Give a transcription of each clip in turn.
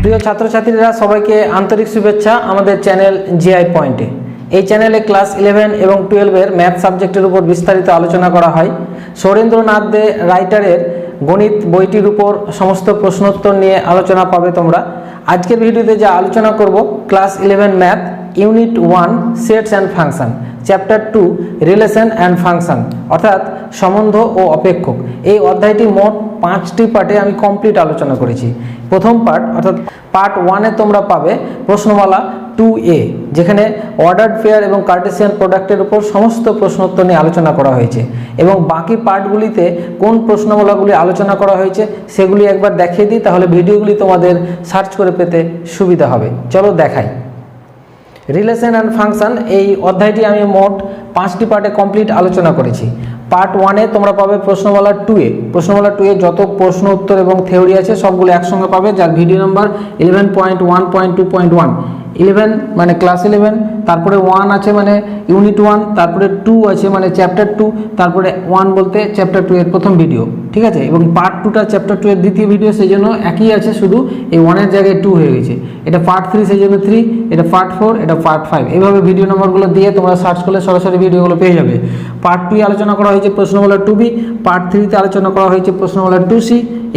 প্রিয় ছাত্রছাত্রীরা সবাইকে আন্তরিক শুভেচ্ছা আমাদের চ্যানেল জিআই পয়েন্টে। এই চ্যানেলে ক্লাস 11 এবং 12-এর ম্যাথ সাবজেক্টের উপর বিস্তারিত আলোচনা করা হয়। সুরেন্দ্রনাথ দে রাইটারের গণিত বইটির উপর সমস্ত প্রশ্নোত্তর নিয়ে আলোচনা পাবে তোমরা। আজকের ভিডিওতে যা আলোচনা করব class 11 math unit 1 sets and function, chapter 2 relation and function অর্থাৎ সম্বন্ধ ও অপেক্ষক। এই অধ্যায়টি মোট 5টি পার্টে আমি কমপ্লিট আলোচনা করেছি। প্রথম পার্ট অর্থাৎ পার্ট 1-এ তোমরা পাবে প্রশ্নমালা 2A, যেখানে অর্ডার্ড পেয়ার এবং কার্টেসিয়ান প্রোডাক্টের উপর সমস্ত প্রশ্নোত্তর নিয়ে আলোচনা করা হয়েছে এবং বাকি পার্টগুলিতে কোন প্রশ্নমালাগুলি আলোচনা করা হয়েছে সেগুলি একবার দেখিয়ে দিই, তাহলে ভিডিওগুলি তোমাদের সার্চ করে পেতে সুবিধা হবে। চলো দেখাই। রিলেশন অ্যান্ড ফাংশন এই অধ্যায়টি আমি মোট 5টি পার্টে কমপ্লিট আলোচনা করেছি। পার্ট 1-এ তোমরা পাবে প্রশ্নমালা 2A। প্রশ্নমালা 2A যত প্রশ্ন উত্তর এবং থিওরি আছে সবগুলো একসঙ্গে পাবে, যার ভিডিও নাম্বার 11.1.2.1। 11 মানে ক্লাস 11, তারপরে 1 আছে মানে ইউনিট 1, তারপরে 2 আছে মানে চ্যাপ্টার 2, তারপরে 1 বলতে চ্যাপ্টার 2 এর প্রথম ভিডিও, ঠিক আছে। এবং পার্ট 2টা চ্যাপ্টার 2 এর দ্বিতীয় ভিডিও, সেই জন্য একই আছে, শুধু এই 1-এর জায়গায় 2 হয়ে গেছে। এটা পার্ট 3, সেই জন্য 3, এটা পার্ট 4, এটা পার্ট 5। এইভাবে ভিডিও নম্বরগুলো দিয়ে তোমরা সার্চ করলে সরাসরি ভিডিওগুলো পেয়ে যাবে। পার্ট 2 আলোচনা করা হয়েছে প্রশ্নমালা 2B, পার্ট 3-তে আলোচনা করা হয়েছে প্রশ্নমালা 2C,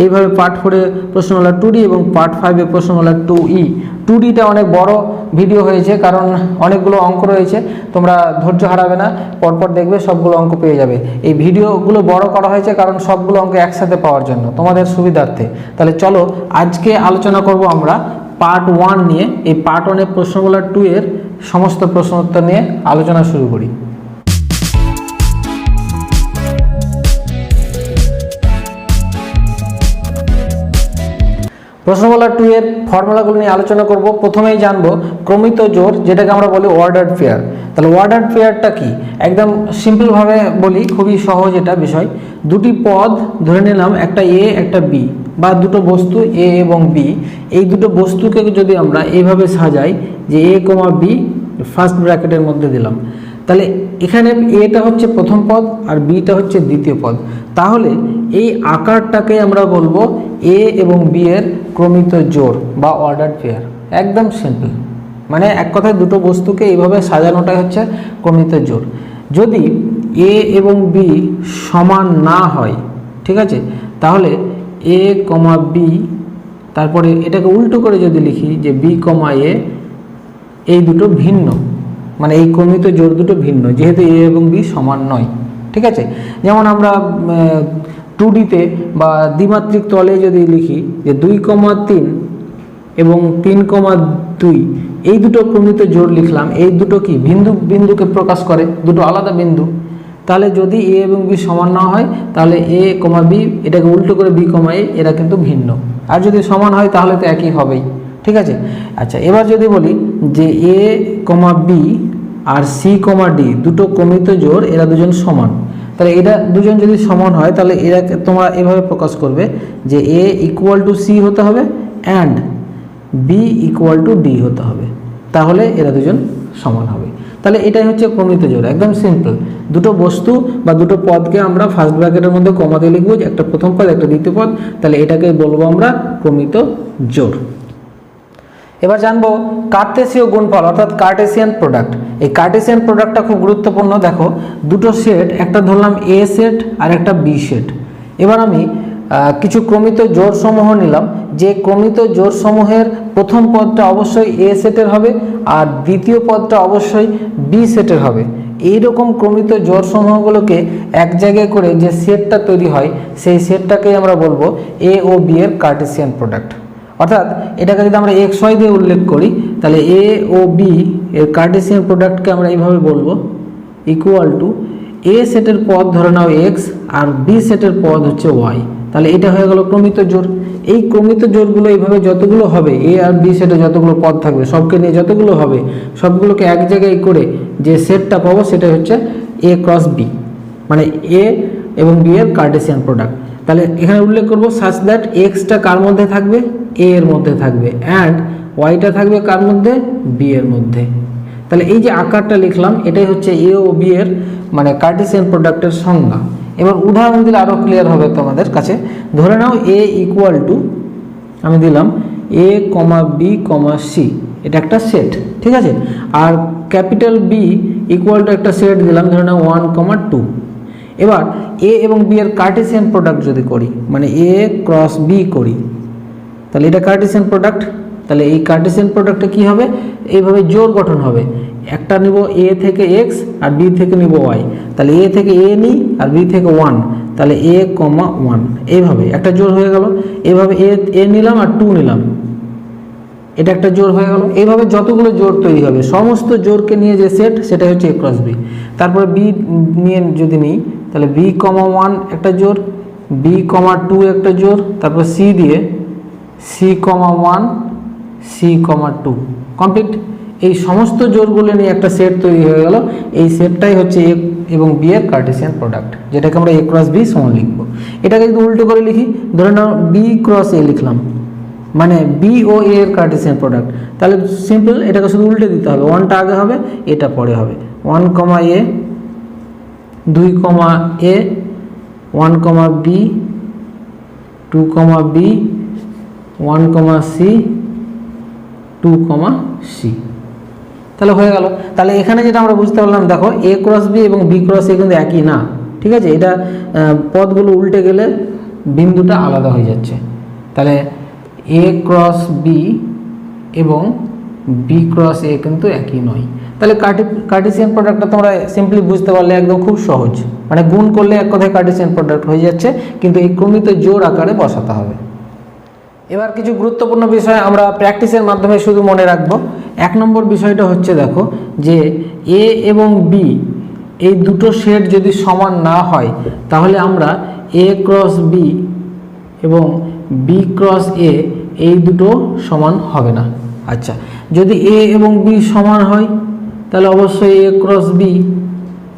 এইভাবে পার্ট 4-এ প্রশ্নমালা 2D এবং পার্ট 5-এ প্রশ্নমালা 2E। 2Dটা অনেক বড় ভিডিও হয়েছে কারণ অনেকগুলো অঙ্ক রয়েছে, তোমরা ধৈর্য হারাবে না, পরপর দেখবে সবগুলো অঙ্ক পেয়ে যাবে। এই ভিডিওগুলো বড় করা হয়েছে কারণ সবগুলো অঙ্ক একসাথে পাওয়ার জন্য তোমাদের সুবিধার্থে। তাহলে চলো আজকে আলোচনা করব আমরা পার্ট 1 নিয়ে। এই পার্ট 1-এর প্রশ্নমালা 2 এর সমস্ত প্রশ্ন উত্তর নিয়ে আলোচনা শুরু করি। প্রশ্নমালা 2 এর ফর্মুলাগুলো নিয়ে আলোচনা করব। প্রথমেই জানবো ক্রমিত জোড়, যেটাকে আমরা বলি অর্ডার্ড পেয়ার। তাহলে অর্ডার্ড পেয়ারটা কি, একদম সিম্পলভাবে বলি, খুবই সহজ এটা বিষয়। দুটি পদ ধরে নিলাম, একটা এ একটা বি, বা দুটো বস্তু এ এবং বি। এই দুটো বস্তুকে যদি আমরা এইভাবে সাজাই যে এ কমা বি ফার্স্ট ব্র্যাকেটের মধ্যে দিলাম, তাহলে এখানে এটা হচ্ছে প্রথম পদ আর বিটা হচ্ছে দ্বিতীয় পদ। তাহলে এই আকারটাকে আমরা বলবো এ এবং বি এর ক্রমিত জোড় বা অর্ডার্ড পেয়ার। একদম সিম্পল, মানে এক কথায় দুটো বস্তুকে এইভাবে সাজানোটাই হচ্ছে ক্রমিত জোড়। যদি এ এবং বি সমান না হয়, ঠিক আছে, তাহলে এ কমা বি, তারপরে এটাকে উল্টো করে যদি লিখি যে বি কমা এ, এই দুটো ভিন্ন, মানে এই ক্রমিত জোড় দুটো ভিন্ন, যেহেতু এ এবং বি সমান নয়, ঠিক আছে। যেমন আমরা 2Dতে বা দ্বিমাত্রিক তলে যদি লিখি যে 2,3 এবং 3,2, এই দুটো ক্রমিত জোড় লিখলাম, এই দুটো কি বিন্দু বিন্দুকে প্রকাশ করে, দুটো আলাদা বিন্দু। তাহলে যদি এ এবং বি সমান না হয় তাহলে এ কমা বি, এটাকে উল্টো করে বি কমা এ, এরা কিন্তু ভিন্ন। আর যদি সমান হয় তাহলে তো একই হবেই, ঠিক আছে। আচ্ছা, এবার যদি বলি যে এ কমা বি আর সি কমা ডি দুটো ক্রমিত জোড়, এরা দুজন সমান, তাহলে এরা দুজন যদি সমান হয় তাহলে এরাকে তোমরা এভাবে প্রকাশ করবে যে এ ইকুয়াল টু সি হতে হবে and B equal to D হতে হবে, তাহলে এরা দুজন সমান হবে। তাহলে এটাই হচ্ছে ক্রমিত জোড়, একদম সিম্পল। দুটো বস্তু বা দুটো পদকে আমরা ফার্স্ট ব্র্যাকেটের মধ্যে কমা দিয়ে লিখবো, একটা প্রথম পদ একটা দ্বিতীয় পদ, তাহলে এটাকে বলবো আমরা ক্রমিত জোড়। এবার জানবো কার্টেসীয় গুণফল অর্থাৎ কার্টেসিয়ান প্রোডাক্ট। এই কার্টেসিয়ান প্রোডাক্টটা খুব গুরুত্বপূর্ণ। দেখো দুটো সেট, একটা ধরলাম এ সেট আর একটা বি সেট। এবার আমি কিছু ক্রমিত জোড় সমূহ নিলাম, যে ক্রমিত জোড় সমূহের প্রথম পদটা অবশ্যই এ সেটের হবে আর দ্বিতীয় পদটা অবশ্যই বি সেটের হবে। এইরকম ক্রমিত জোড় সমূহগুলোকে এক জায়গায় করে যে সেটটা তৈরি হয়, সেই সেটটাকেই আমরা বলবো এ ও বি এর কার্টেসিয়ান প্রোডাক্ট। অর্থাৎ এটাকে যদি আমরা এক্স ওয়াই দিয়ে উল্লেখ করি, তাহলে এ ও বি এর কার্টেসিয়ান প্রোডাক্টকে আমরা এইভাবে বলবো ইকুয়াল টু এ সেটের পদ ধরে নাও এক্স আর বি সেটের পদ হচ্ছে ওয়াই। তাহলে এটা হয়ে গেল ক্রমিত জোড়। এই ক্রমিত জোড়গুলো এইভাবে যতগুলো হবে, এ আর বি সেটে যতগুলো পদ থাকবে সবকে নিয়ে যতগুলো হবে, সবগুলোকে এক জায়গায় করে যে সেটটা পাবো সেটা হচ্ছে এ ক্রস বি, মানে এ এবং বি এর কার্টেসিয়ান প্রোডাক্ট। তাহলে এখানে উল্লেখ করবো সাচ দ্যাট এক্সটা কার মধ্যে থাকবে, এ এর মধ্যে থাকবে, অ্যান্ড ওয়াইটা থাকবে কার মধ্যে, বি এর মধ্যে। তাহলে এই যে আকারটা লিখলাম, এটাই হচ্ছে এ ও বি এর মানে কার্টেসিয়ান প্রোডাক্টের সংজ্ঞা। এবার উদাহরণ দিলে আরও ক্লিয়ার হবে তোমাদের কাছে। ধরে নাও এ ইকুয়াল টু, আমি দিলাম এ কমা বি কমা সি, এটা একটা সেট, ঠিক আছে। আর ক্যাপিটাল বি ইকুয়াল টু একটা সেট দিলাম, ধরে নাও 1,2। এবার এ এবং বি এর কার্টেসিয়ান প্রোডাক্ট যদি করি, মানে এ ক্রস বি করি, তাহলে এটা কার্টেসিয়ান প্রোডাক্ট। তাহলে এই কার্টেসিয়ান প্রোডাক্টটা কি হবে, এইভাবে জোড় গঠন হবে। একটা নিব এ থেকে এক্স আর বি থেকে নিব ওয়াই, তাহলে এ থেকে এ নিই আর বি থেকে 1, তাহলে এ কমা 1, এইভাবে একটা জোড় হয়ে গেল। এইভাবে এ নিলাম আর 2 নিলাম, এটা একটা জোড় হয়ে গেল। এইভাবে যতগুলো জোড় তৈরি হবে সমস্ত জোড়কে নিয়ে যে সেট, সেটা হচ্ছে এ ক্রস বি। তারপরে বি নিয়ে যদি নিই, তাহলে বি কমা 1 একটা জোড়, বি কমা 2 একটা জোড়, তারপর সি দিয়ে c comma 1, c comma 2, complete. এই সমস্ত জোড়গুলো নিয়ে একটা সেট তৈরি হয়ে গেল। এই সেটটাই হচ্ছে এ এবং বি এর কার্টেসিয়ান প্রোডাক্ট, যেটাকে আমরা এ ক্রস বি সমান লিখবো। এটাকে যদি উল্টো করে লিখি, ধরে নাও বি ক্রস এ লিখলাম, মানে বি ও এ এর কার্টেসিয়ান প্রোডাক্ট। তাহলে সিম্পল, এটাকে শুধু উল্টে দিতে হবে, 1টা আগে হবে, এটা পরে হবে। 1 কমা এ, 2 কমা এ, 1 কমা বি, 2 কমা বি, 1 কমা সি, 2 কমা সি, তাহলে হয়ে গেল। তাহলে এখানে যেটা আমরা বুঝতে পারলাম, দেখো এ ক্রস বি এবং বি ক্রস এ কিন্তু একই না, ঠিক আছে। এটা পদগুলো উল্টে গেলে বিন্দুটা আলাদা হয়ে যাচ্ছে। তাহলে এ ক্রস বি এবং বি ক্রস এ কিন্তু একই নয়। তাহলে কার্টেসিয়ান প্রোডাক্টটা তোমরা সিম্পলি বুঝতে পারলে, একদম খুব সহজ, মানে গুণ করলে এক কথায় কার্টেসিয়ান প্রোডাক্ট হয়ে যাচ্ছে, কিন্তু এই ক্রমিত জোড় আকারে বসাতে হবে। এবার কিছু গুরুত্বপূর্ণ বিষয় আমরা প্র্যাকটিসের মাধ্যমে শুধু মনে রাখবো। 1 নম্বর বিষয়টা হচ্ছে, দেখো যে এ এবং বি এই দুটো সেট যদি সমান না হয়, তাহলে আমরা এ ক্রস বি এবং বি ক্রস এ এই দুটো সমান হবে না। আচ্ছা, যদি এ এবং বি সমান হয়, তাহলে অবশ্যই A cross B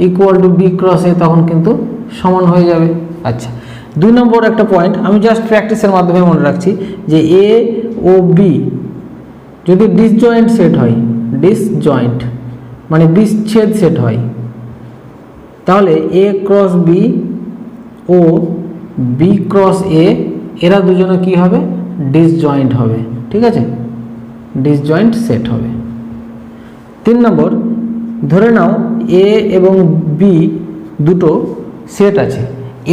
equal to B cross A তখন কিন্তু সমান হয়ে যাবে। আচ্ছা, 2 নম্বর একটা পয়েন্ট আমি জাস্ট প্র্যাকটিসের মাধ্যমে মনে রাখছি, যে এ ও বি যদি ডিসজয়েন্ট সেট হয়, ডিসজয়েন্ট মানে বিচ্ছেদ সেট হয়, তাহলে A cross B O B cross এ এরা দুজনে কি হবে, ডিসজয়েন্ট হবে, ঠিক আছে, ডিসজয়েন্ট সেট হবে। 3 নম্বর, ধরে নাও এ এবং বি দুটো সেট আছে,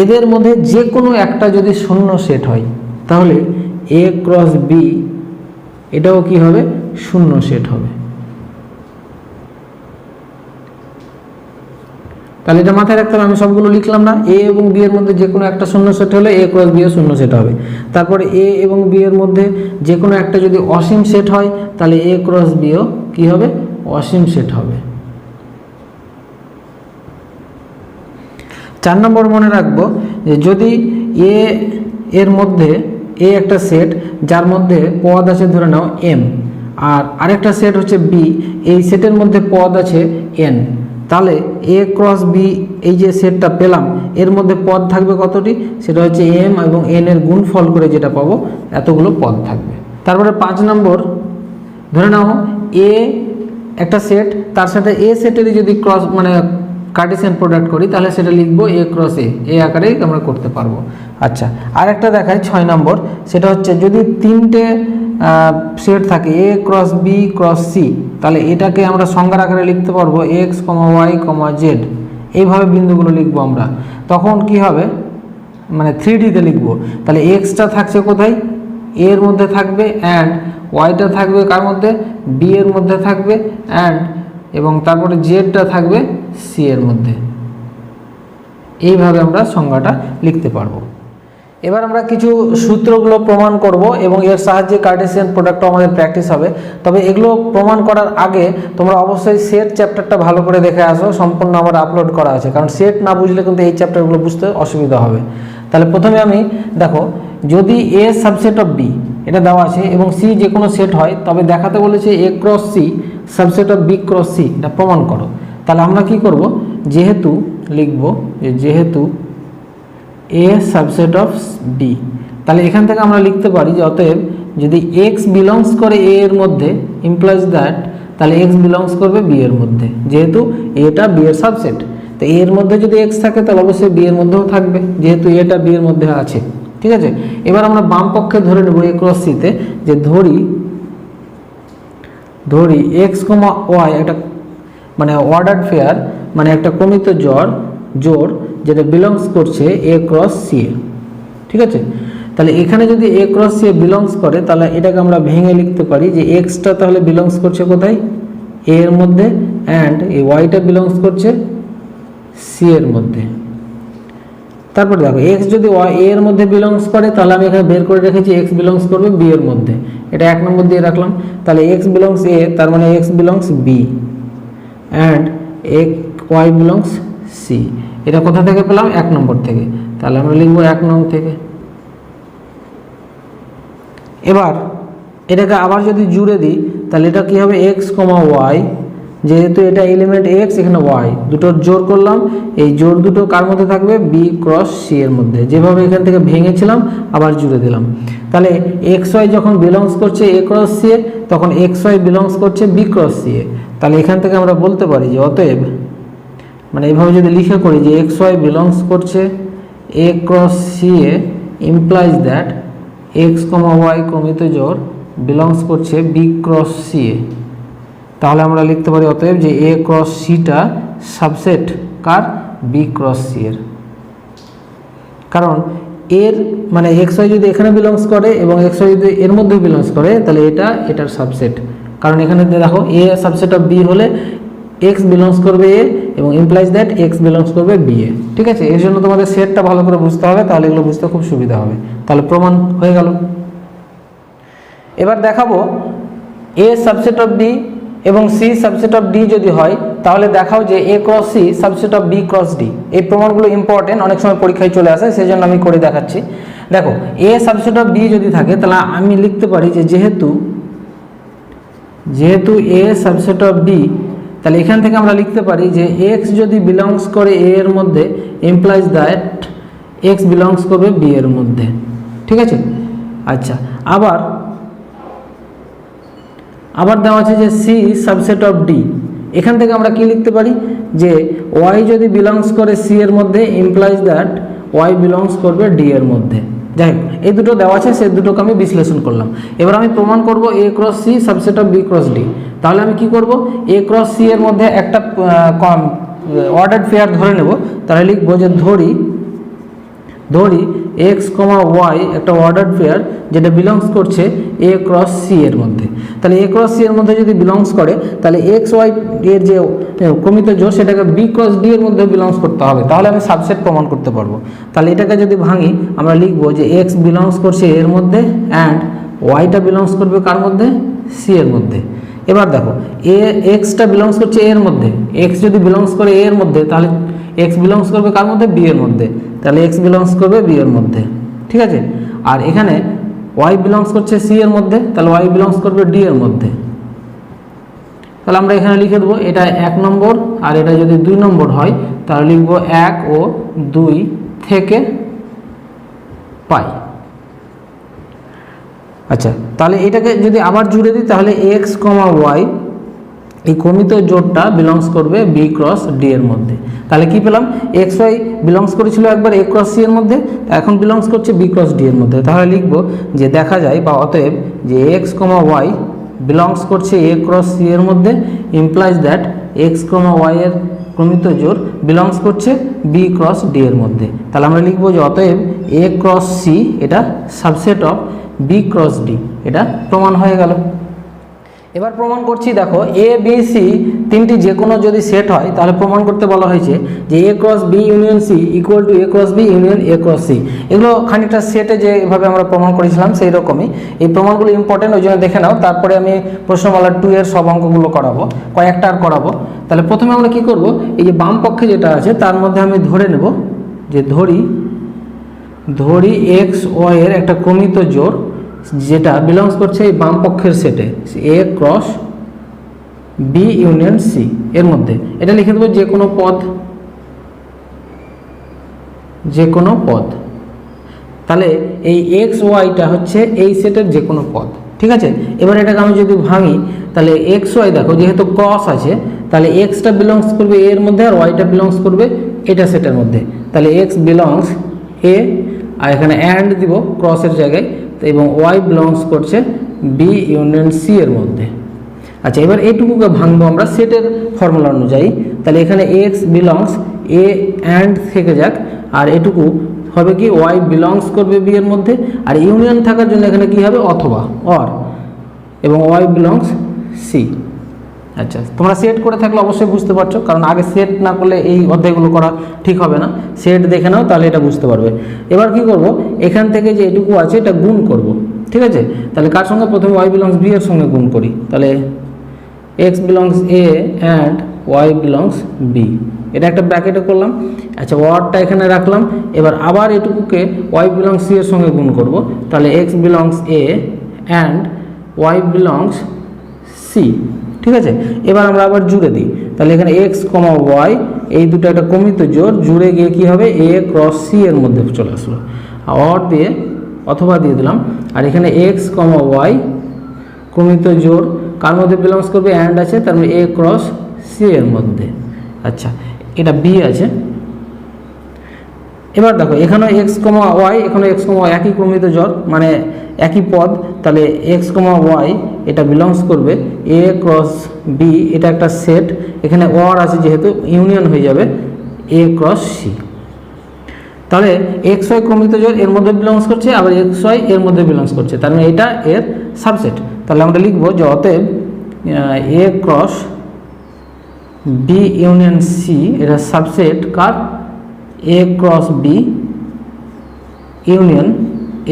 এদের মধ্যে যে কোনো একটা যদি শূন্য সেট হয়, তাহলে এ ক্রস বি এটাও কি হবে, শূন্য সেট হবে। তাহলে এটা মাথায় রাখতে হবে, আমি সবগুলো লিখলাম না। এ এবং বি এর মধ্যে যে কোনো একটা শূন্য সেট হলে এ ক্রস বি ও শূন্য সেট হবে। তারপরে এ এবং বি এর মধ্যে যে কোনো একটা যদি অসীম সেট হয়, তাহলে এ ক্রস বি ও কি হবে, অসীম সেট হবে। 4 নম্বর মনে রাখবো, যে যদি এ এর মধ্যে এ একটা সেট যার মধ্যে পদ আছে ধরে নাও এম, আর আরেকটা সেট হচ্ছে বি, এই সেটের মধ্যে পদ আছে এন, তাহলে এ ক্রস বি এই যে সেটটা পেলাম, এর মধ্যে পদ থাকবে কতটি, সেটা হচ্ছে এম এবং এন এর গুণফল করে যেটা পাবো এতগুলো পদ থাকবে। তারপরে 5 নম্বর, ধরে নাও এ একটা সেট, তার সাথে এ সেটেরই যদি ক্রস মানে কার্টেসিয়ান প্রোডাক্ট করি, তাহলে সেটা লিখবো এ ক্রস এ আকারেই আমরা করতে পারবো। আচ্ছা, আর একটা দেখাই 6 নম্বর, সেটা হচ্ছে যদি 3টে সেট থাকে এ ক্রস বি ক্রস সি, তাহলে এটাকে আমরা সংজ্ঞার আকারে লিখতে পারবো x comma y comma Z, এইভাবে বিন্দুগুলো লিখবো আমরা। তখন কি হবে, মানে 3Dতে লিখবো। তাহলে এক্সটা থাকছে কোথায়, এর মধ্যে থাকবে, অ্যান্ড ওয়াইটা থাকবে কার মধ্যে, বি এর মধ্যে থাকবে, অ্যান্ড এবং তারপরে জেডটা থাকবে সি এর মধ্যে। এইভাবে আমরা সংজ্ঞাটা লিখতে পারবো। এবার আমরা কিছু সূত্রগুলো প্রমাণ করব এবং এর সাহায্যে কার্টেসিয়ান প্রোডাক্টও আমাদের প্র্যাকটিস হবে। তবে এগুলো প্রমাণ করার আগে তোমরা অবশ্যই সেট চ্যাপ্টারটা ভালো করে দেখে আসো, সম্পূর্ণ আমার আপলোড করা আছে, কারণ সেট না বুঝলে কিন্তু এই চ্যাপ্টারগুলো বুঝতে অসুবিধা হবে। তাহলে প্রথমে আমি দেখো, যদি এ সাবসেট অফ বি এটা দেওয়া আছে এবং সি যে কোনো সেট হয়, তবে দেখাতে বলেছে A cross C subset of B cross C, এটা প্রমাণ করো। তাহলে আমরা কি করব, যেহেতু লিখব যে যেহেতু এ সাবসেট অফ বি, তাহলে এখান থেকে আমরা লিখতে পারি যে অতএব যদি এক্স বিলংস করে এ এর মধ্যে ইমপ্লাইজ দ্যাট, তাহলে এক্স বিলংস করবে বি এর মধ্যে, যেহেতু এটা বি এর সাবসেট। তো এ এর মধ্যে যদি এক্স থাকে, তাহলে অবশ্যই বি এর মধ্যেও থাকবে, যেহেতু এটা বি এর মধ্যে আছে। ঠিক আছে। এবার আমরা বাম পক্ষে ধরে নেব এ ক্রস সিতে, যে ধরি এক্স কমা ওয়াই একটা মানে অর্ডার ফেয়ার, মানে একটা ক্রমিত জোড় যেটা বিলংস করছে এ ক্রস সি এ। ঠিক আছে, তাহলে এখানে যদি এ ক্রস সি এ বিলংস করে, তাহলে এটাকে আমরা ভেঙে লিখতে পারি যে এক্সটা তাহলে বিলংস করছে কোথায়, এ এর মধ্যে, অ্যান্ড এই ওয়াইটা বিলংস করছে সি এর মধ্যে। তারপর দেখো এক্স যদি এ এর মধ্যে বিলংস করে, তাহলে আমি এখানে বের করে রেখেছি এক্স বিলংস করবে বি এর মধ্যে, এটা 1 নম্বর দিয়ে রাখলাম। তাহলে এক্স বিলংস এ, তার মানে X belongs B, and Y belongs C. এটা কোথা থেকে পেলাম, 1 নম্বর থেকে, তাহলে আমরা লিখবো 1 নং থেকে। এবার এটাকে আবার যদি জুড়ে দিই, তাহলে এটা কি হবে, এক্স কমা ওয়াই, যেহেতু এটা এলিমেন্ট এক্স, এখানে ওয়াই, দুটোর জোর করলাম, এই জোর দুটো কার মধ্যে থাকবে, বি ক্রস সি এর মধ্যে, যেভাবে এখান থেকে ভেঙেছিলাম আবার জুড়ে দিলাম। তাহলে এক্স ওয়াই যখন বিলংস করছে এ ক্রস সি এ, তখন এক্স ওয়াই বিলংস করছে বি ক্রস সি এ। তাহলে এখান থেকে আমরা বলতে পারি যে অতএব, মানে এইভাবে যদি লিখে করি যে এক্স ওয়াই বিলংস করছে A cross C A, implies that x comma y ক্রমিত জোড় বিলংস করছে বি ক্রস সি এ। তাহলে আমরা লিখতে পারি অতএব যে এ ক্রস সিটা সাবসেট কার, বি ক্রস সি এর। কারণ এর মানে এক্স ওয়াই যদি এখানে বিলংস করে এবং এক্স ওয়াই যদি এর মধ্যে বিলংস করে, তাহলে এটার সাবসেট। কারণ এখানে দেখো এ সাবসেট অফ বি হলে এক্স বিলংস করবে এ, এবং ইমপ্লাইজ দ্যাট এক্স বিলংস করবে বি এ। ঠিক আছে, এর জন্য তোমাদের সেটটা ভালো করে বুঝতে হবে, তাহলে এগুলো বুঝতে খুব সুবিধা হবে। তাহলে প্রমাণ হয়ে গেল। এবার দেখাবো এ সাবসেট অফ বি এবং সি সাবসেট অফ ডি যদি হয়, তাহলে দেখাও যে A cross C subset of B cross D. এই প্রমাণগুলো ইম্পর্টেন্ট, অনেক সময় পরীক্ষায় চলে আসে, সেই জন্য আমি করে দেখাচ্ছি। দেখো এ সাবসেট অফ বি যদি থাকে, তাহলে আমি লিখতে পারি যে যেহেতু এ সাবসেট অফ বি, তাহলে এখান থেকে আমরা লিখতে পারি যে এক্স যদি বিলংস করে এ এর মধ্যে, ইমপ্লাইজ দ্যাট এক্স বিলংস করবে বি এর মধ্যে। ঠিক আছে, আচ্ছা, আবার দেওয়া আছে যে সি সাবসেট অফ ডি। এখান থেকে আমরা কি লিখতে পারি যে ওয়াই যদি বিলংস করে সি এর মধ্যে, ইমপ্লাইজ দ্যাট ওয়াই বিলংস করবে ডি এর মধ্যে। যাই হোক, এই দুটো দেওয়া আছে, সেই দুটোকে আমি বিশ্লেষণ করলাম। এবার আমি প্রমাণ করব A cross C subset of B cross D. তাহলে আমি কি করব, এ ক্রস সি এর মধ্যে একটা অর্ডার পেয়ার ধরে নেব। তাহলে লিখবো যে ধরি এক্স কমা ওয়াই একটা অর্ডার পেয়ার যেটা বিলংস করছে এ ক্রস সি এর মধ্যে। তাহলে এ ক্রস সি এর মধ্যে যদি বিলংস করে, তাহলে এক্স ওয়াই এর যে ক্রমিত জোড়, সেটাকে বি ক্রস ডি এর মধ্যে বিলংস করতে হবে, তাহলে আমি সাবসেট প্রমাণ করতে পারবো। তাহলে এটাকে যদি ভাঙি, আমরা লিখবো যে এক্স বিলংস করছে এর মধ্যে, অ্যান্ড ওয়াইটা বিলংস করবে কার মধ্যে, সি এর মধ্যে। এবার দেখো এক্সটা বিলংস করছে এর মধ্যে, এক্স যদি বিলংস করে এর মধ্যে, তাহলে এক্স বিলংস করবে কার মধ্যে, বি এর মধ্যে, তাহলে এক্স বিলংস করবে বি এর মধ্যে। ঠিক আছে, আর এখানে ওয়াই বিলংস করছে সি এর মধ্যে, তাহলে ওয়াই বিলংস করবে ডি এর মধ্যে। তাহলে আমরা এখানে লিখে দেবো এটা 1 নম্বর, আর এটা যদি 2 নম্বর হয়, তাহলে লিখবো 1 ও 2 থেকে পাই। আচ্ছা, তাহলে এটাকে যদি আবার জুড়ে দিই, তাহলে এক্স কমা ওয়াই এই ক্রমিত জোড়টা বিলংস করবে বি ক্রস ডি এর মধ্যে। তাহলে কি পেলাম, এক্স ওয়াই বিলংস করেছিল একবার এ ক্রস সি এর মধ্যে, এখন বিলংস করছে বি ক্রস ডি এর মধ্যে। তাহলে লিখবো যে দেখা যায় বা অতএব যে এক্স কমা ওয়াই বিলংস করছে এ ক্রস সি এর মধ্যে, implies that x comma Y এর ক্রমিত জোড় বিলংস করছে বি ক্রস ডি এর মধ্যে। তাহলে আমরা লিখবো যে অতএব এ ক্রস সি এটা subset of B cross D. এটা প্রমাণ হয়ে গেল। এবার প্রমাণ করছি, দেখো এ বি সি তিনটি যে কোনো যদি সেট হয়, তাহলে প্রমাণ করতে বলা হয়েছে যে A cross B union C equal to A cross B union A cross C. এগুলো খানিকটা সেটে যেভাবে আমরা প্রমাণ করেছিলাম সেই রকমই। এই প্রমাণগুলো ইম্পর্টেন্ট, ওই জন্য দেখে নাও। তারপরে আমি প্রশ্নমালা 2 এর সব অঙ্কগুলো করাবো, কয়েকটা আর করাবো। তাহলে প্রথমে আমরা কি করব, এই যে বাম পক্ষে যেটা আছে তার মধ্যে আমি ধরে নেব যে ধরি এক্স ওয়াই এর একটা ক্রমিত জোড় যেটা বিলংস করছে এই বাম পক্ষের সেটে এ ক্রস বি ইউনিয়ন সি এর মধ্যে। এটা লিখে দেবো যে কোনো পদ। তাহলে এই এক্স ওয়াইটা হচ্ছে এই সেটের যে কোনো পদ। ঠিক আছে, এবার এটাকে আমি যদি ভাঙি, তাহলে এক্স ওয়াই দেখো যেহেতু ক্রস আছে, তাহলে এক্সটা বিলংস করবে এর মধ্যে, আর ওয়াইটা বিলংস করবে এটা সেটের মধ্যে। তাহলে এক্স বিলংস এ আর এখানে অ্যান্ড দিব ক্রসের জায়গায়, এবং ওয়াই বিলংস করছে বি ইউনিয়ন সি এর মধ্যে। আচ্ছা, এবার এইটুকুকে ভাঙবো আমরা সেটের ফর্মুলা অনুযায়ী। তাহলে এখানে এক্স বিলংস এ অ্যান্ড থেকে যাক, আর এটুকু হবে কি ওয়াই বিলংস করবে বি এর মধ্যে, আর ইউনিয়ন থাকার জন্য এখানে কি হবে অথবা অর, এবং ওয়াই বিলংস সি। আচ্ছা, তোমরা সেট করে থাকলে অবশ্যই বুঝতে পারছো, কারণ আগে সেট না করলে এই অধ্যায়গুলো করা ঠিক হবে না। সেট দেখে নাও, তাহলে এটা বুঝতে পারবে। এবার কি করব, এখান থেকে যে এটুকু আছে এটা গুণ করব, ঠিক আছে। তাহলে কার সঙ্গে, প্রথমে ওয়াই বিলংস বি এর সঙ্গে গুণ করি। তাহলে x belongs A and Y belongs B, এটা একটা ব্র্যাকেটে করলাম। আচ্ছা, ওয়ারটা এখানে রাখলাম। এবার আবার এটুকুকে ওয়াই বিলংস সি এর সঙ্গে গুণ করব। তাহলে x belongs A and Y belongs C, ঠিক আছে। এবার আমরা আবার জুড়ে দিই। তাহলে এখানে এক্স কমা ওয়াই এই দুটো একটা কমিত জোর, জুড়ে গিয়ে কি হবে এ ক্রস সি এর মধ্যে চলে আসলো, অর দিয়ে অথবা দিয়ে দিলাম। আর এখানে এক্স কমা ওয়াই কমিত জোর কার মধ্যে বিলংস করবে, অ্যান্ড আছে, তার মানে এ ক্রস সি এর মধ্যে। আচ্ছা, এটা বি আছে। এবার দেখো এখানে এক্স কমা ওয়াই, এখানে এক্স কমা ওয়াই একই ক্রমিত জোর, মানে একই পদ। তাহলে এক্স কমা ওয়াই এটা বিলংস করবে এ ক্রস বি, এটা একটা সেট, এখানে ওয়ার আছে যেহেতু ইউনিয়ন হয়ে যাবে এ ক্রস সি। তাহলে এক্স ওয়াই ক্রমিত জোর এর মধ্যে বিলংস করছে, আবার এক্স ওয়াই এর মধ্যে বিলংস করছে, তার মানে এটা এর সাবসেট। তাহলে আমরা লিখবো যে অতএব A cross B union C এটা সাবসেট কার, A cross B union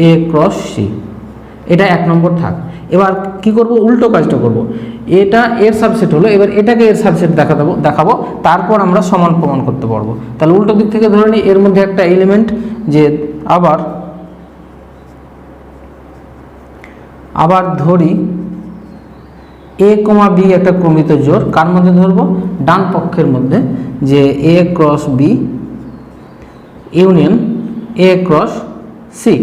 A cross C. এটা 1 নম্বর থাক। এবার কি করব, উল্টো কাজটা করব। এটা এর সাবসেট হলো, এবার এটাকে এর সাবসেট দেখাবো, তারপর আমরা সমান প্রমাণ করতে পারবো। তাহলে উল্টো দিক থেকে ধরে নিই এর মধ্যে একটা এলিমেন্ট, যে আবার ধরি এ কমা বি একটা ক্রমিত জোর, কার মধ্যে ধরবো, ডান পক্ষের মধ্যে, যে A cross B union A cross C.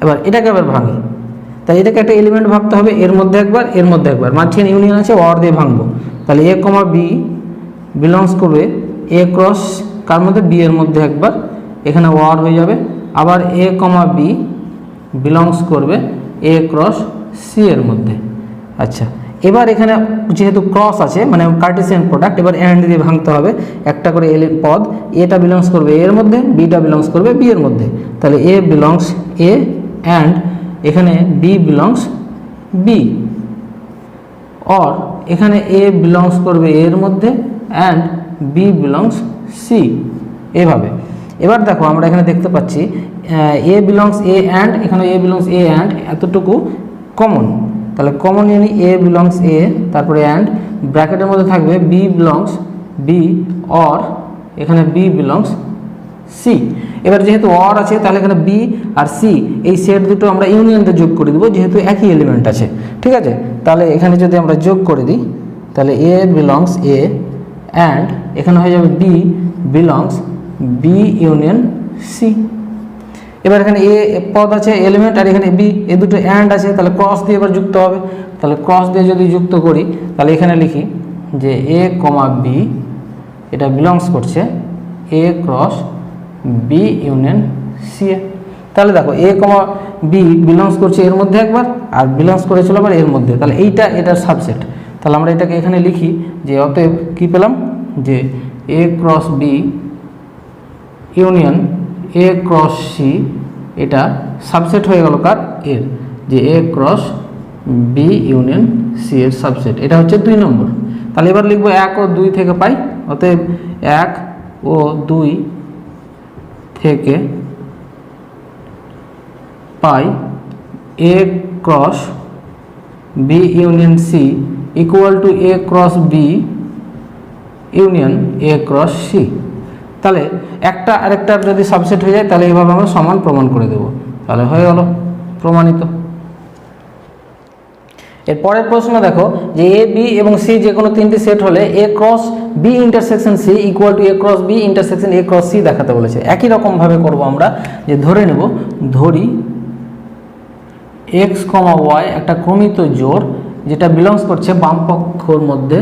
এবার এটাকে আবার ভাঙি। তাই এটাকে একটা এলিমেন্ট ভাবতে হবে, এর মধ্যে একবার এর মধ্যে একবার, মাঝখানে ইউনিয়ন আছে, ওয়ার দিয়ে ভাঙবো। তাহলে এ কমা বি বিলংস করবে এ ক্রস কার মধ্যে, বি এর মধ্যে একবার, এখানে ওয়ার হয়ে যাবে। আবার এ কমা বি বিলংস করবে এ ক্রস সি এর মধ্যে। আচ্ছা, এবার এখানে যেহেতু ক্রস আছে মানে কার্টেসিয়ান প্রোডাক্ট, এবার অ্যান্ড দিয়ে ভাঙতে হবে একটা করে পদ। এটা বিলংস করবে এর মধ্যে, বিটা বিলংস করবে বি এর মধ্যে। তাহলে এ বিলংস এ অ্যান্ড এখানে বি বিলংস বি, অর এখানে এ বিলংস করবে এর মধ্যে অ্যান্ড বি বিলংস সি, এভাবে। এবার দেখো আমরা এখানে দেখতে পাচ্ছি এ বিলংস এ অ্যান্ড, এখানে এ বিলংস এ অ্যান্ড এতটুকু কমন। তাহলে কমন নিয়ে নিই, এ বিলংস এ, তারপরে অ্যান্ড ব্র্যাকেটের মধ্যে থাকবে বি বিলংস বি, অর এখানে বি বিলংস সি। এবার যেহেতু অর আছে, তাহলে এখানে বি আর সি এই সেট দুটো আমরা ইউনিয়নতে যোগ করে দেবো, যেহেতু একই এলিমেন্ট আছে, ঠিক আছে। তাহলে এখানে যদি আমরা যোগ করে দিই, তাহলে এ বিলংস এ অ্যান্ড এখানে হয়ে যাবে B belongs B union C. এবার এখানে এ পদ আছে এলিমেন্ট, আর এখানে বি, এ দুটো অ্যান্ড আছে, তাহলে ক্রস দিয়ে এবার যুক্ত হবে। তাহলে ক্রস দিয়ে যদি যুক্ত করি, তাহলে এখানে লিখি যে এ কমা বি এটা বিলংস করছে A cross B union C এ। তাহলে দেখো এ কমা বি বিলংস করছে এর মধ্যে একবার, আর বিলংস করেছিল আবার এর মধ্যে, তাহলে এইটা এটার সাবসেট। তাহলে আমরা এটাকে এখানে লিখি যে অতএব কী পেলাম, যে A cross B union A cross C এটা সাবসেট হয়ে গেল কার, এর, যে A cross B union C এর সাবসেট। এটা হচ্ছে 2 নম্বর। তাহলে এবার লিখবো 1 ও 2 থেকে পাই, অতএব 1 ও 2 থেকে পাই A cross B union C equal to A cross B union A cross C. তাহলে একটা আরেকটার যদি সাবসেট হয়ে যায়, তাহলে এইভাবে আমরা সমান প্রমাণ করে দেব। তাহলে হয়ে গেল প্রমাণিত। এর পরের প্রশ্ন দেখো, যে এ বি এবং সি যে কোনো 3টি সেট হলে A cross B intersection C equal to A cross B intersection A cross C দেখাতে বলেছে। একই রকমভাবে করব আমরা, যে ধরে নেব, ধরি এক্স কমা ওয়াই একটা ক্রমিত জোড়, যেটা বিলংস করছে বাম পক্ষের মধ্যে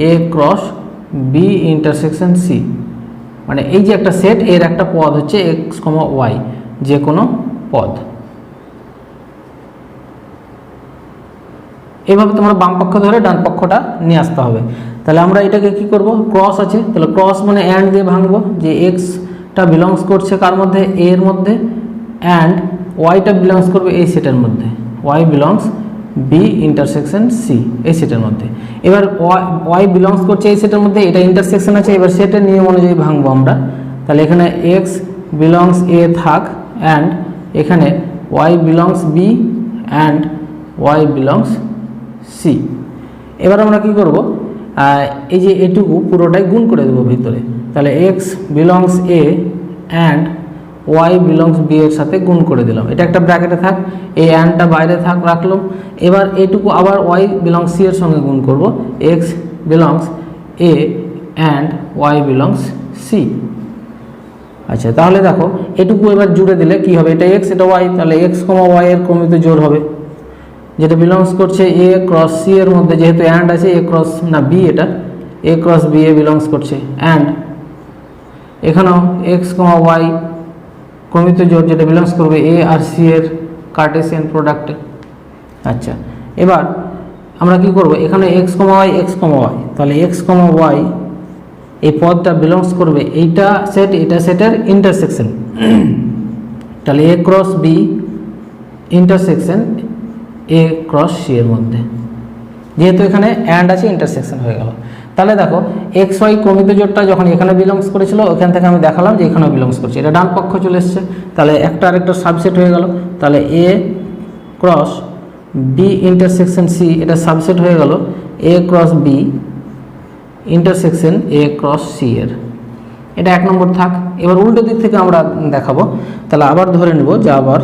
এ ক্রস বি ইন্টারসেকশন সি। মানে এই যে একটা সেট, এর একটা পদ হচ্ছে এক্স কমা ওয়াই, যে কোনো পদ। এইভাবে তোমরা বাম পক্ষ ধরে ডান পক্ষটা নিয়ে আসতে হবে। তাহলে আমরা এটাকে কি করব, ক্রস আছে, তাহলে ক্রস মানে অ্যান্ড দিয়ে ভাঙবো, যে এক্সটা বিলংস করছে কার মধ্যে, এ এর মধ্যে, অ্যান্ড ওয়াইটা বিলংস করবে এই সেটের মধ্যে, Y belongs B intersection C এই সেটের মধ্যে। এবার ওয়াই বিলংস করছে এই সেটের মধ্যে, এটা ইন্টারসেকশন আছে, এবার সেটের নিয়ম অনুযায়ী ভাঙবো আমরা। তাহলে এখানে এক্স বিলংস এ থাক, অ্যান্ড এখানে Y belongs B and Y belongs C. এবার আমরা কি করব, এই যে এটুকু পুরোটাই গুণ করে দেবো ভিতরে। তাহলে x belongs A and Y belongs B এর সাথে গুণ করে দিলাম, এটা একটা ব্র্যাকেটে থাক, এই অ্যান্ডটা বাইরে থাক রাখলাম। এবার এটুকু আবার ওয়াই বিলংস সি এর সঙ্গে গুণ করব, x belongs A and Y belongs C. আচ্ছা, তাহলে দেখো এটুকু এবার জুড়ে দিলে কি হবে, এটা এক্স এটা ওয়াই, তাহলে এক্স কমা ওয়াই এর ক্রমিত জোড় হবে, যেটা বিলংস করছে এ ক্রস সি এর মধ্যে, যেহেতু অ্যান্ড আছে এ ক্রস না বি, এটা এ ক্রস বি এ বিলংস করছে, অ্যান্ড এখানেও এক্স কমা ওয়াই ক্রমিত জোড়, যেটা বিলংস করবে এ আর সি এর কার্টেসিয়ান প্রোডাক্টে। আচ্ছা, এবার আমরা কি করব, এখানে x comma Y x comma Y, তাহলে এক্স কমা ওয়াই এই পদটা বিলংস করবে এইটা সেট এটা সেটের ইন্টারসেকশন, তাহলে A cross B intersection A cross C এর মধ্যে, যেহেতু এখানে অ্যান্ড আছে ইন্টারসেকশন হয়ে গেল। তাহলে দেখো এক্স ওয়াই ক্রমিত জোড়টা যখন এখানে বিলংস করেছিল, ওখান থেকে আমি দেখালাম যে এখানেও বিলংস করছে, এটা ডান পক্ষ চলে এসছে, তাহলে একটা আরেকটা সাবসেট হয়ে গেল। তাহলে A cross B intersection C, এটা সাবসেট হয়ে গেল A cross B intersection A cross C এর, এটা এক নম্বর থাক। এবার উল্টো দিক থেকে আমরা দেখাবো, তাহলে আবার ধরে নেব, যে আবার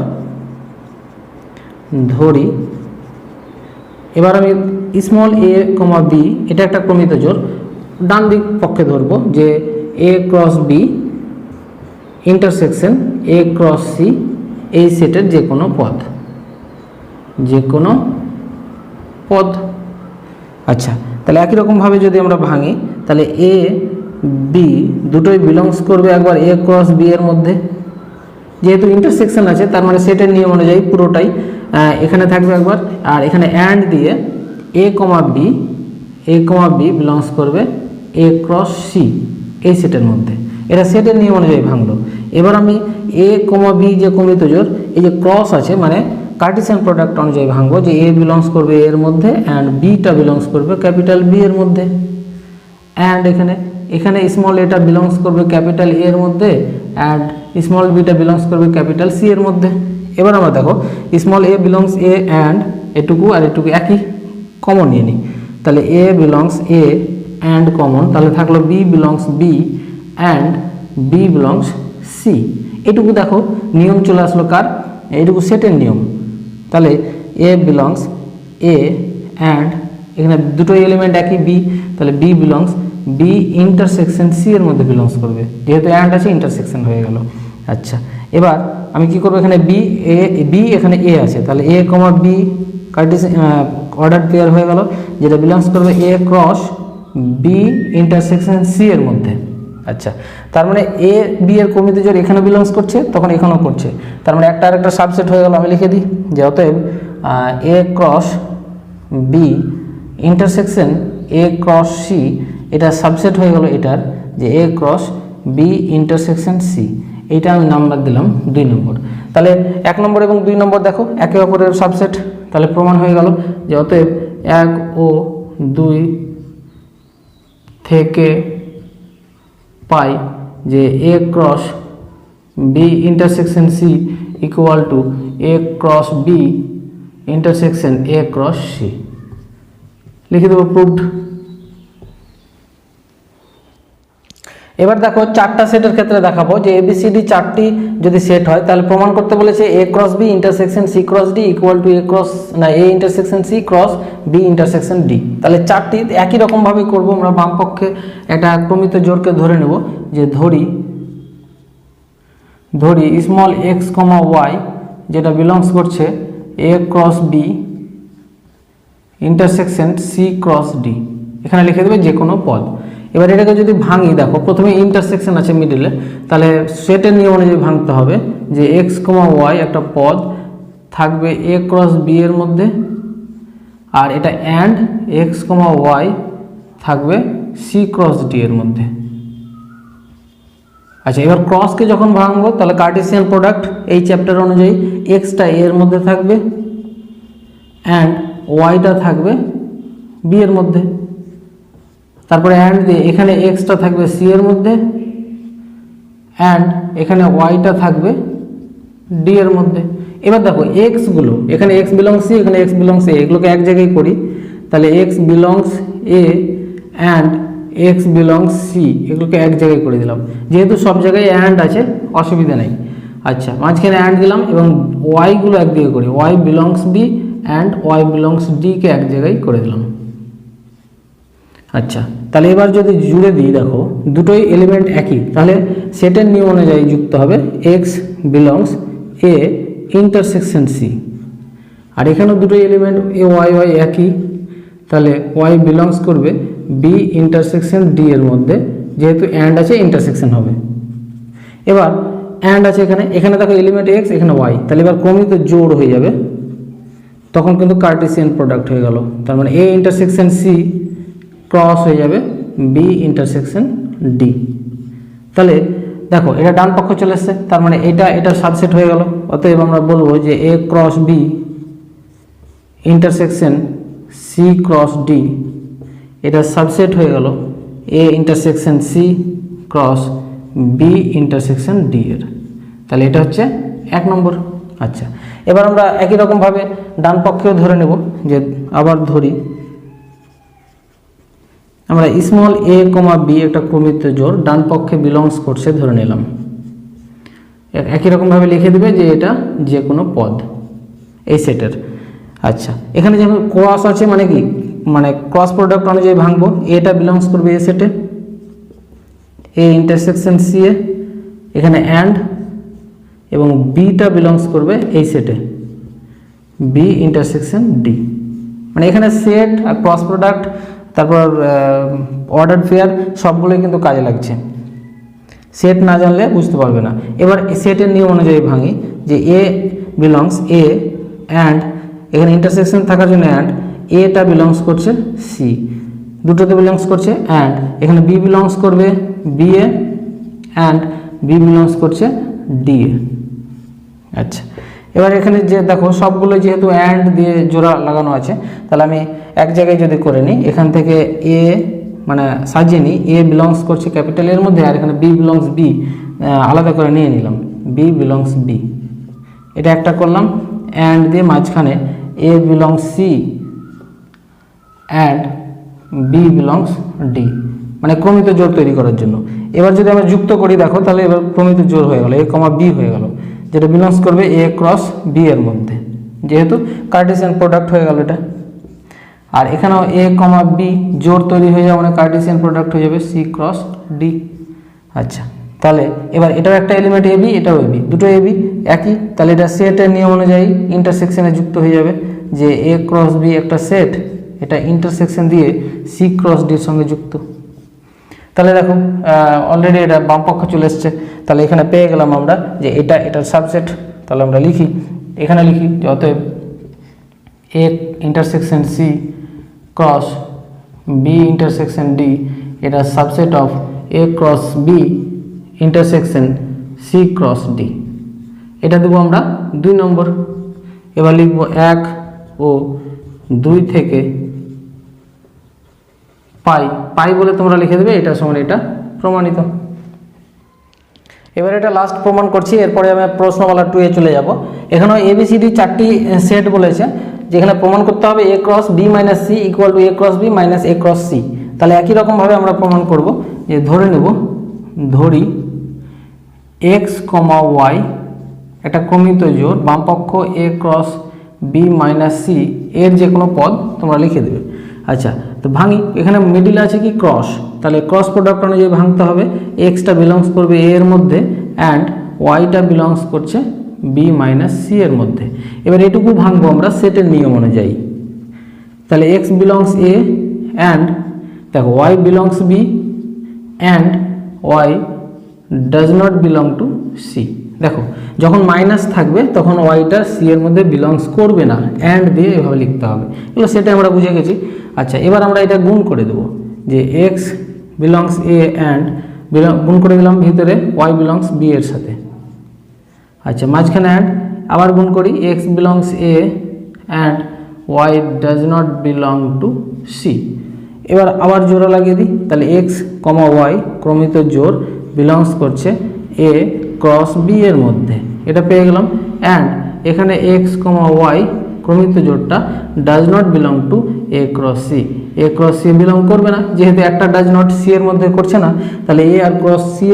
ধরি, এবার আমি স্মল এ কমা বি, এটা একটা ক্রমিত জোড়, ডান দিক পক্ষে ধরবো, যে A cross B intersection A cross C এই সেটের যে কোনো পদ, যে কোনো পদ। আচ্ছা, তাহলে একই রকমভাবে যদি আমরা ভাঙি, তাহলে এ বি দুটোই বিলংস করবে একবার এ ক্রস বি এর মধ্যে, যেহেতু ইন্টারসেকশন আছে তার মানে সেটের নিয়ম অনুযায়ী পুরোটাই এখানে থাকবে একবার, আর এখানে অ্যান্ড দিয়ে এ কমা বি বিলংস করবে এ ক্রস সি এই সেটের মধ্যে, এটা সেটের নিয়ম অনুযায়ী ভাঙলো। এবার আমি এ কমা বি যে ক্রমিত জোড়, এই যে ক্রস আছে মানে কার্টেসিয়ান প্রোডাক্ট অনুযায়ী ভাঙবো, যে এ বিলংস করবে এর মধ্যে অ্যান্ড বিটা বিলংস করবে ক্যাপিটাল বি এর মধ্যে, অ্যান্ড এখানে স্মল এটা বিলংস করবে ক্যাপিটাল এ এর মধ্যে অ্যান্ড স্মল বিটা বিলংস করবে ক্যাপিটাল সি এর মধ্যে। এবার আমরা দেখো small a belongs A and এটুকু আর এটুকু একই কমন নিয়ে নিই, তাহলে এ বিলংস এ অ্যান্ড কমন, তাহলে থাকলো b belongs B and B belongs C. এটুকু দেখো নিয়ম চলে আসলো কার, এইটুকু সেটের নিয়ম। তাহলে এ বিলংস এ অ্যান্ড এখানে দুটো এলিমেন্ট একই বি, তাহলে b belongs B intersection C এর মধ্যে বিলংস করবে, যেহেতু অ্যান্ড আছে ইন্টারসেকশন হয়ে গেল। আচ্ছা, এবার আমি কি করব, এখানে বি এখানে এ আছে, তাহলে এ comma B Cartesian order pair হয়ে গেল, যেটা বিলংস করবে এ ক্রস বি ইন্টারসেকশন সি এর মধ্যে। আচ্ছা, তার মানে এ বি এর ক্রমিত জোড় এখানে বিলংস করছে, তখন এখানেও করছে, তার মানে একটা আরেকটা সাবসেট হয়ে গেল। আমি লিখে দিই যে অতএব A cross B intersection A cross C, এটা সাবসেট হয়ে গেল এটার, যে A cross B intersection C, এইটা আমি নাম্বার দিলাম 2 নম্বর। তাহলে 1 নম্বর এবং 2 নম্বর দেখো একে অপরের সাবসেট, তাহলে প্রমাণ হয়ে গেল যে অতএব 1 ও 2 থেকে পাই যে A cross B intersection C equal to A cross B intersection A cross C. লিখে দেবো প্রুভড। এবার দেখো 4টা সেটের ক্ষেত্রে দেখাবো যে এবিসিডি 4টি যদি সেট হয়, তাহলে প্রমাণ করতে বলেছে A cross B intersection C cross D equal to A intersection C cross B intersection D. তাহলে 4টি একই রকম ভাবে করব আমরা। বাম পক্ষে একটা ক্রমিত জোড়কে ধরে নেব, যে ধরি স্মল এক্স কমা ওয়াই, যেটা বিলংস করছে A cross B intersection C cross D, এখানে লিখে দেবে যে কোনো পদ। এবার এটাকে যদি ভাঙি, দেখো প্রথমে ইন্টারসেকশন আছে মিডিলে, তাহলে সেটের নিয়ম অনুযায়ী ভাঙতে হবে যে এক্স কমা ওয়াই একটা পদ থাকবে এ ক্রস বি এর মধ্যে, আর এটা অ্যান্ড এক্স কমা ওয়াই থাকবে সি ক্রস ডি এর মধ্যে। আচ্ছা, এবার ক্রসকে যখন ভাঙবো তাহলে কার্টেসিয়ান প্রোডাক্ট এই চ্যাপ্টার অনুযায়ী এক্সটা এর মধ্যে থাকবে অ্যান্ড ওয়াইটা থাকবে বি এর মধ্যে, তারপরে অ্যান্ড দিয়ে এখানে এক্সটা থাকবে সি এর মধ্যে অ্যান্ড এখানে ওয়াইটা থাকবে ডি এর মধ্যে। এবার দেখো এক্সগুলো, এখানে এক্স বিলংস সি, এখানে এক্স বিলংস এ, এগুলোকে এক জায়গায় করি, তাহলে x belongs A and x belongs C এগুলোকে এক জায়গায় করে দিলাম, যেহেতু সব জায়গায় অ্যান্ড আছে অসুবিধা নেই। আচ্ছা, মাঝখানে অ্যান্ড দিলাম এবং ওয়াইগুলো একদিকে করি, y belongs B and Y belongs ডিকে এক জায়গায় করে দিলাম। আচ্ছা, তাহলে এবার যদি জুড়ে দিই, দেখো দুটোই এলিমেন্ট একই, তাহলে সেটের নিয়ম অনুযায়ী যুক্ত হবে x belongs A intersection C, আর এখানেও দুটোই এলিমেন্ট এ ওয়াই ওয়াই একই, তাহলে ওয়াই বিলংস করবে বি ইন্টারসেকশন ডি এর মধ্যে, যেহেতু অ্যান্ড আছে ইন্টারসেকশন হবে। এবার অ্যান্ড আছে এখানে, এখানে দেখো এলিমেন্ট এক্স, এখানে ওয়াই, তাহলে এবার ক্রমিত জোড় হয়ে যাবে, তখন কিন্তু কার্টেসিয়ান প্রোডাক্ট হয়ে গেল। তার মানে এ ইন্টারসেকশন সি ক্রস হয়ে যাবে বি ইন্টারসেকশন ডি। তাহলে দেখো এটা ডান পক্ষ চলে এসছে, তার মানে এটার সাবসেট হয়ে গেল। অতএব আমরা বলবো যে A cross B intersection C cross D এটা সাবসেট হয়ে গেল A intersection C cross B intersection D এর। তাহলে এটা হচ্ছে 1 নম্বর। আচ্ছা, এবার আমরা একই রকমভাবে ডান পক্ষেও ধরে নেব, যে আবার ধরি আমরা স্মল এ কমা বি একটা ক্রমিত জোড় ডান পক্ষে বিলংস করছে ধরে নিলাম। একই রকমভাবে লিখে দেবে যে এটা যে কোনো পদ এই সেটের। আচ্ছা, এখানে যেমন ক্রস আছে মানে কি, মানে ক্রস প্রোডাক্ট অনুযায়ী ভাঙবো, এটা বিলংস করবে এ সেটে, এ ইন্টারসেকশন সি এ, এখানে অ্যান্ড, এবং বিটা বিলংস করবে এই সেটে, বি ইন্টারসেকশন ডি। মানে এখানে সেট আর ক্রস প্রোডাক্ট তারপর অর্ডার পেয়ার সবগুলোই কিন্তু কাজে লাগছে, সেট না জানলে বুঝতে পারবে না। এবার সেটের নিয়ম অনুযায়ী ভাঙি, যে এ বিলংস এ অ্যান্ড এখানে ইন্টারসেকশন থাকার জন্য অ্যান্ড এটা বিলংস করছে সি, দুটোতে বিলংস করছে অ্যান্ড এখানে বি বিলংস করবে b A and B belongs করছে ডি এ। আচ্ছা, এবার এখানে যে দেখো সবগুলো যেহেতু অ্যান্ড দিয়ে জোড়া লাগানো আছে, তাহলে আমি এক জায়গায় যদি করে নিই, এখান থেকে এ মানে সাজিয়ে নিই, এ বিলংস করছে ক্যাপিটাল এর মধ্যে, আর এখানে বি বিলংস বি আলাদা করে নিয়ে নিলাম, বি বিলংস বি, এটা একটা করলাম। অ্যান্ড দিয়ে মাঝখানে A belongs C and B belongs D, মানে ক্রমিত জোড় তৈরি করার জন্য। এবার যদি আমরা যুক্ত করি, দেখো তাহলে এবার ক্রমিত জোড় হয়ে গেল, এ কমা বি হয়ে গেল, যেটা বিলংস করবে এ ক্রস বি এর মধ্যে, যেহেতু কার্টেসিয়ান প্রোডাক্ট হয়ে গেল এটা। আর এখানেও এ কমা বি জোড় তৈরি হয়ে যাবে, মানে কার্টেসিয়ান প্রোডাক্ট হয়ে যাবে সি ক্রস ডি। আচ্ছা, তাহলে এবার এটাও একটা এলিমেন্ট এ বি, এটাও এ বি, দুটো এ বি একই, তাহলে এটা সেটের নিয়ম অনুযায়ী ইন্টারসেকশনে যুক্ত হয়ে যাবে, যে এ ক্রস বি একটা সেট, এটা ইন্টারসেকশন দিয়ে সি ক্রস ডির সঙ্গে যুক্ত। তাহলে দেখো অলরেডি এটা বাম পক্ষ চলে এসছে, তাহলে এখানে পেয়ে গেলাম আমরা যে এটার সাবসেট। তাহলে আমরা লিখি, এখানে লিখি যে অতএব A intersection C cross B intersection D এটা subset of A cross B intersection C cross D. এটা দেবো আমরা 2 নম্বর। এবার লিখবো 1 ও 2 থেকে পাই, পাই বলে তোমরা লিখে দেবে, এটা সমান এটা প্রমাণিত। এবার এটা লাস্ট প্রমাণ করছি, এরপরে আমি প্রশ্নমালা 2 এ চলে যাব। এখানেও এবিসিডি 4টি সেট বলেছে, যেখানে প্রমাণ করতে হবে A cross B minus C equal to A cross B minus A cross C. তাহলে একই রকমভাবে আমরা প্রমাণ করব, যে ধরে নেব, ধরি এক্স কমা ওয়াই একটা ক্রমিত জোড়, বাম পক্ষ এ ক্রস বি মাইনাস সি এর যে কোনো পদ তোমরা লিখে দেবে। আচ্ছা, তো ভাঙি, এখানে মিডিল আছে কি ক্রস, তাহলে ক্রস প্রোডাক্ট অনুযায়ী ভাঙতে হবে, এক্সটা বিলংস করবে এ এর মধ্যে অ্যান্ড ওয়াইটা বিলংস করছে বি মাইনাস সি এর মধ্যে। এবার এটুকু ভাঙবো আমরা সেটের নিয়ম অনুযায়ী, তাহলে এক্স বিলংস এ অ্যান্ড দেখো y belongs B and y does not belong to C. দেখো যখন মাইনাস থাকবে তখন ওয়াইটা সি এর মধ্যে বিলংস করবে না, অ্যান্ড দিয়ে এভাবে লিখতে হবে, এগুলো সেটা আমরা বুঝে গেছি। আচ্ছা এবার আমরা এটা গুণ করে দেবো যে এক্স বিলংস এ অ্যান্ড গুণ করে দিলাম ভিতরে ওয়াই বিলংস বি এর সাথে। আচ্ছা মাঝখানে অ্যান্ড আবার গুণ করি x belongs A and y does not belong to C. এবার আবার জোড়া লাগিয়ে দিই, তাহলে এক্স কমা ওয়াই ক্রমিত জোড় বিলংস করছে এ ক্রস বি এর মধ্যে, এটা পেয়ে গেলাম। অ্যান্ড এখানে এক্স কমা ওয়াই ক্রমিত জোড়টা does not belong to A cross C. A cross C belong করবে না, যেহেতু একটা ডাজ নট সি এর মধ্যে করছে না, তাহলে এ আর ক্রস সি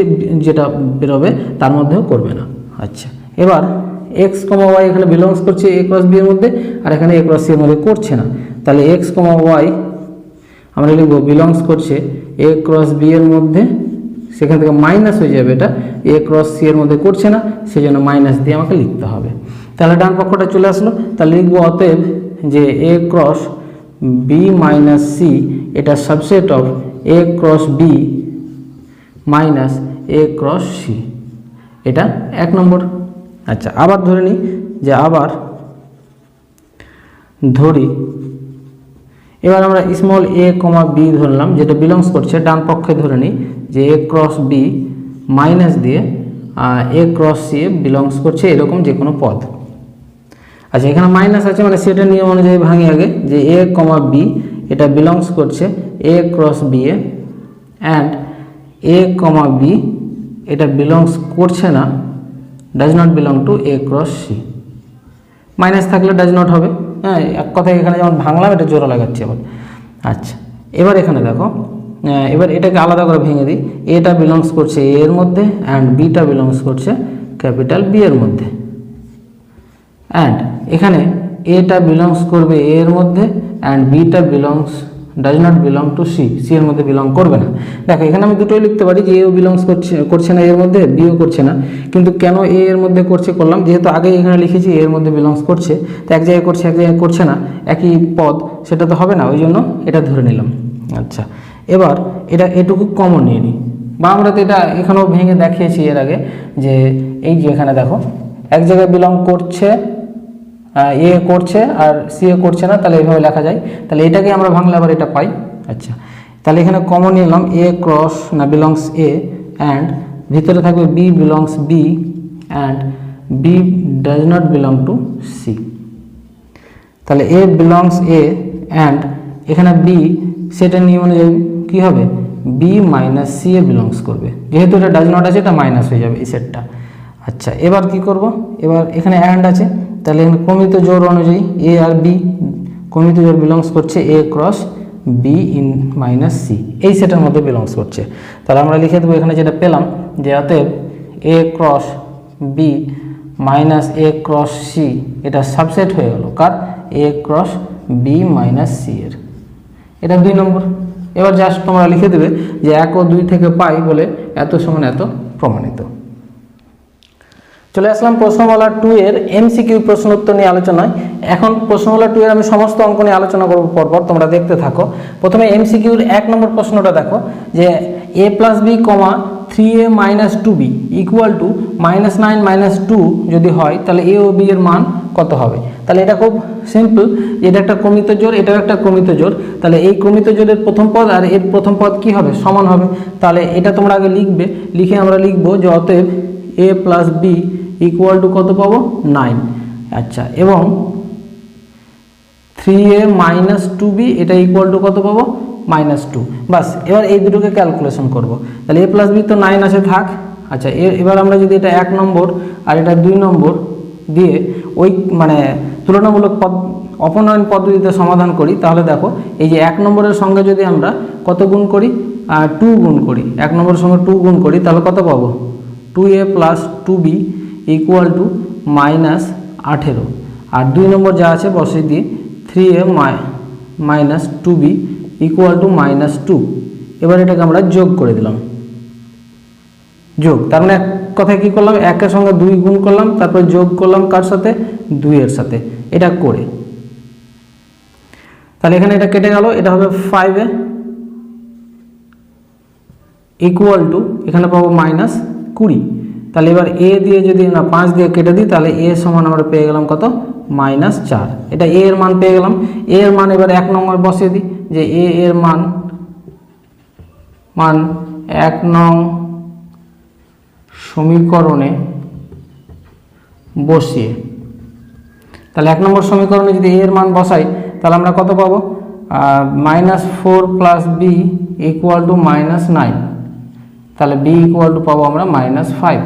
যেটা বেরোবে তার মধ্যেও করবে না। আচ্ছা এবার এক্স কমা ওয়াই এখানে বিলংস করছে এ ক্রস বি এর মধ্যে, আর এখানে এ ক্রস সি এর মধ্যে করছে না, তাহলে এক্স কমা ওয়াই আমরা লিখবো বিলংস করছে এ ক্রস বি এর মধ্যে, সেখান থেকে মাইনাস হয়ে যাবে, এটা এ ক্রস সি এর মধ্যে করছে না, সেই জন্য মাইনাস দিয়ে আমাকে লিখতে হবে। তাহলে ডান পক্ষটা চলে আসলো, তাহলে লিখবো অতএব যে A cross B minus C এটা subset of A cross B minus A cross C, এটা 1 নম্বর। আচ্ছা আবার ধরে নিই যে আবার ধরি, এবার আমরা স্মল এ কমা বি ধরলাম, যেটা বিলংস করছে ডান পক্ষে ধরে নিই যে এ ক্রস বি মাইনাস দিয়ে এ ক্রস সি বিলংস করছে এরকম যে কোনো পদ। আচ্ছা এখানে মাইনাস আছে মানে সেটা নিয়ম অনুযায়ী ভাঙি আগে, যে এ কমা বি এটা বিলংস করছে A cross B A, and A comma B এটা বিলংস করছে না, does not belong to A cross C. Minus থাকলে ডাজ নট হবে, হ্যাঁ এক কথায় এখানে যেমন ভাঙলাম এটা জোড়া লাগাচ্ছি আবার। আচ্ছা এবার এখানে দেখো, এবার এটাকে আলাদা করে ভেঙে দিই, এটা বিলংস করছে এ এর মধ্যে অ্যান্ড বিটা বিলংস করছে ক্যাপিটাল বি এর মধ্যে, অ্যান্ড এখানে এটা বিলংস করবে এ এর মধ্যে and beta belongs does not belong to C, C এর মধ্যে বিলং করবে না। দেখো এখানে আমি দুটোই লিখতে পারি যে এও বিলংস করছে না এর মধ্যে, বিও করছে না, কিন্তু কেন এ এর মধ্যে করছে করলাম, যেহেতু আগে এখানে লিখেছি এর মধ্যে বিলংস করছে, তো এক জায়গায় করছে এক জায়গায় করছে না, একই পদ, সেটা তো হবে না, ওই জন্য এটা ধরে নিলাম। আচ্ছা এবার এটা এটুকু কমন নিয়ে নিই, বা আমরা তো এটা এখানেও ভেঙে দেখিয়েছি এর আগে, যে এই যে এখানে দেখো এক জায়গায় বিলং করছে এ করছে আর সি এ করছে না, তাহলে এইভাবে লেখা যায়, তাহলে এটাকে আমরা ভাঙলে আবার এটা পাই। আচ্ছা তাহলে এখানে কমন নিলাম এ ক্রস না বিলংস এ অ্যান্ড ভিতরে থাকবে b belongs B and B does not belong to C, তাহলে এ বিলংস এ অ্যান্ড এখানে বি সেটা নিয়ম অনুযায়ী কী হবে, বি মাইনাস সি এ বিলংস করবে, যেহেতু এটা ডাজ নট আছে এটা মাইনাস হয়ে যাবে এই সেটটা। আচ্ছা এবার কি করব, এবার এখানে অ্যান্ড আছে, তাহলে এখানে ক্রমিত জোড় অনুযায়ী এ আর বি ক্রমিত জোড় বিলংস করছে A cross B in minus C, এই সেটের মধ্যে বিলংস করছে। তাহলে আমরা লিখে দেবো এখানে যেটা পেলাম যে অতএব A cross B minus A cross C এটা সাবসেট হয়ে গেল কার, A cross B minus C এর, এটা 2 নম্বর। এবার জাস্ট তোমরা লিখে দেবে যে 1 ও 2 থেকে পাই বলে এত সমান এত প্রমাণিত। চলে আসলাম প্রশ্নমালা 2 এর এমসিকিউ প্রশ্ন উত্তর নিয়ে আলোচনায়। এখন প্রশ্নমালা 2 এর আমি সমস্ত অঙ্ক নিয়ে আলোচনা করব পরপর, তোমরা দেখতে থাকো। প্রথমে এমসিকিউর 1 নম্বর প্রশ্নটা দেখো যে a plus b comma 3a minus 2b equal to -9 -2 যদি হয় তাহলে a ও b এর মান কত হবে। তাহলে এটা খুব সিম্পল, এটা একটা ক্রমিত জোড়, এটাও একটা ক্রমিত জোড়, তাহলে এই ক্রমিত জোড়ের প্রথম পদ আর এর প্রথম পদ কি হবে, সমান হবে। তাহলে এটা তোমরা আগে লিখবে, লিখে আমরা লিখবো যে অতএব a plus b equal to কত পাবো, 9। আচ্ছা এবং 3a মাইনাস 2b এটা ইকুয়াল টু কত পাবো, -2। বাস এবার এই দুটোকে ক্যালকুলেশন করব। তাহলে a প্লাস বি তো 9 আছে থাক। আচ্ছা এবার আমরা যদি এটা 1 নম্বর আর এটা 2 নম্বর দিয়ে ওই মানে তুলনামূলক অপনয়ন পদ্ধতিতে সমাধান করি, তাহলে দেখো এই যে 1 নম্বরের সঙ্গে যদি আমরা কত গুণ করি, 2 গুণ করি, 1 নম্বরের সঙ্গে 2 গুণ করি, তাহলে কত পাবো, 2a plus 2b equal two -18। আর 2 নম্বর যা আছে বসে দিয়ে 3a minus 2b equal two -2। এবার এটাকে আমরা যোগ করে দিলাম, যোগ, তার মানে এক কথায় কী করলাম, 1 এর সঙ্গে 2 গুণ করলাম, তারপর যোগ করলাম কার সাথে, 2 এর সাথে, এটা করে তাহলে এখানে এটা কেটে গেল, এটা হবে 5a ইকুয়াল টু এখানে পাবো -20। তাহলে এবার এ দিয়ে যদি না 5 দিয়ে কেটে দিই তাহলে এ সমান আমরা পেয়ে গেলাম কত, -4। এটা এ এর মান পেয়ে গেলাম। এ এর মান এবার 1 নম্বর বসিয়ে দিই, যে এ এর মান 1 নং সমীকরণে বসিয়ে, তাহলে 1 নম্বর সমীকরণে যদি এ এর মান বসাই তাহলে আমরা কত পাবো, -4 + b = -9। তাহলে b = পাবো আমরা -5।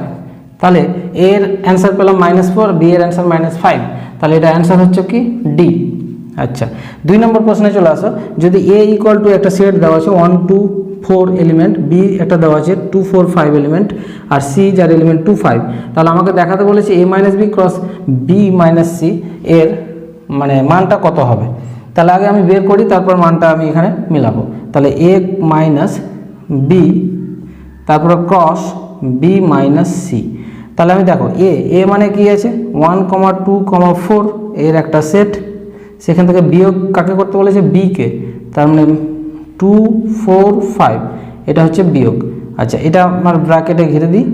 তাহলে এর অ্যান্সার পেলাম -4, বি এর অ্যান্সার -5। তাহলে এটা অ্যান্সার হচ্ছে কি ডি। আচ্ছা, 2 নম্বর প্রশ্নে চলে আসো। যদি a = একটা সেট দেওয়া আছে 1 2 4 এলিমেন্ট, বি একটা দেওয়া আছে 2 4 5 এলিমেন্ট, আর সি যার এলিমেন্ট 2 5, তাহলে আমাকে দেখাতে বলেছে a - b × b - c এর মানে মানটা কত হবে। তাহলে আগে আমি বের করি, তারপর মানটা আমি এখানে মিলাবো। তাহলে a - b তারপরে ক্রস b - c। তাহলে আমি দেখো এ মানে কি আছে 1 2 4 এর একটা সেট, সেখান থেকে বিয়োগ কাকে করতে বলেছে, বি কে, তার মানে 2 4 5 এটা হচ্ছে বিয়োগ। আচ্ছা, এটা আমার ব্র্যাকেটে ঘিরে দিই।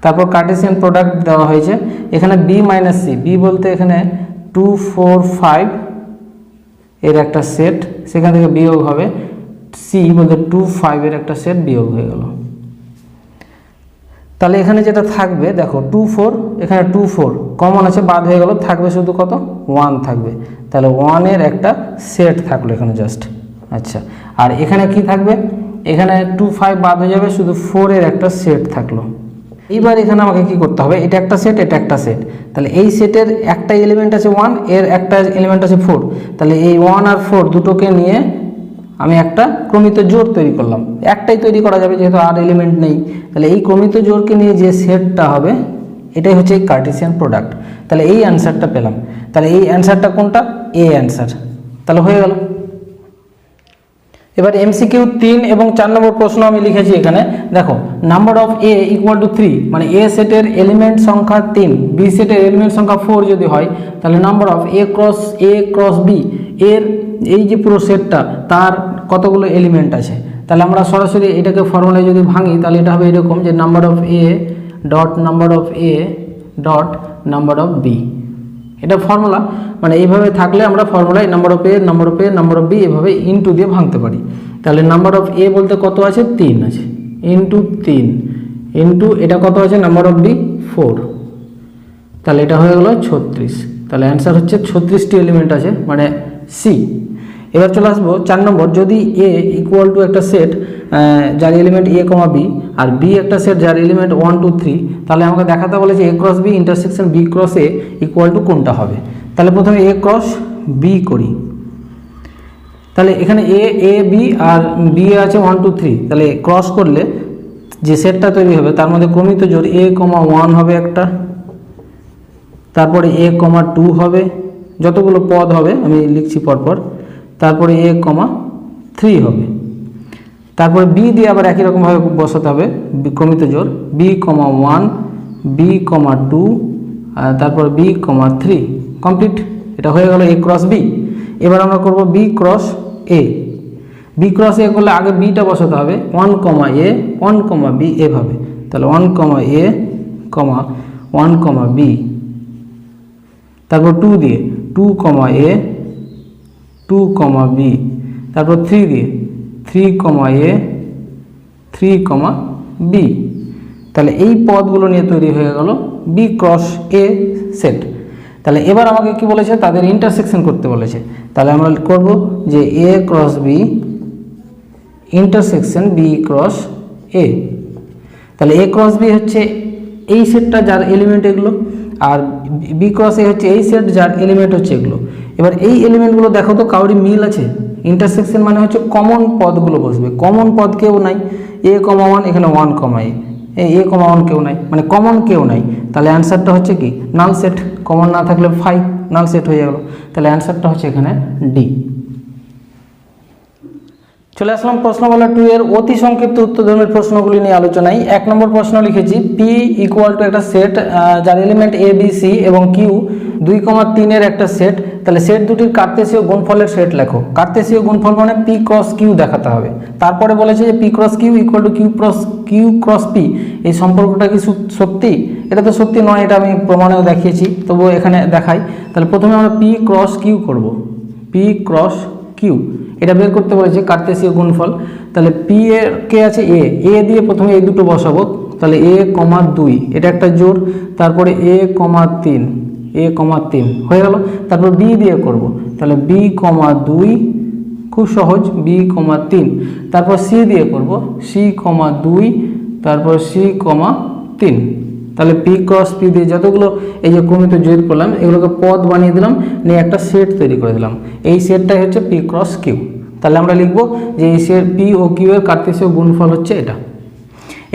তারপর কার্টেসিয়ান প্রোডাক্ট দেওয়া হয়েছে এখানে b - c, বি বলতে এখানে 2 4 5 এর একটা সেট, সেখান থেকে বিয়োগ হবে সি বলতে 2 5 এর একটা সেট, বিয়োগ হয়ে গেল। তাহলে এখানে যেটা থাকবে দেখো 2 4, এখানে 2 4 কমন আছে, বাদ হয়ে গেল, থাকবে শুধু কত 1 থাকবে। তাহলে 1 এর একটা সেট থাকলো এখানে জাস্ট। আচ্ছা, আর এখানে কি থাকবে, এখানে 2 5 বাদ হয়ে যাবে, শুধু 4 এর একটা সেট থাকলো। এইবার এখানে আমাকে কি করতে হবে, এটা একটা সেট, এটা একটা সেট। তাহলে এই সেটের একটা এলিমেন্ট আছে 1, এর একটা এলিমেন্ট আছে 4। তাহলে এই 1 আর 4 দুটোকে নিয়ে আমি একটা ক্রমিত জোড় তৈরি করলাম। একটাই তৈরি করা যাবে যেহেতু আর এলিমেন্ট নেই। তাহলে এই ক্রমিত জোড়কে নিয়ে যে সেটটা হবে এটাই হচ্ছে এই কার্টেসিয়ান প্রোডাক্ট। তাহলে এই অ্যান্সারটা পেলাম। তাহলে এই অ্যান্সারটা কোনটা, এ অ্যান্সার। তাহলে হয়ে গেল। এবার এমসিকিউ 3 এবং 4 নম্বর প্রশ্ন আমি লিখেছি এখানে। দেখো, নাম্বার অফ এ = 3, মানে এ সেটের এলিমেন্ট সংখ্যা 3, বি সেটের এলিমেন্ট সংখ্যা 4 যদি হয়, তাহলে number of A cross B এর এই যে পুরো সেটটা তার কতগুলো এলিমেন্ট আছে। তাহলে আমরা সরাসরি এটাকে ফর্মুলায় যদি ভাঙি তাহলে এটা হবে এরকম, যে number of A dot number of A dot number of B. এটা ফর্মুলা, মানে এইভাবে থাকলে আমরা ফর্মুলায় number of A number of B এভাবে ইনটু দিয়ে ভাঙতে পারি। তাহলে নাম্বার অফ এ বলতে কত আছে, 3 আছে, ইনটু 3 ইনটু এটা কত আছে, নাম্বার অফ বি 4। তাহলে এটা হয়ে গেল 36। তাহলে অ্যান্সার হচ্ছে 36টি এলিমেন্ট আছে, মানে সি। এবার চলে আসবো 4 নম্বর। যদি এ = একটা সেট যার এলিমেন্ট a, বি, আর বি একটা সেট যার এলিমেন্ট 1 2 3, তাহলে আমাকে দেখাতে বলেছে a × b intersection b × a = কোনটা হবে। তাহলে প্রথমে a × b করি। তাহলে এখানে a b আর b আছে 1 2 3, তাহলে ক্রস করলে যে সেটটা তৈরি হবে তার মধ্যে ক্রমিত জোড় a, 1 হবে একটা, তারপরে a, 2 হবে, যতগুলো পদ হবে আমি লিখছি পরপর, তারপরে a, 3 হবে। তারপরে বি দিয়ে আবার একই রকমভাবে বসাতে হবে ক্রমিত জোড় b, 1 b, 2 তারপর b, 3 কমপ্লিট। এটা হয়ে গেল a × b। এবার আমরা করব b × a। b × a করলে আগে বিটা বসাতে হবে 1, a 1, b এভাবে। তাহলে 1, a 1, b, তারপর 2 দিয়ে 2, a 2, b, তারপর 3 দিয়ে 3, a 3, b। তাহলে এই পদগুলো নিয়ে তৈরি হয়ে গেল b × a সেট। তাহলে এবার আমাকে কি বলেছে, তাদের ইন্টারসেকশন করতে বলেছে। তাহলে আমরা করব যে a × b intersection b × a। তাহলে a × b হচ্ছে এই সেটটা যার এলিমেন্ট এগুলো, আর b × a হচ্ছে এই সেট যার এলিমেন্ট হচ্ছে এগুলো। এবার এই এলিমেন্টগুলো দেখো তো কাউরি মিল আছে। ইন্টারসেকশন মানে হচ্ছে কমন পদগুলো বসবে, কমন পদ কেউ নাই। a, 1 এখানে 1, a, 1 কেউ নাই, মানে কমন কেউ নাই। তাহলে অ্যান্সারটা হচ্ছে কি নাল সেট। কমন না থাকলে 5 নাল সেট হয়ে গেল। তাহলে অ্যান্সারটা হচ্ছে এখানে ডি। চলে আসলাম প্রশ্ন বলা 2 এর অতি সংক্ষিপ্ত উত্তরধর্মী প্রশ্নগুলি নিয়ে আলোচনায়। 1 নম্বর প্রশ্ন লিখেছি, পি = একটা সেট যার এলিমেন্ট a b c এবং q 2, 3 এর একটা সেট, তাহলে সেট দুটির কার্তেশীয় গুণফলের সেট লেখো। কার্তেশীয় গুণফল মানে পি ক্রস কিউ দেখাতে হবে। তারপরে বলেছে যে P cross Q equal to Q cross P, এই সম্পর্কটা কি সত্যি? এটা তো সত্যি নয়, এটা আমি প্রমাণেও দেখিয়েছি, তবুও এখানে দেখাই। তাহলে প্রথমে আমরা পি ক্রস কিউ করব, পি ক্রস কিউ এটা বের করতে বলেছে কার্তেশীয় গুণফল। তাহলে পি এর কে আছে এ দিয়ে প্রথমে এই দুটো বসাবো, তাহলে এ কমা 2 এটা একটা জোর, তারপরে এ কমা 3 হয়ে গেল। তারপর বি দিয়ে করব, তাহলে বি কমা 2 খুব সহজ, বি কমা 3। তারপর সি দিয়ে করব, সি কমা 2 তারপর সি কমা 3। তাহলে পি ক্রস পি দিয়ে যতগুলো এই যে ক্রমিত জোর করলাম এগুলোকে পদ বানিয়ে দিলাম, নিয়ে একটা সেট তৈরি করে দিলাম। এই সেটটাই হচ্ছে পি ক্রস কিউ। তাহলে আমরা লিখব যে এই সেট পি ও কিউ এর কার্তেশীয় গুণফল হচ্ছে এটা।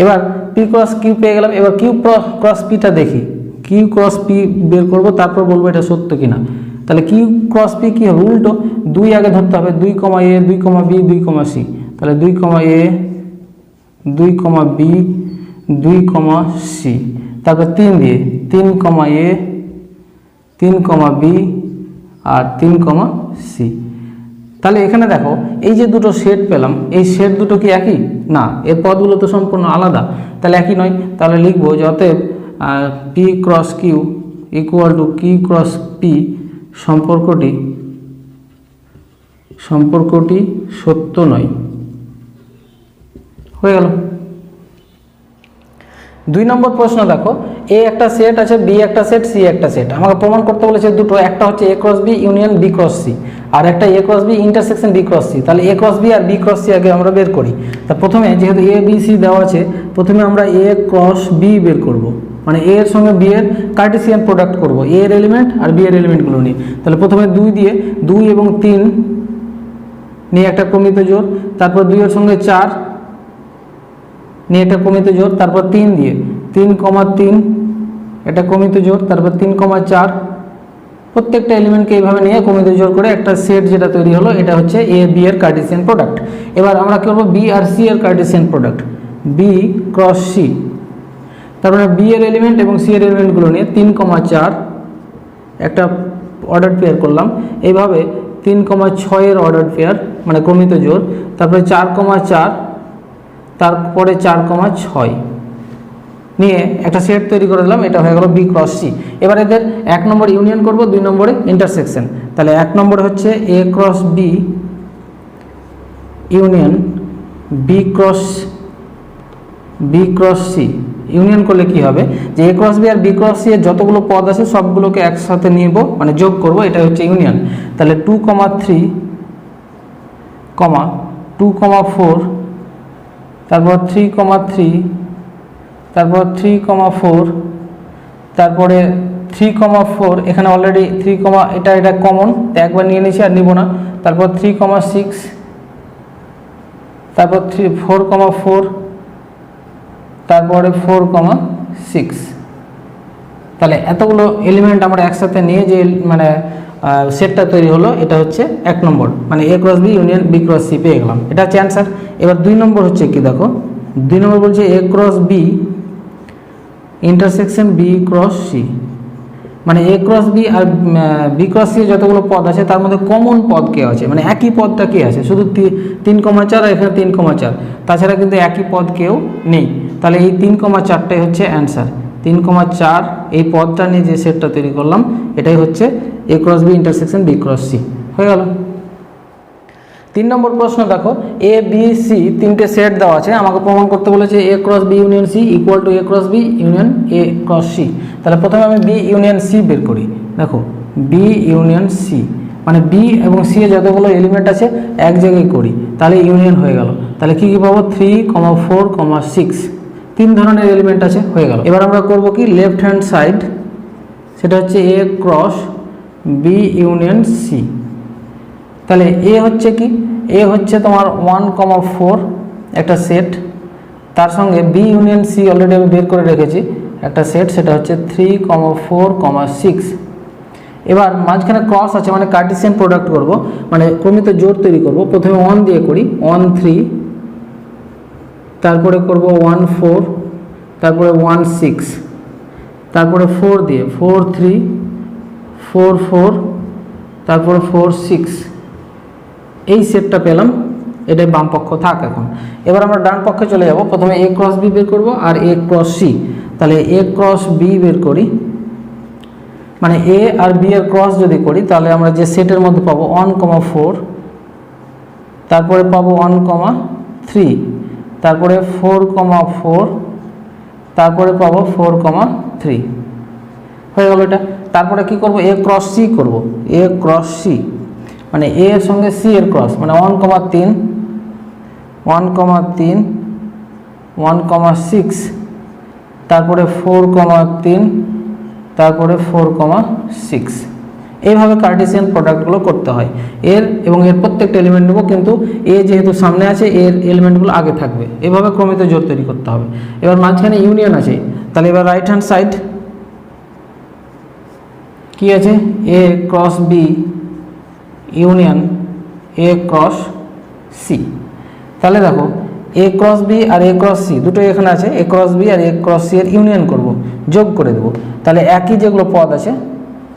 এবার পি ক্রস কিউ পেয়ে গেলাম, এবার কিউ ক্রস পিটা দেখি। কিউ ক্রস পি বের করব, তারপর বলবো এটা সত্য কিনা। তাহলে কিউ ক্রস পি কি হবে? উল্টো, 2 আগে ধরতে হবে, 2 কমা এ 2 কমা বি 2 কমা সি। তাহলে 2 কমা এ 2 কমা বি 2 কমা সি, তারপর 3 দিয়ে 3 কমা এ 3 কমা বি আর 3 কমা সি। তাহলে এখানে দেখো এই যে দুটো সেট পেলাম, এই সেট দুটো কি একই? না, এর পদগুলো তো সম্পূর্ণ আলাদা, তাহলে একই নয়। তাহলে লিখবো যে অতএব P cross Q equal to Q cross P সম্পর্কটি সত্য নয়। হয়ে গেল। 2 নম্বর প্রশ্ন দেখো, এ একটা সেট আছে, বি একটা সেট, সি একটা সেট। আমাকে প্রমাণ করতে বলেছে দুটো, একটা হচ্ছে A cross B union B cross C, আর একটা A cross B intersection B cross C. তাহলে এ ক্রস বি আর বি ক্রস সি আগে আমরা বের করি। তা প্রথমে যেহেতু এ বি সি দেওয়া আছে, প্রথমে আমরা এ ক্রস বি বের করব, মানে এ এর সঙ্গে বি এর কার্টেসিয়ান প্রোডাক্ট করব, এ এর এলিমেন্ট আর বি এর এলিমেন্টগুলো নিয়ে। তাহলে প্রথমে 2 দিয়ে 2 এবং 3 নিয়ে একটা ক্রমিত জোড়, তারপর 2 এর সঙ্গে 4 নিয়ে একটা ক্রমিত জোড়, তারপর 3 দিয়ে 3 কমা 3 এটা ক্রমিত জোড়, তারপর 3 কমা 4। প্রত্যেকটা এলিমেন্টকে এইভাবে নিয়ে ক্রমিত জোড় করে একটা সেট যেটা তৈরি হলো, এটা হচ্ছে এ বি এর কার্টেসিয়ান প্রোডাক্ট। এবার আমরা কি করব? বি আর সি এর Cartesian product, B cross C. তারপরে বি এর এলিমেন্ট এবং সি এর এলিমেন্টগুলো নিয়ে 3 কমা 4 একটা অর্ডার পেয়ার করলাম। এইভাবে 3 কমা 6 এর অর্ডার পেয়ার মানে ক্রমিত জোড়, তারপরে 4 কমা 4, তারপরে 4 কমা 6 নিয়ে একটা সেট তৈরি করে দিলাম, এটা হয়ে গেল বি ক্রস সি। এবার এদের 1 নম্বর ইউনিয়ন করব, 2 নম্বরে ইন্টারসেকশন। তাহলে 1 নম্বরে হচ্ছে A cross B union B cross C. Union করলে কি হবে যে এ ক্রস বি আর বি ক্রস সি এর যতগুলো পদ আছে সবগুলোকে একসাথে নিব, মানে যোগ করব, এটা হচ্ছে ইউনিয়ন। তাহলে 2 কমা 3 কমা 2 কমা 4, তারপর 3 কমা 3, তারপর 3 কমা 4, তারপরে 3 কমা 4 এখানে অলরেডি 3 কমা এটা কমন, একবার নিয়ে নিয়েছি আর নিব না। তারপর 3 কমা 6, তারপর 4 কমা 4, তারপরে 4 কমা 6। তাহলে এতগুলো এলিমেন্ট আমরা একসাথে নিয়ে যে মানে সেটটা তৈরি হলো, এটা হচ্ছে 1 নম্বর, মানে A cross B union B cross C পেয়ে গেলাম, এটা হচ্ছে অ্যান্সার। এবার 2 নম্বর হচ্ছে কি দেখো, 2 নম্বর বলছে A cross B intersection B cross C, মানে এ ক্রস বি আর বি ক্রস সি যতগুলো পদ আছে তার মধ্যে কমন পদ কে আছে, মানে একই পদটা কে আছে, শুধু 3 কমা 4 আর এখানে 3 কমা 4, তাছাড়া কিন্তু একই পদ কেউ নেই। তাহলে এই 3 কমা 4টাই হচ্ছে অ্যান্সার। 3 কমা 4 এই পদটা নিয়ে যে সেটটা তৈরি করলাম, এটাই হচ্ছে A cross B intersection B cross C. হয়ে গেল। 3 নম্বর প্রশ্ন দেখো, এ বি সি 3টে সেট দেওয়া আছে, আমাকে প্রমাণ করতে বলেছে A cross B union C equal to A cross B union A cross C. তাহলে প্রথমে আমি বি ইউনিয়ন সি বের করি। দেখো বি ইউনিয়ন সি মানে বি এবং সি এর যতগুলো এলিমেন্ট আছে এক জায়গায় করি, তাহলে ইউনিয়ন হয়ে গেল। তাহলে কি কি পাবো? 3, 4, 6, 3 ধরনের এলিমেন্ট আছে, হয়ে গেল। এবার আমরা করব কি লেফট হ্যান্ড সাইড, সেটা হচ্ছে A cross B union C. তাহলে এ হচ্ছে কি, এ হচ্ছে তোমার 1, 4 একটা সেট, তার সঙ্গে বি ইউনিয়ন সি অলরেডি আমি বের করে রেখেছি একটা সেট, সেটা হচ্ছে 3, 4, 6। এবার মাঝখানে ক্রস আছে মানে কার্টেসিয়ান প্রোডাক্ট করব, মানে ক্রমিত জোড় তৈরি করব। প্রথমে 1 দিয়ে করি, 1, 3, তারপরে করব 1, 4, তারপরে 1, 6, তারপরে 4 দিয়ে 4, 3, 4, 4, তারপরে 4 6, এই সেটটা পেলাম। এটাই বাম পক্ষ থাক। এখন এবার আমরা ডান পক্ষে চলে যাব। প্রথমে a ক্রস b বের করব আর a ক্রস c। তাহলে a ক্রস b বের করি, মানে a আর b এর ক্রস যদি করি তাহলে আমরা যে সেটের মধ্যে পাবো 1,4, তারপরে পাবো 1,3, তারপরে 4,4, তারপরে পাবো 4,3, হয়ে গেল এটা। তারপরে কি করব, a ক্রস c করব। a ক্রস c মানে a এর সঙ্গে c এর ক্রস, মানে 1,3, 1,3, 1,6, তারপরে 4,3, তারপরে 4,6। এইভাবে কার্টেসিয়ান প্রোডাক্টগুলো করতে হয়। এর এবং এর প্রত্যেকটা এলিমেন্ট নেব, কিন্তু এ যেহেতু সামনে আছে এর এলিমেন্টগুলো আগে থাকবে। এভাবে ক্রমিত জোড় তৈরি করতে হবে। এবার মাঝখানে ইউনিয়ন আছে, তাহলে এবার রাইট হ্যান্ড সাইড কি আছে, A cross B union A cross C. তাহলে দেখো এ ক্রস বি আর এ ক্রস সি দুটোই এখানে আছে। এ ক্রস বি আর এ ক্রস সি এর ইউনিয়ন করব, যোগ করে দেবো। তাহলে একই যেগুলো পদ আছে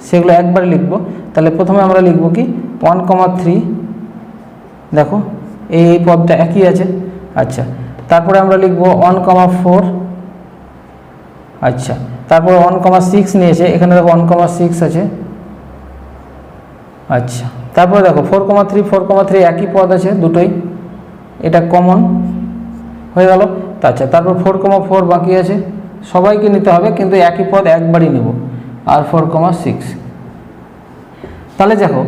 সেগুলো একবারে লিখব। তাহলে প্রথমে আমরা লিখব কি 1,3, দেখো এই পদটা একই আছে। আচ্ছা, তারপরে আমরা লিখব 1,4, আচ্ছা, তারপরে 1,6 নিয়েছে, এখানে দেখো 1,6 আছে। আচ্ছা, তারপরে দেখো 4,3, 4,3 একই পদ আছে দুটোই, এটা কমন হয়ে গেল। আচ্ছা, তারপর 4,4 বাকি আছে, সবাইকে নিতে হবে কিন্তু একই পদ একবারই নেব, আর 4,6। তাহলে দেখো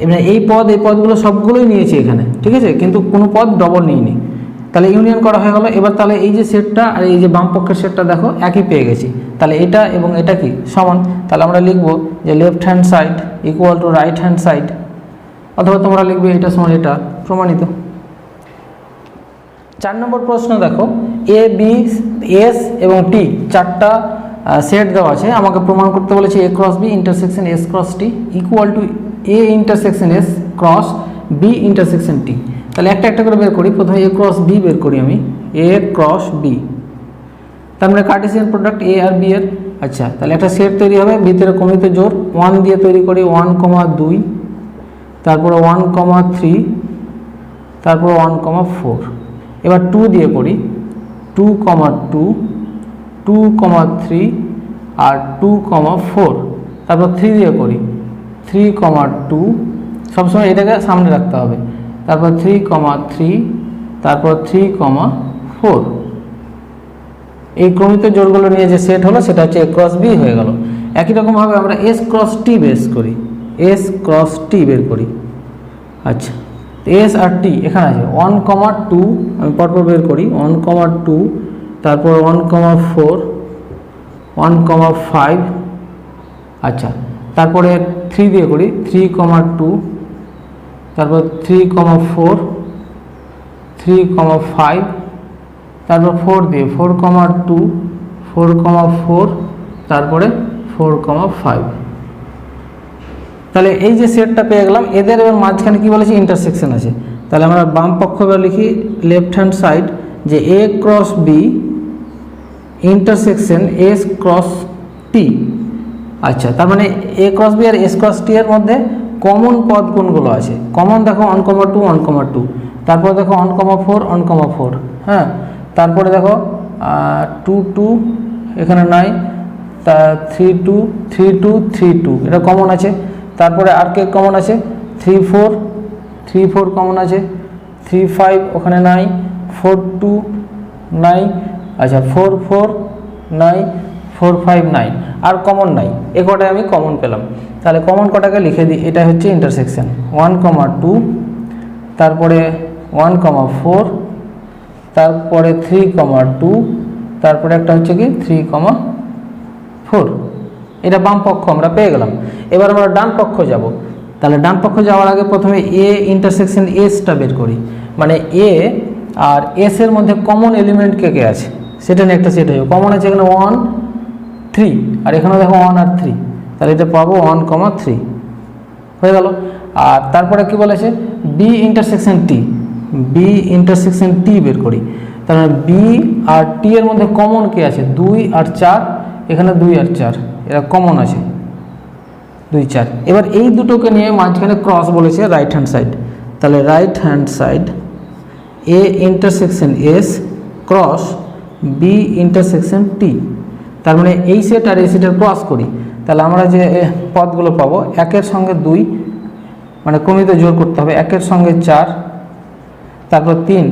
এবার এই পদগুলো সবগুলোই নিয়েছি এখানে, ঠিক আছে, কিন্তু কোনো পদ ডবল নিইনি। তাহলে ইউনিয়ন করা হয়ে গেল। এবার তাহলে এই যে সেটটা আর এই যে বাম পক্ষের সেটটা দেখো একই পেয়ে গেছি। তাহলে এটা এবং এটা কি সমান। তাহলে আমরা লিখব যে left hand side equal to right hand side, অথবা তোমরা লিখবে এটা সমান এটা, প্রমাণিত। 4 নম্বর প্রশ্ন দেখো, এ বি এস এবং টি চারটা সেট দেওয়া আছে। আমাকে প্রমাণ করতে বলেছে A cross B intersection S cross T equal to A intersection S cross B intersection T. তাহলে একটা একটা করে বের করি। প্রথমে এ ক্রস বি বের করি আমি, এ ক্রস বি, তার মানে কার্টেসিয়ান প্রোডাক্ট এ আর বি এর। আচ্ছা, তাহলে একটা সেট তৈরি হবে, ভিতরে ক্রমিত জোড় 1 দিয়ে তৈরি করি, 1,2, তারপরে 1,3, তারপর 1,4। এবার 2 দিয়ে করি, 2,2, 2,3 আর 2,4। তারপর 3 দিয়ে করি, 3,2, সবসময় এটাকে সামনে রাখতে হবে। তারপর 3,3, তারপর 3,4। এই ক্রমিত জোড়গুলো নিয়ে যে সেট হলো সেটা হচ্ছে এ ক্রস বি হয়ে গেল। একই রকমভাবে আমরা এস ক্রস টি বের করি, এস ক্রস টি বের করি। আচ্ছা, এস আর টি এখানে আছে 1,2, আমি পরপর বের করি, 1,2, তারপর 1,4, 1,5। আচ্ছা, তারপরে 3 দিয়ে করি, 3,2, তারপর 3,4, 3,5, তারপর 4 দিয়ে 4,2, 4,4, তারপরে 4,5। তাহলে এই যে সেটটা পেয়ে গেলাম। এদের এবার মাঝখানে কী বলেছে, ইন্টারসেকশন আছে। তাহলে আমরা বাম পক্ষ এবার লিখি লেফট হ্যান্ড সাইড যে A cross B intersection S cross T. আচ্ছা, তার মানে এ ক্রস বি আর এস ক্রস টি এর মধ্যে কমন পদ কোনগুলো আছে? কমন দেখো 1,2, 1,2, তারপরে দেখো 1,4, 1,4, হ্যাঁ, তারপরে দেখো 2,2 এখানে নাই, তা 3,2, 3,2, 3,2 এটা কমন আছে। তারপরে আর কে কমন আছে, 3,4, 3,4 কমন আছে, 3,5 ওখানে নাই, 4,2 নাই, আচ্ছা 4,4 নাই, 4,5 নাই, আর কমন নাই। এ কটায় আমি কমন পেলাম। তাহলে কমন কটাকে লিখে দিই, এটা হচ্ছে ইন্টারসেকশন 1,2, তারপরে 1,4, তারপরে 3,2, তারপরে একটা হচ্ছে কি 3,4। এটা বাম পক্ষ আমরা পেয়ে গেলাম। এবার আমরা ডান পক্ষ যাব। তাহলে ডান পক্ষ যাওয়ার আগে প্রথমে এ ইন্টারসেকশন এসটা বের করি, মানে এ আর এস এর মধ্যে কমন এলিমেন্ট কে কে আছে সেটা নিয়ে একটা সেট হয়ে যাবে। কমন আছে এখানে 1, 3, আর এখানে দেখো 1 আর 3, তাহলে এটা পাবো 1,3 হয়ে গেল। আর তারপরে কি বলেছে, বি ইন্টারসেকশন টি, বি ইন্টারসেকশন টি বের করি। তার মানে বি আর টি এর মধ্যে কমন কে আছে, 2 আর 4, এখানে 2 আর 4 এরা কমন আছে। 2 4। এবার এই দুটোকে নিয়ে মাঝখানে ক্রস বলেছে রাইট হ্যান্ড সাইড, তাহলে right hand side A intersection S cross B intersection T, তার মানে এই সেট আর এই সেটের ক্রস করি, তাহলে আমরা যে পদগুলো পাবো 1 এর সঙ্গে 2 মানে ক্রমিত জোড় করতে হবে, 1 এর সঙ্গে 4, তারপর 3,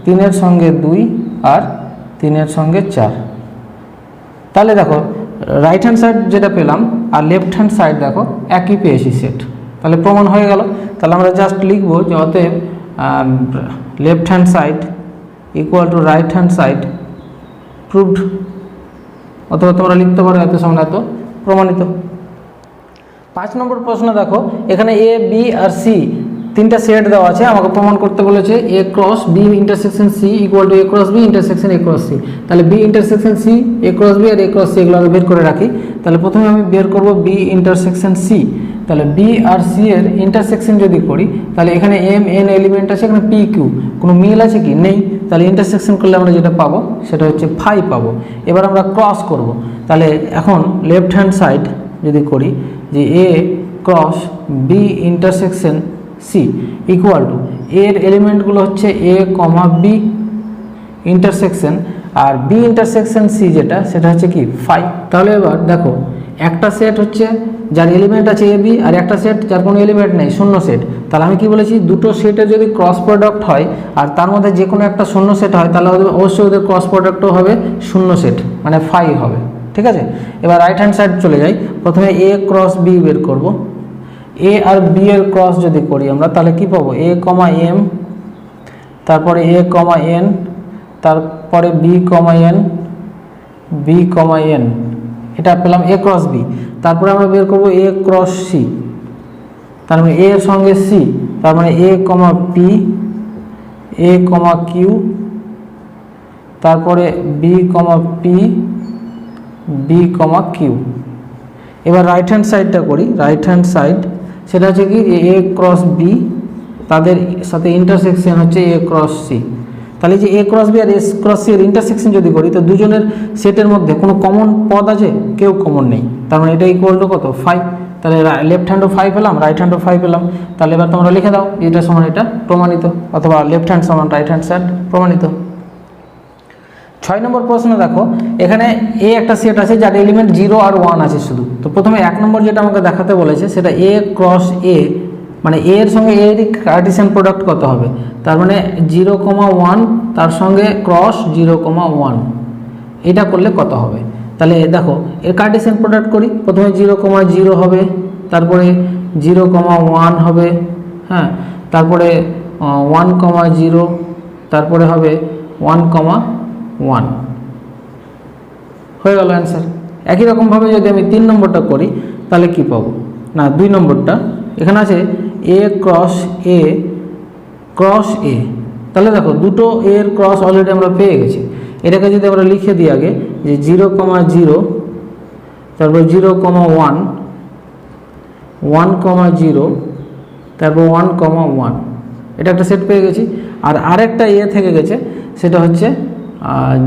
3 এর সঙ্গে 2 আর 3 এর সঙ্গে 4। তাহলে দেখো রাইট হ্যান্ড সাইড যেটা পেলাম আর লেফট হ্যান্ড সাইড দেখো একই পেয়েছি সেট, তাহলে প্রমাণ হয়ে গেল। তাহলে আমরা জাস্ট লিখবো যে অতএব left hand side equal to right hand side proved, অথবা তোমরা লিখতে পারো এত সমান এত প্রমাণিত। 5 নম্বর প্রশ্ন দেখো, এখানে এ বি আর সি তিনটা সেট দেওয়া আছে, আমাকে প্রমাণ করতে বলেছে A cross B intersection C equal to A cross B intersection A cross C. তাহলে B intersection C, A cross B আর এ ক্রস সি এগুলো আমি বের করে রাখি। তাহলে প্রথমে আমি বের করব বি ইন্টারসেকশন সি, তাহলে বি আর সি এর ইন্টারসেকশন যদি করি তাহলে এখানে এম এন এলিমেন্ট আছে, এখানে পি কিউ কোনো মিল আছে কি নেই, তাহলে ইন্টারসেকশন করলে আমরা যেটা পাবো সেটা হচ্ছে ফাই পাবো। এবার আমরা ক্রস করব, তাহলে এখন লেফট হ্যান্ড সাইড যদি করি যে A cross B intersection C equal to এর এলিমেন্টগুলো হচ্ছে এ কমা বি ইন্টারসেকশন আর বি ইন্টারসেকশন সি যেটা সেটা হচ্ছে কি ফাই। তাহলে এবার দেখো একটা সেট হচ্ছে যার এলিমেন্ট আছে এ বি আর একটা সেট যার কোনো এলিমেন্ট নেই, শূন্য সেট। তাহলে আমি কি বলেছি দুটো সেটের যদি ক্রস প্রোডাক্ট হয় আর তার মধ্যে যে কোনো একটা শূন্য সেট হয় তাহলে অবশ্যই ওদের ক্রস প্রোডাক্টও হবে শূন্য সেট, মানে ফাই হবে। ঠিক আছে, এবার রাইট হ্যান্ড সাইড চলে যাই, প্রথমে এ ক্রস বি বের করব। এ আর বি এর ক্রস যদি করি আমরা তাহলে কি পাবো এ কমা এম, তারপরে এ কমা এন, তারপরে B comma N, B comma N, এটা পেলাম এ ক্রস বি। তারপরে আমরা বের করব এ ক্রস সি, তার মানে এ এর সঙ্গে সি, তার মানে এ কমা পি, এ কমা কিউ, তারপরে B comma P, B comma Q. এবার রাইট হ্যান্ড সাইডটা করি, রাইট হ্যান্ড সাইড সেটা হচ্ছে কি এ ক্রস বি, তাদের সাথে ইন্টারসেকশন হচ্ছে এ ক্রস সি। তাহলে যে এ ক্রস বি আর এস ক্রস সি এর ইন্টারসেকশন যদি করি তো দুজনের সেটের মধ্যে কোনো কমন পদ আছে, কেউ কমন নেই, তার মানে এটা ইকুয়াল টু কত ফাই। তাহলে লেফট হ্যান্ডও ফাই পেলাম, রাইট হ্যান্ডও ফাই পেলাম। তাহলে এবার তোমরা লিখে দাও এটা সমান এটা প্রমাণিত, অথবা লেফট হ্যান্ড সমান রাইট হ্যান্ড সাইড প্রমাণিত। 6 নম্বর প্রশ্ন দেখো, এখানে এ একটা সেট আছে যার এলিমেন্ট 0 আর 1 আছে শুধু। তো প্রথমে 1 নম্বর যেটা আমাকে দেখাতে বলেছে সেটা এ ক্রস এ, মানে এ এর সঙ্গে এর কার্টেসিয়ান প্রোডাক্ট কত হবে, তার মানে 0,1 তার সঙ্গে ক্রস 0,1, এটা করলে কত হবে। তাহলে দেখো এর কার্টেসিয়ান প্রোডাক্ট করি, প্রথমে 0,0 হবে, তারপরে 0,1 হবে, হ্যাঁ, তারপরে 1,0, তারপরে হবে 1,1, হয়ে গেল অ্যান্সার। একই রকমভাবে যদি আমি 3 নম্বরটা করি তাহলে কি পাবো, না 2 নম্বরটা এখানে আছে এ ক্রস এ ক্রস এ। তাহলে দেখো দুটো এর ক্রস অলরেডি আমরা পেয়ে গেছি, এটাকে যদি আমরা লিখে দিই আগে যে 0,0, তারপর 0,1, 1,0, তারপর 1,1, এটা একটা সেট পেয়ে গেছি। আর আরেকটা এ থেকে গেছে সেটা হচ্ছে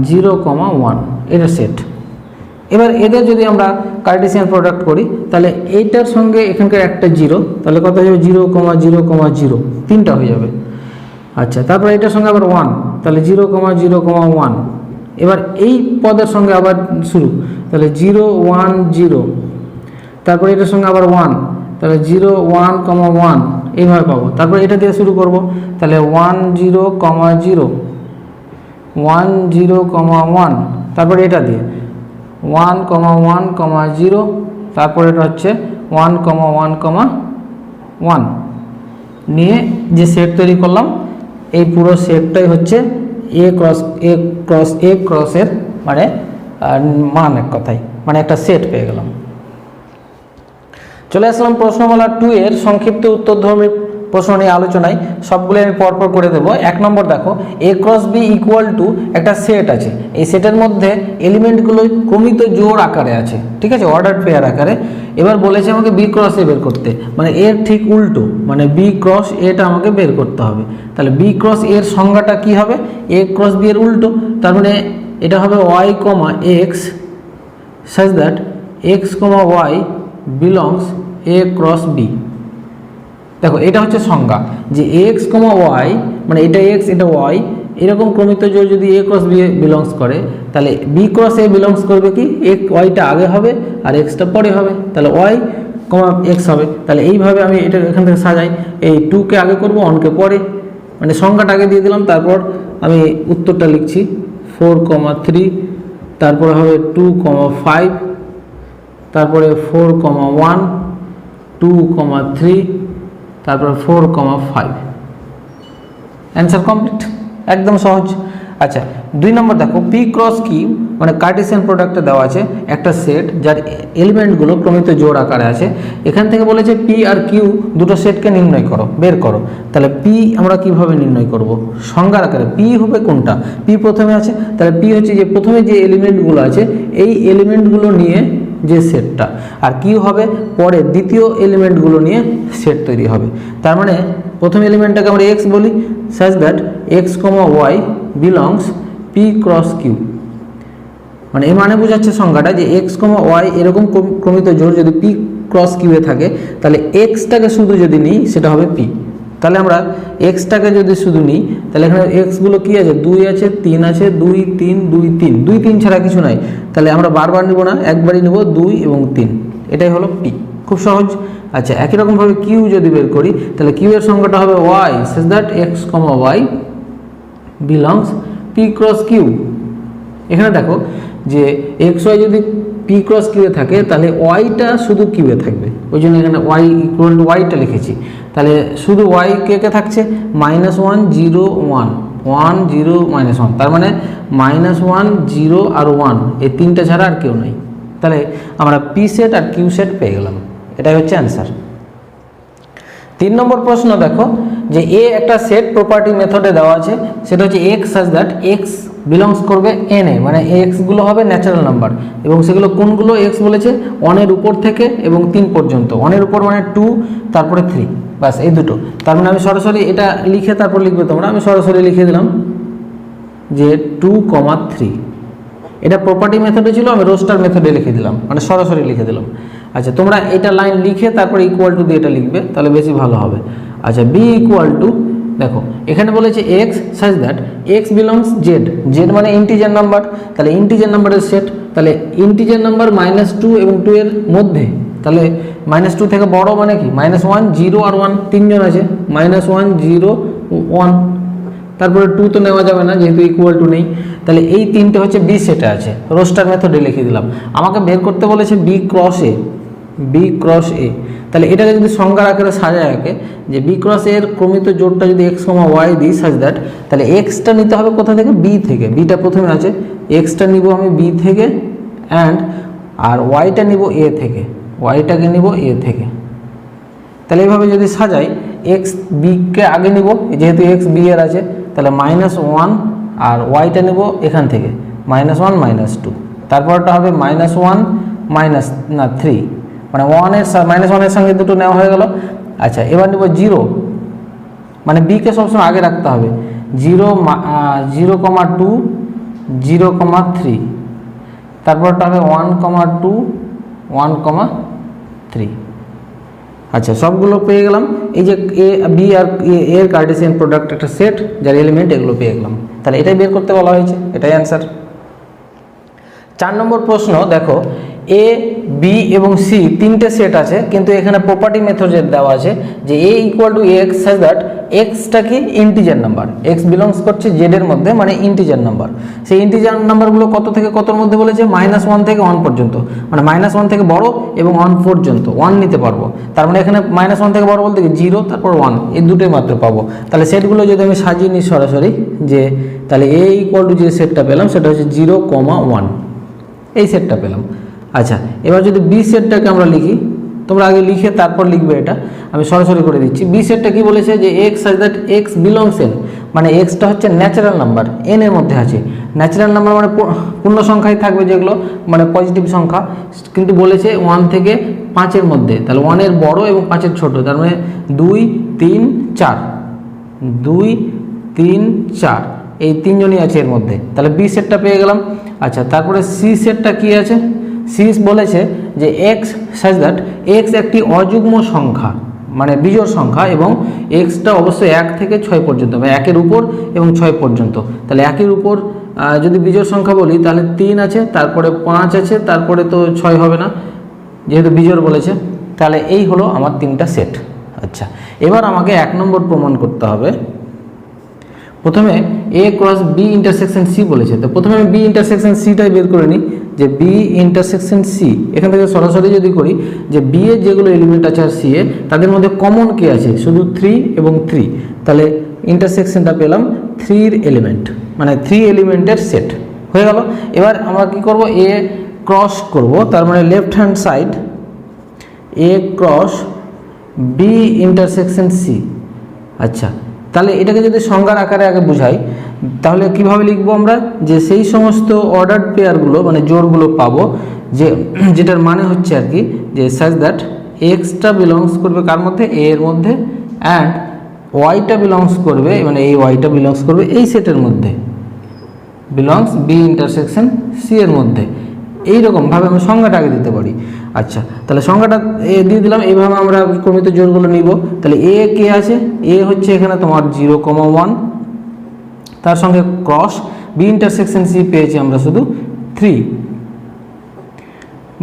0,1, এটা সেট। এবার এদের যদি আমরা কার্টেসিয়ান প্রোডাক্ট করি তাহলে এইটার সঙ্গে এখানকার একটা 0, তাহলে কত হয়ে যাবে 0,0,0, তিনটা হয়ে যাবে। আচ্ছা, তারপর এটার সঙ্গে আবার 1, তাহলে 0,0,1। এবার এই পদের সঙ্গে আবার শুরু, তাহলে 0, 1, 0, তারপর এটার সঙ্গে আবার 1, তাহলে 0, 1,1 এইভাবে পাবো। তারপর এটা দিয়ে শুরু করব, তাহলে 1, 0,0, 1, 0,1, তারপর এটা দিয়ে 1,1,0, তারপর এটা হচ্ছে 1,1,1 নিয়ে যে সেট তৈরি করলাম, এই পুরো সেটটাই হচ্ছে এ ক্রসের মানে মান, এক কথায় মানে একটা সেট পেয়ে গেলাম। চলে আসলাম প্রশ্নমালা 2 এর সংক্ষিপ্ত উত্তরধর্মী প্রশ্ন নিয়ে আলোচনায়। সবগুলো আমি পরপর করে দেবো। 1 নম্বর দেখো, A cross B equal two একটা সেট আছে, এই সেটের মধ্যে এলিমেন্টগুলো ক্রমিত জোড় আকারে আছে, ঠিক আছে, অর্ডার পেয়ার আকারে। এবার বলেছে আমাকে বি ক্রস এ বের করতে, মানে এর ঠিক উল্টো, মানে বি ক্রস এটা আমাকে বের করতে হবে। তাহলে বি ক্রস এর সংজ্ঞাটা কি হবে, এ ক্রস বি এর উল্টো, তার মানে এটা হবে y comma x such that x comma y belongs A cross B. দেখো এটা হচ্ছে সংজ্ঞা যে এক্স কমা ওয়াই, মানে এটা এক্স এটা ওয়াই, এরকম ক্রমিত জোড় যদি এ ক্রস বি বিলংস করে, তাহলে বি ক্রস এ বিলংস করবে কি ওয়াইটা আগে হবে আর এক্সটা পরে হবে, তাহলে ওয়াই কমা এক্স হবে। তাহলে এইভাবে আমি এটা এখান থেকে সাজাই, এই 2কে আগে করব 1কে পরে, মানে সংখ্যাটা আগে দিয়ে দিলাম, তারপর আমি উত্তরটা লিখছি 4,3, তারপরে হবে 2,5, তারপরে 4,1, 2,3, তারপরে 4,5। অ্যান্সার কমপ্লিট, একদম সহজ। আচ্ছা 2 নম্বর দেখো, পি ক্রস কিউ মানে কার্টেসিয়ান প্রোডাক্টে দেওয়া আছে একটা সেট যার এলিমেন্টগুলো ক্রমিত জোড় আকারে আছে। এখান থেকে বলেছে পি আর কিউ দুটো সেটকে নির্ণয় করো, বের করো। তাহলে পি আমরা কিভাবে নির্ণয় করব? সংজ্ঞার আকারে পি হবে কোনটা? পি প্রথমে আছে, তাহলে পি হচ্ছে যে প্রথমে যে এলিমেন্টগুলো আছে এই এলিমেন্টগুলো নিয়ে যে সেটটা, আর কিউ হবে পরে দ্বিতীয় এলিমেন্টগুলো নিয়ে সেট তৈরি হবে। তার মানে প্রথম এলিমেন্টটাকে আমরা এক্স বলি, such that x comma y belongs P cross Q. মানে এই মানে বোঝাচ্ছে সংজ্ঞাটা যে এক্স কমা ওয়াই এরকম ক্রমিত জোড় যদি পি ক্রস কিউয়ে থাকে, তাহলে এক্সটাকে শুধু যদি নিই সেটা হবে পি। তাহলে আমরা এক্সটাকে যদি শুধু নিই, তাহলে এখানে এক্সগুলো কী আছে? 2 আছে, 3 আছে, 2 3 2 3, 2 3 ছাড়া কিছু নাই। তাহলে আমরা বারবার নিব না, একবারই নেব 2 এবং 3, এটাই হলো পি। খুব সহজ। আচ্ছা একই রকমভাবে কিউ যদি বের করি, তাহলে কিউ এর সংখ্যাটা হবে y, such that x comma y belongs P cross Q. এখানে দেখো যে এক্স ওয়াই যদি পি ক্রস কিউয়ে থাকে, তাহলে ওয়াইটা শুধু কিউয়ে থাকবে, ওই জন্য এখানে ওয়াই ইকুয়াল টু ওয়াইটা লিখেছি। তাহলে শুধু ওয়াই কে কে থাকছে? -1 0 1 1 0 -1, তার মানে -1 0 আর 1 এই তিনটা ছাড়া আর কেউ নেই। তাহলে আমরা পি সেট আর কিউ সেট পেয়ে গেলাম, এটাই হচ্ছে অ্যান্সার। 3 নম্বর প্রশ্ন দেখো যে এ একটা সেট প্রপার্টি মেথডে দেওয়া আছে, সেটা হচ্ছে x such that x belongs করবে এন এ, মানে এক্সগুলো হবে ন্যাচারাল নাম্বার, এবং সেগুলো কোনগুলো এক্স বলেছে? 1 এর উপর থেকে এবং 3 পর্যন্ত। 1 এর উপর মানে 2, তারপরে 3, বাস এই দুটো। তার মানে আমি সরাসরি এটা লিখে তারপর লিখবে তোমরা, আমি সরাসরি লিখে দিলাম যে 2,3। এটা প্রপার্টি মেথডে ছিল, আমি রোস্টার মেথডে লিখে দিলাম, মানে সরাসরি লিখে দিলাম। আচ্ছা তোমরা এটা লাইন লিখে তারপরে ইকুয়াল টু দিয়ে এটা লিখবে, তাহলে বেশি ভালো হবে। আচ্ছা বি ইকুয়াল টু, দেখো এখানে বলেছে x such that x belongs Z, Z মানে ইন্টিজার নাম্বার, তাহলে ইন্টিজার নাম্বারের সেট, তাহলে ইন্টিজার নাম্বার -2 এবং 2 এর মধ্যে, তাহলে -2 থেকে বড় মানে কি? -1 0 আর 1, তিনজন আছে, -1 0 1, তারপরে 2 তো নেওয়া যাবে না যেহেতু ইকুয়াল টু নেই। তাহলে এই তিনটে হচ্ছে বি সেটে আছে, রোস্টার মেথডে লিখে দিলাম। আমাকে বের করতে বলেছে বি ক্রস এ, বি ক্রস এ। তাহলে এটাকে যদি সংজ্ঞার আকারে সাজায় একে, যে বি ক্রস এর ক্রমিত জোড়টা যদি এক্স কমা ওয়াই দিই সাচ দ্যাট, তাহলে এক্সটা নিতে হবে কোথা থেকে? বি থেকে, বিটা প্রথমে আছে, এক্সটা নিব আমি বি থেকে, অ্যান্ড আর ওয়াইটা নিব এ থেকে, ওয়াইটাকে নিব এ থেকে। তাহলে এইভাবে যদি সাজাই, এক্স বিকে আগে নিব যেহেতু এক্স বি এর আছে, তাহলে -1 আর ওয়াইটা নেব এখান থেকে -1 -2, তারপরটা হবে -1 -3, মানে 1 এর সঙ্গে দুটো নেওয়া হয়ে গেল। আচ্ছা এবার নেব 0, মানে বিকে সবসময় আগে রাখতে হবে, 0 0,2 0,3, তারপরটা হবে 1,2 1,3। আচ্ছা সবগুলো পেয়ে গেলাম। এই যে এ বি আর এর কার্টেসিয়ান প্রোডাক্ট একটা সেট যার এলিমেন্ট, এগুলো পেয়ে গেলাম। তাহলে এটাই বের করতে বলা হয়েছে, এটাই অ্যান্সার। 4 নম্বর প্রশ্ন দেখো, এ বি এবং সি তিনটে সেট আছে, কিন্তু এখানে প্রপার্টি মেথডে দেওয়া আছে যে A equal to x such that এক্সটা কি? ইন্টিজার নাম্বার, এক্স বিলংস করছে জেড এর মধ্যে, মানে ইন্টিজার নাম্বার। সেই ইন্টিজার নাম্বারগুলো কত থেকে কতর মধ্যে বলেছে? -1 থেকে 1 পর্যন্ত, মানে -1 থেকে বড় এবং 1 পর্যন্ত 1 নিতে পারবো। তার মানে এখানে -1 থেকে বড় বলতে 0 তারপর 1, এই দুটোই মাত্র পাবো। তাহলে সেটগুলো যদি আমি সাজিয়ে নিই সরাসরি, যে তাহলে এ ইকুয়াল টু যে সেটটা পেলাম সেটা হচ্ছে 0,1, এই সেটটা পেলাম। আচ্ছা এবার যদি বি সেটটাকে আমরা লিখি, তোমরা আগে লিখে তারপর লিখবে, এটা আমি সরাসরি করে দিচ্ছি। বি সেটটা কি বলেছে? যে x such that x belongs N, মানে এক্সটা হচ্ছে ন্যাচারাল নাম্বার, এন এর মধ্যে আছে। ন্যাচারাল নাম্বার মানে পূর্ণ সংখ্যাই থাকবে যেগুলো, মানে পজিটিভ সংখ্যা, কিন্তু বলেছে 1 থেকে 5 এর মধ্যে, তাহলে 1 এর বড় এবং 5 এর ছোট, তার মানে 2 3 4, 2 3 4, এই তিনজনই আছে এর মধ্যে। তাহলে বি সেটটা পেয়ে গেলাম। আচ্ছা তারপরে সি সেটটা কি আছে? সিরিজ বলেছে যে এক্স সাজ দ্যাট এক্স একটি অযুগ্ম সংখ্যা মানে বিজোড় সংখ্যা এবং এক্সটা অবশ্যই 1 থেকে 6 পর্যন্ত মানে 1-এর উপর এবং 6 পর্যন্ত। তাহলে 1-এর উপর যদি বিজোড় সংখ্যা বলি তাহলে 3 আছে, তারপরে 5 আছে, তারপরে তো 6 হবে না যেহেতু বিজোড় বলেছে। তাহলে এই হলো আমার 3টা সেট। আচ্ছা, এবার আমাকে 1 নম্বর প্রমাণ করতে হবে। প্রথমে এ ক্রস বি ইন্টারসেকশন সি বলেছে, তো প্রথমে আমি বি ইন্টারসেকশন সিটাই বের করে নিই যে বি ইন্টারসেকশন সি। এখান থেকে সরাসরি যদি করি যে বি এর যেগুলো এলিমেন্ট আছে আর সি এ তাদের মধ্যে কমন কে আছে শুধু 3 এবং 3, তাহলে ইন্টারসেকশনটা পেলাম 3 এলিমেন্ট মানে 3 এলিমেন্টের সেট হয়ে গেল। এবার আমরা কি করব এ ক্রস করব, তার মানে লেফট হ্যান্ড সাইড এ ক্রস বি ইন্টারসেকশন সি। আচ্ছা, তাহলে এটাকে যদি সংজ্ঞার আকারে আগে বুঝাই তাহলে কিভাবে লিখবো আমরা যে সেই সমস্ত অর্ডার্ড পেয়ারগুলো মানে জোড়গুলো পাবো যে যেটার মানে হচ্ছে আর কি যে সাজ দ্যাট এক্সটা বিলংস করবে কার মধ্যে এ এর মধ্যে অ্যান্ড ওয়াইটা বিলংস করবে মানে এই ওয়াইটা বিলংস করবে এই সেটের মধ্যে বিলংস বি ইন্টারসেকশন সি এর মধ্যে। এইরকমভাবে আমি সংজ্ঞাটা আগে দিতে পারি। আচ্ছা, তাহলে সংজ্ঞাটা দিয়ে দিলাম। এইভাবে আমরা ক্রমিত জোড়গুলো নিব। তাহলে এ কে আছে, এ হচ্ছে এখানে তোমার 0,1, তার সঙ্গে ক্রস বি ইন্টারসেকশন সি পেয়েছি আমরা শুধু 3,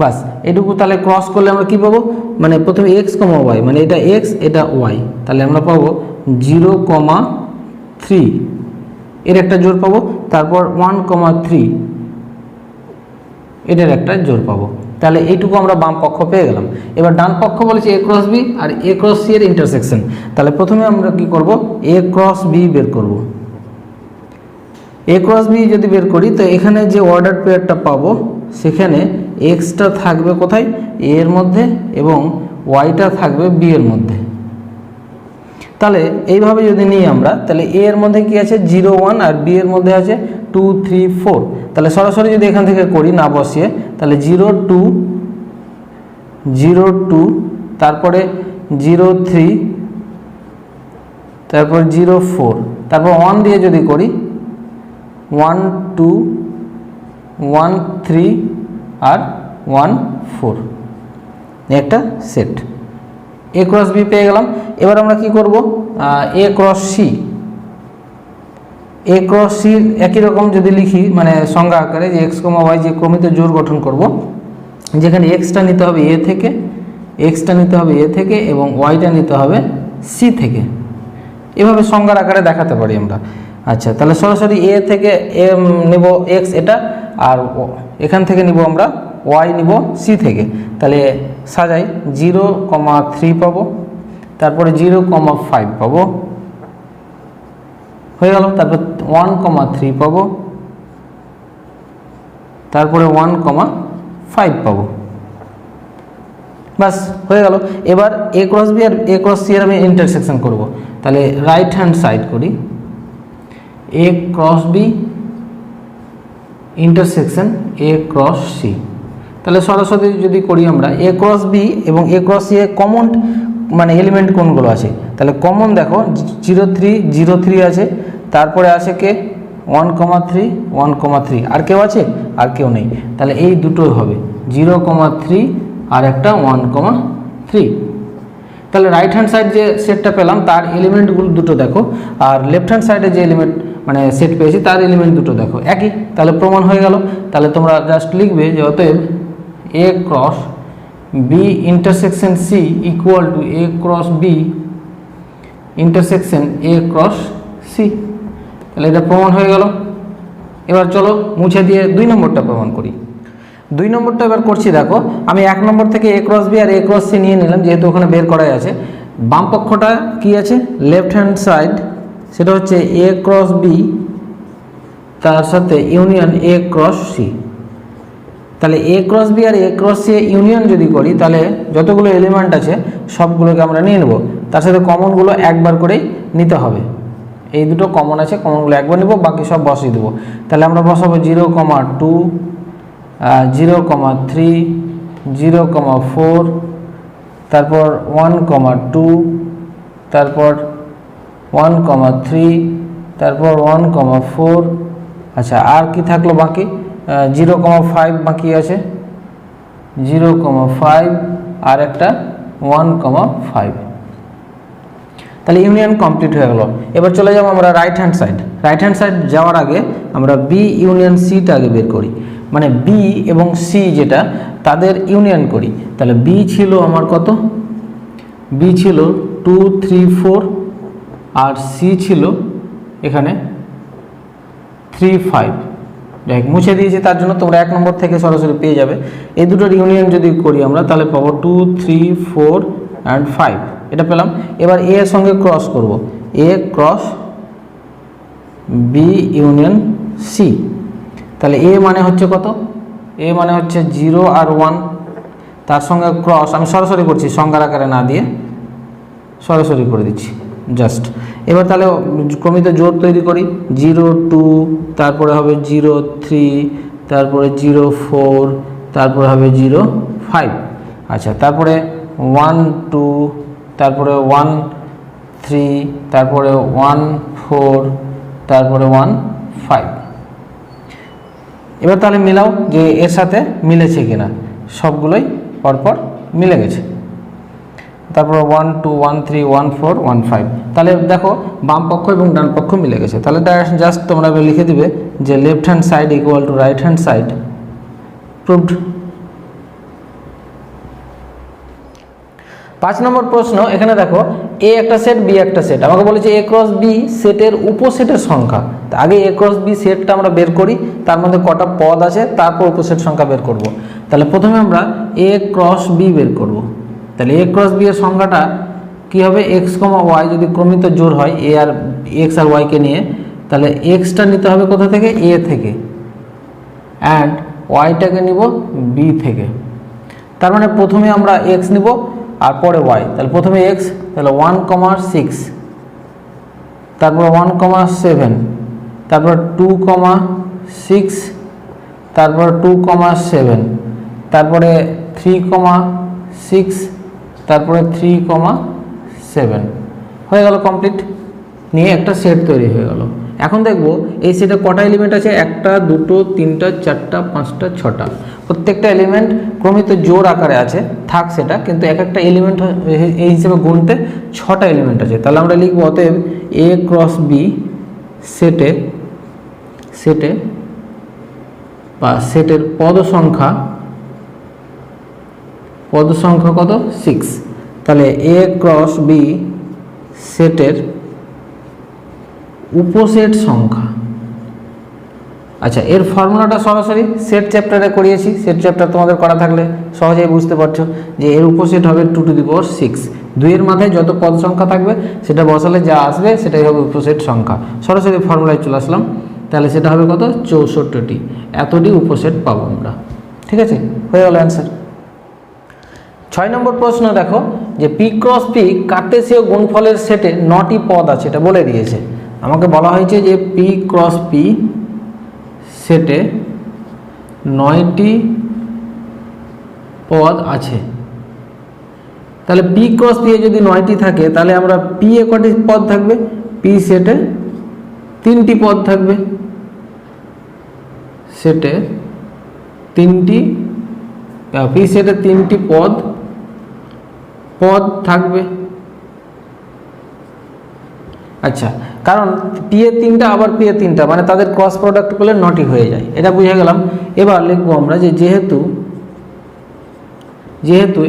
বাস এটুকু। তাহলে ক্রস করলে আমরা কি পাবো মানে প্রথমে এক্স কমা ওয়াই মানে এটা এক্স এটা ওয়াই, তাহলে আমরা পাবো 0,3 এর একটা জোড় পাবো, তারপর 1,3 এটার একটা জোড় পাবো। তাহলে এইটুকু আমরা বাম পক্ষ পেয়ে গেলাম। এবার ডান পক্ষ বলেছে এ ক্রস বি আর এ ক্রস সি এর ইন্টারসেকশন। তাহলে প্রথমে আমরা কি করব এ ক্রস বি বের করব। এ ক্রস বি যদি বের করি তো এখানে যে অর্ডার পেয়ারটা পাবো সেখানে এক্সটা থাকবে কোথায় এ এর মধ্যে এবং ওয়াইটা থাকবে বি এর মধ্যে। তাহলে এইভাবে যদি নিই আমরা তাহলে এ এর মধ্যে কি আছে 0,1 আর বি এর মধ্যে আছে 2, 3, 4। তাহলে সরাসরি যদি এখান থেকে করি না বসিয়ে তাহলে 0,2, 0,2 তারপরে 0,3 তারপর 0,4 তারপর 1 দিয়ে যদি করি 1, 2, 1, 3 আর 1, 4 একটা সেট এ ক্রস বি পেয়ে গেলাম। এবার আমরা কি করব A cross C. A cross C একই রকম যদি লিখি মানে সংজ্ঞা আকারে যে এক্স কমা ওয়াই যে ক্রমিত জোড় গঠন করব যেখানে এক্সটা নিতে হবে এ থেকে, এক্সটা নিতে হবে এ থেকে এবং ওয়াইটা নিতে হবে সি থেকে। এভাবে সংজ্ঞার আকারে দেখাতে পারি আমরা। আচ্ছা, তাহলে সরাসরি এ থেকে নেব এক্স এটা আর এখান থেকে নিব আমরা ওয়াই নিব সি থেকে। তাহলে সাজাই 0,3 পাবো, তারপরে 0,5 পাবো হয়ে গেল, তারপর 1,3 পাবো, তারপরে 1,5 পাবো, বাস হয়ে গেল। এবার এ ক্রস বি আর এ ক্রস সি এর আমি ইন্টারসেকশন করব। তাহলে রাইট হ্যান্ড সাইড করি A cross B intersection A cross C. তাহলে সরাসরি যদি করি আমরা এ ক্রস বি এবং এ ক্রস সি এ কমন মানে এলিমেন্ট কোনগুলো আছে তাহলে কমন দেখো 0,3, 0,3 আছে, তারপরে আছে কে 1,3, 1,3 আর কেউ আছে আর কেউ নেই। তাহলে এই দুটোই হবে 0,3 আর একটা 1,3। তাহলে রাইট হ্যান্ড সাইড যে সেটটা পেলাম তার এলিমেন্টগুলো দুটো দেখো আর লেফট হ্যান্ড সাইডে যে এলিমেন্ট মানে সেট পেয়েছি তার এলিমেন্ট দুটো দেখো একই। তাহলে প্রমাণ হয়ে গেল। তাহলে তোমরা জাস্ট লিখবে যে অতএব A cross B intersection C equal to A cross B intersection A cross C. তাহলে এটা প্রমাণ হয়ে গেল। এবার চলো মুছে দিয়ে 2 নম্বরটা প্রমাণ করি। 2 নম্বরটা এবার করছি দেখো আমি 1 নম্বর থেকে এ ক্রস বি আর এ ক্রস সি নিয়ে নিলাম যেহেতু ওখানে বের করাই আছে। বাম পক্ষটা কি আছে লেফট হ্যান্ড সাইড সেটা হচ্ছে এ ক্রস বি তার সাথে ইউনিয়ন এ ক্রস সি। তাহলে এ ক্রস বি আর এ ক্রস সি ইউনিয়ন যদি করি তাহলে যতগুলো এলিমেন্ট আছে সবগুলোকে আমরা নিয়ে নেব, তার সাথে কমনগুলো একবার করেই নিতে হবে। এই দুটো কমন আছে, কমনগুলো একবার নেব, বাকি সব বসিয়ে দেবো। তাহলে আমরা বসাবো 0,2, 0,3, 0,4 তারপর 1,2 তারপর 1,3 তারপর 1,4। আচ্ছা আর কি থাকলো বাকি 0,5 বাকি আছে 0,5 আর একটা 1,5। তাহলে ইউনিয়ন কমপ্লিট হয়ে গেল। এবার চলে যাবো আমরা right hand side. Right hand side যাওয়ার আগে আমরা বি ইউনিয়ন সিটা আগে বের করি, মানে বি এবং সি যেটা তাদের ইউনিয়ন করি। তাহলে বি ছিল আমার কত, বি ছিল 2, 3, 4 আর সি ছিল এখানে 3, 5। দেখ মুছে দিয়েছি, তার জন্য তোমরা 1 নম্বর থেকে সরাসরি পেয়ে যাবে। এই দুটোর ইউনিয়ন যদি করি আমরা তাহলে পাবো 2, 3, 4 অ্যান্ড 5, এটা পেলাম। এবার এ এর সঙ্গে ক্রস করব, A cross B union C. তাহলে এ মানে হচ্ছে কত, এ মানে হচ্ছে 0 আর 1, তার সঙ্গে ক্রস আমি সরাসরি করছি, সংখ্যার আকারে না দিয়ে সরাসরি করে দিচ্ছি জাস্ট। এবার তাহলে ক্রমিত জোড় তৈরি করি, 0, 2, তারপরে হবে 0, 3, তারপরে 0, 4, তারপরে হবে 0, 5। আচ্ছা, তারপরে 1, 2, তারপরে 1, 3, তারপরে 1, 4, তারপরে 1, 5। এবার তাহলে মিলাও যে এর সাথে মিলেছে কিনা, সবগুলোই পরপর মিলে গেছে। তারপর 1, 2, 1, 3, 1, 4, 1, 5। তাহলে দেখো বাম পক্ষ এবং ডান পক্ষ মিলে গেছে। তাহলে জাস্ট তোমরা লিখে দিবে যে left hand side equal to right hand side, proved. 5 নম্বর প্রশ্ন, এখানে দেখো এ একটা সেট, বি একটা সেট। আমাকে বলেছে এ ক্রস বি সেটের উপসেটের সংখ্যা। আগে এ ক্রস বি সেটটা আমরা বের করি, তার মধ্যে কটা পদ আছে, তারপর উপসেট সংখ্যা বের করব। তাহলে প্রথমে আমরা এ ক্রস বি বের করব। তাহলে এ ক্রস বি এর সংখ্যাটা কি হবে, এক্স কমা ওয়াই যদি ক্রমিত জোড় হয় এ আর এক্স আর ওয়াইকে নিয়ে, তাহলে এক্সটা নিতে হবে কোথা থেকে, এ থেকে, অ্যান্ড ওয়াইটাকে নিব বি থেকে। তার মানে প্রথমে আমরা এক্স নিব আর পরে ওয়াই। তাহলে প্রথমে এক্স, তাহলে 1,6, তারপর 1,7, তারপর 2,6, তারপর 2,7, তারপরে 3,6, তারপরে 3,7 হয়ে গেল কমপ্লিট। নিয়ে একটা সেট তৈরি হয়ে গেল। এখন দেখব এই সেটে কটা এলিমেন্ট আছে, 1, 2, 3, 4, 5, 6টা। প্রত্যেকটা এলিমেন্ট ক্রমিত জোড় আকারে আছে, থাক সেটা, কিন্তু এক একটা এলিমেন্ট এই হিসেবে গুনতে 6টা এলিমেন্ট আছে। তাহলে আমরা লিখব অতএব এ ক্রস বি সেটে বা সেটের পদ সংখ্যা কত, 6। তাহলে এ ক্রস বি সেটের উপসেট সংখ্যা। আচ্ছা, এর ফর্মুলাটা সরাসরি সেট চ্যাপ্টারে করিয়েছি। সেট চ্যাপ্টার তোমাদের করা থাকলে সহজেই বুঝতে পারছো যে এর উপসেট হবে 2 টু দি পাওয়ার 6। 2 এর মাথায় যত পদ সংখ্যা থাকবে সেটা বসালে যা আসবে সেটাই হবে উপসেট সংখ্যা। সরাসরি ফর্মুলায় চলে আসলাম। তাহলে সেটা হবে কত, 64টি। এতটি উপসেট পাবো আমরা। ঠিক আছে, হয়ে গেল অ্যান্সার। 6 নম্বর প্রশ্ন দেখো যে পি ক্রস পি কার্টেসীয় গুণফলের সেটে 9টি পদ আছে, এটা বলে দিয়েছে। আমাকে বলা হয়েছে যে পি ক্রস পি সেটে 9টি পদ আছে। তাহলে পি ক্রস পি এ যদি 9টি থাকে, তাহলে আমরা পি এ কটি পদ থাকবে, পি সেটে 3টি পদ থাকবে। সেটে 3টি, পি সেটে 3টি পদ থাকবে। আচ্ছা, কারণ পি এ 3টা আবার পি এ 3টা, মানে তাদের ক্রস প্রোডাক্ট করলে 9টি হয়ে যায়, এটা বুঝে গেলাম। এবার লিখবো আমরা যে যেহেতু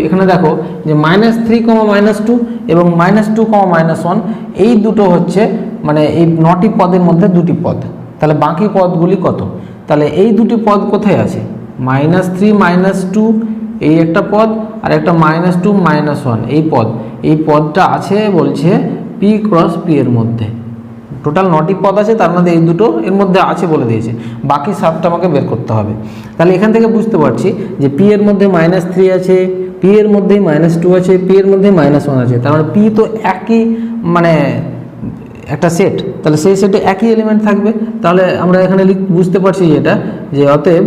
এখানে দেখো যে -3, -2 এবং -2, -1 এই দুটো হচ্ছে মানে এই 9টি পদের মধ্যে 2টি পদ। তাহলে বাকি পদগুলি কত, তাহলে এই দুটি পদ কোথায় আছে, -3, -2 এই একটা পদ, আর একটা -2, -1 এই পদটা আছে বলছে পি ক্রস পি এর মধ্যে। টোটাল 9টি পদ আছে, তার মধ্যে এই দুটো এর মধ্যে আছে বলে দিয়েছে, বাকি 7টা আমাকে বের করতে হবে। তাহলে এখান থেকে বুঝতে পারছি যে পি এর মধ্যে -3 আছে, পি এর মধ্যেই -2 আছে, পি এর মধ্যে -1 আছে। তার মানে পি তো একই, মানে একটা সেট, তাহলে সেই সেটে একই এলিমেন্ট থাকবে। তাহলে আমরা এখানে বুঝতে পারছি যেটা যে অতএব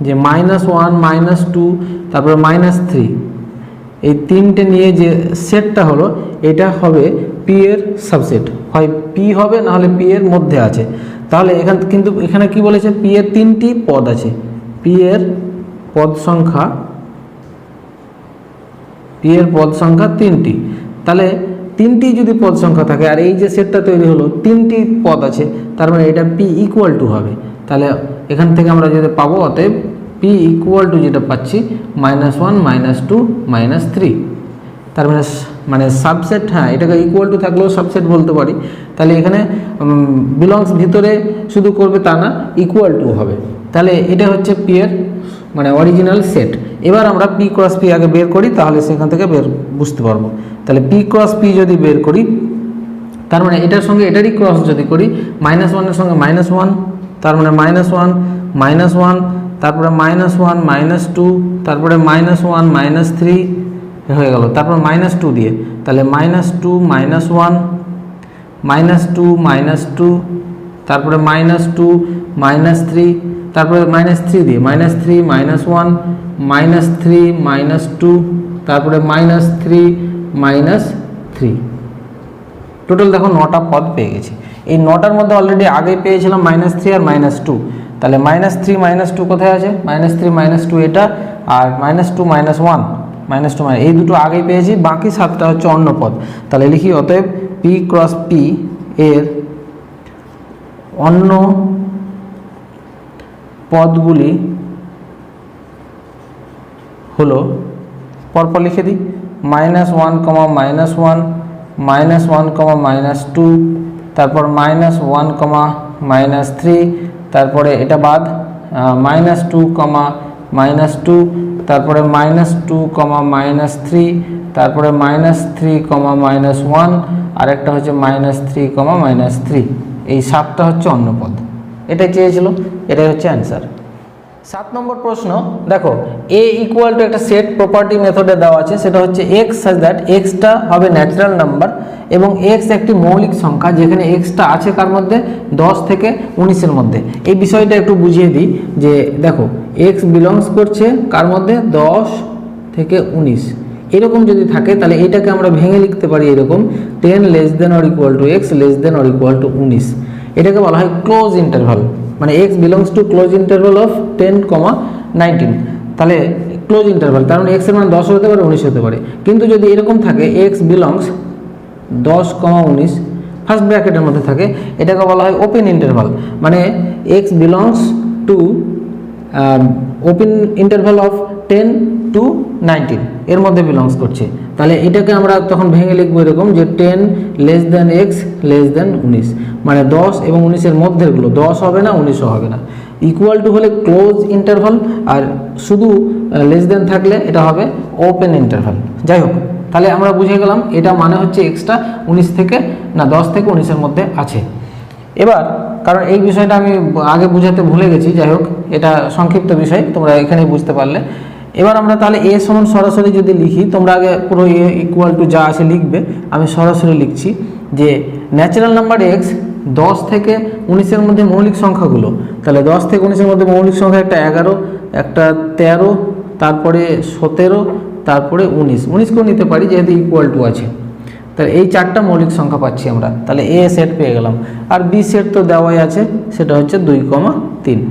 যে -1, -2, তারপরে -3 এই 3টে নিয়ে যে সেটটা হলো এটা হবে পি এর সাবসেট, হয় পি হবে না হলে পি এর মধ্যে আছে। তাহলে কিন্তু এখানে কি বলেছে, পি এর 3টি পদ আছে, পি এর পদ সংখ্যা পি এর পদ সংখ্যা 3টি। তাহলে 3টি যদি পদ সংখ্যা থাকে আর এই যে সেটটা তৈরি হলো 3টি পদ আছে, তার মানে এটা পি ইকুয়াল টু হবে। তাহলে এখান থেকে আমরা যেটা পাবো, অতএব পি ইকুয়াল টু যেটা পাচ্ছি -1 -2 -3। তার মানে সাবসেট, হ্যাঁ এটাকে ইকুয়াল টু থাকলেও সাবসেট বলতে পারি। তাহলে এখানে বিলংস ভিতরে শুধু করবে তা না, ইকুয়াল টু হবে। তাহলে এটা হচ্ছে পি এর মানে অরিজিনাল সেট। এবার আমরা পি ক্রস পি আগে বের করি, তাহলে সেখান থেকে বুঝতে পারবো। তাহলে পি ক্রস পি যদি বের করি, তার মানে এটার সঙ্গে এটারই ক্রস যদি করি, -1 এর সঙ্গে -1, তার মানে -1 -1, তারপরে -1 -2, তারপরে -1 -3 হয়ে গেল, তারপর -2 দিয়ে, তাহলে -2 -1 -2 -2, তারপরে -2 -3, তারপরে -3 দিয়ে -3 -1 -3 -2, তারপরে -3 -3। টোটাল দেখো 9টা পদ পেয়ে গেছি। এই 9টার মধ্যে অলরেডি আগে পেয়েছিলাম -3 আর -2। তাহলে -3 -2 কোথায় আছে? -3 -2 এটা, আর -2 -1 -2 এই দুটো আগেই পেয়েছি, বাকি 7টা হচ্ছে অন্য পদ। তাহলে লিখি অতএব পি ক্রস পি এর অন্য পদগুলি হলো, পরপর লিখে দিই, -1 -1 -1 -2, তারপর -1 -3, তারপরে এটা বাদ -2 -2, তারপরে -2 -3, তারপরে -3 -1, আর একটা হচ্ছে -3 -3। এই 7টা হচ্ছে অন্য পদ। এটাই চেয়েছিল, এটাই হচ্ছে অ্যান্সার। 7 নম্বর প্রশ্ন দেখো, এ ইকুয়াল টু একটা সেট প্রপার্টি মেথডে দেওয়া আছে, সেটা হচ্ছে এক্স সাজ দ্যাট এক্সটা হবে ন্যাচারাল নাম্বার এবং এক্স একটি মৌলিক সংখ্যা, যেখানে এক্সটা আছে কার মধ্যে? 10 থেকে 19-এর মধ্যে। এই বিষয়টা একটু বুঝিয়ে দিই যে দেখো, এক্স বিলংস করছে কার মধ্যে? 10 থেকে 19। এরকম যদি থাকে তাহলে এটাকে আমরা ভেঙে লিখতে পারি এরকম, 10 less than or equal to x less than or equal to 19। এটাকে বলা হয় ক্লোজ ইন্টারভাল, মানে X belongs to close interval of 10, 19। তাহলে ক্লোজ ইন্টারভাল, তার মানে এক্সের মান 10 হতে পারে, 19 হতে পারে। কিন্তু যদি এরকম থাকে এক্স বিলংস 10, 19 ফার্স্ট ব্র্যাকেটের মধ্যে থাকে, এটাকে বলা হয় ওপেন ইন্টারভাল, মানে X belongs to open interval of 10 to 19 এর মধ্যে বিলংস করছে। তাহলে এটাকে আমরা তখন ভেঙে লিখবো এরকম যে 10 less than x less than 19, মানে 10 এবং 19-এর মধ্যেগুলো, 10 হবে না 19ও হবে না। ইকুয়াল টু হলে ক্লোজ ইন্টারভাল, আর শুধু লেস দেন থাকলে এটা হবে ওপেন ইন্টারভাল। যাই হোক, তাহলে আমরা বুঝে গেলাম এটা মানে হচ্ছে এক্সটা 10 থেকে 19-এর মধ্যে আছে। এবার কারণ এই বিষয়টা আমি আগে বুঝাতে ভুলে গেছি, যাই হোক এটা সংক্ষিপ্ত বিষয়, তোমরা এখানেই বুঝতে পারলে। এবার আমরা তাহলে এ সমান সরাসরি যদি লিখি, তোমরা আগে পুরো এ ইকুয়াল টু যা আছে লিখবে, আমি সরাসরি লিখছি যে ন্যাচারাল নাম্বার এক্স 10 থেকে 19-এর মধ্যে মৌলিক সংখ্যাগুলো, তাহলে 10 থেকে 19-এর মধ্যে মৌলিক সংখ্যা একটা 11, একটা 13, তারপরে 17, তারপরে 19কেও নিতে পারি যেহেতু ইকুয়াল টু আছে। তাহলে এই 4টা মৌলিক সংখ্যা পাচ্ছি আমরা, তাহলে এ সেট পেয়ে গেলাম। আর বি সেট তো দেওয়াই আছে, সেটা হচ্ছে 2, 3।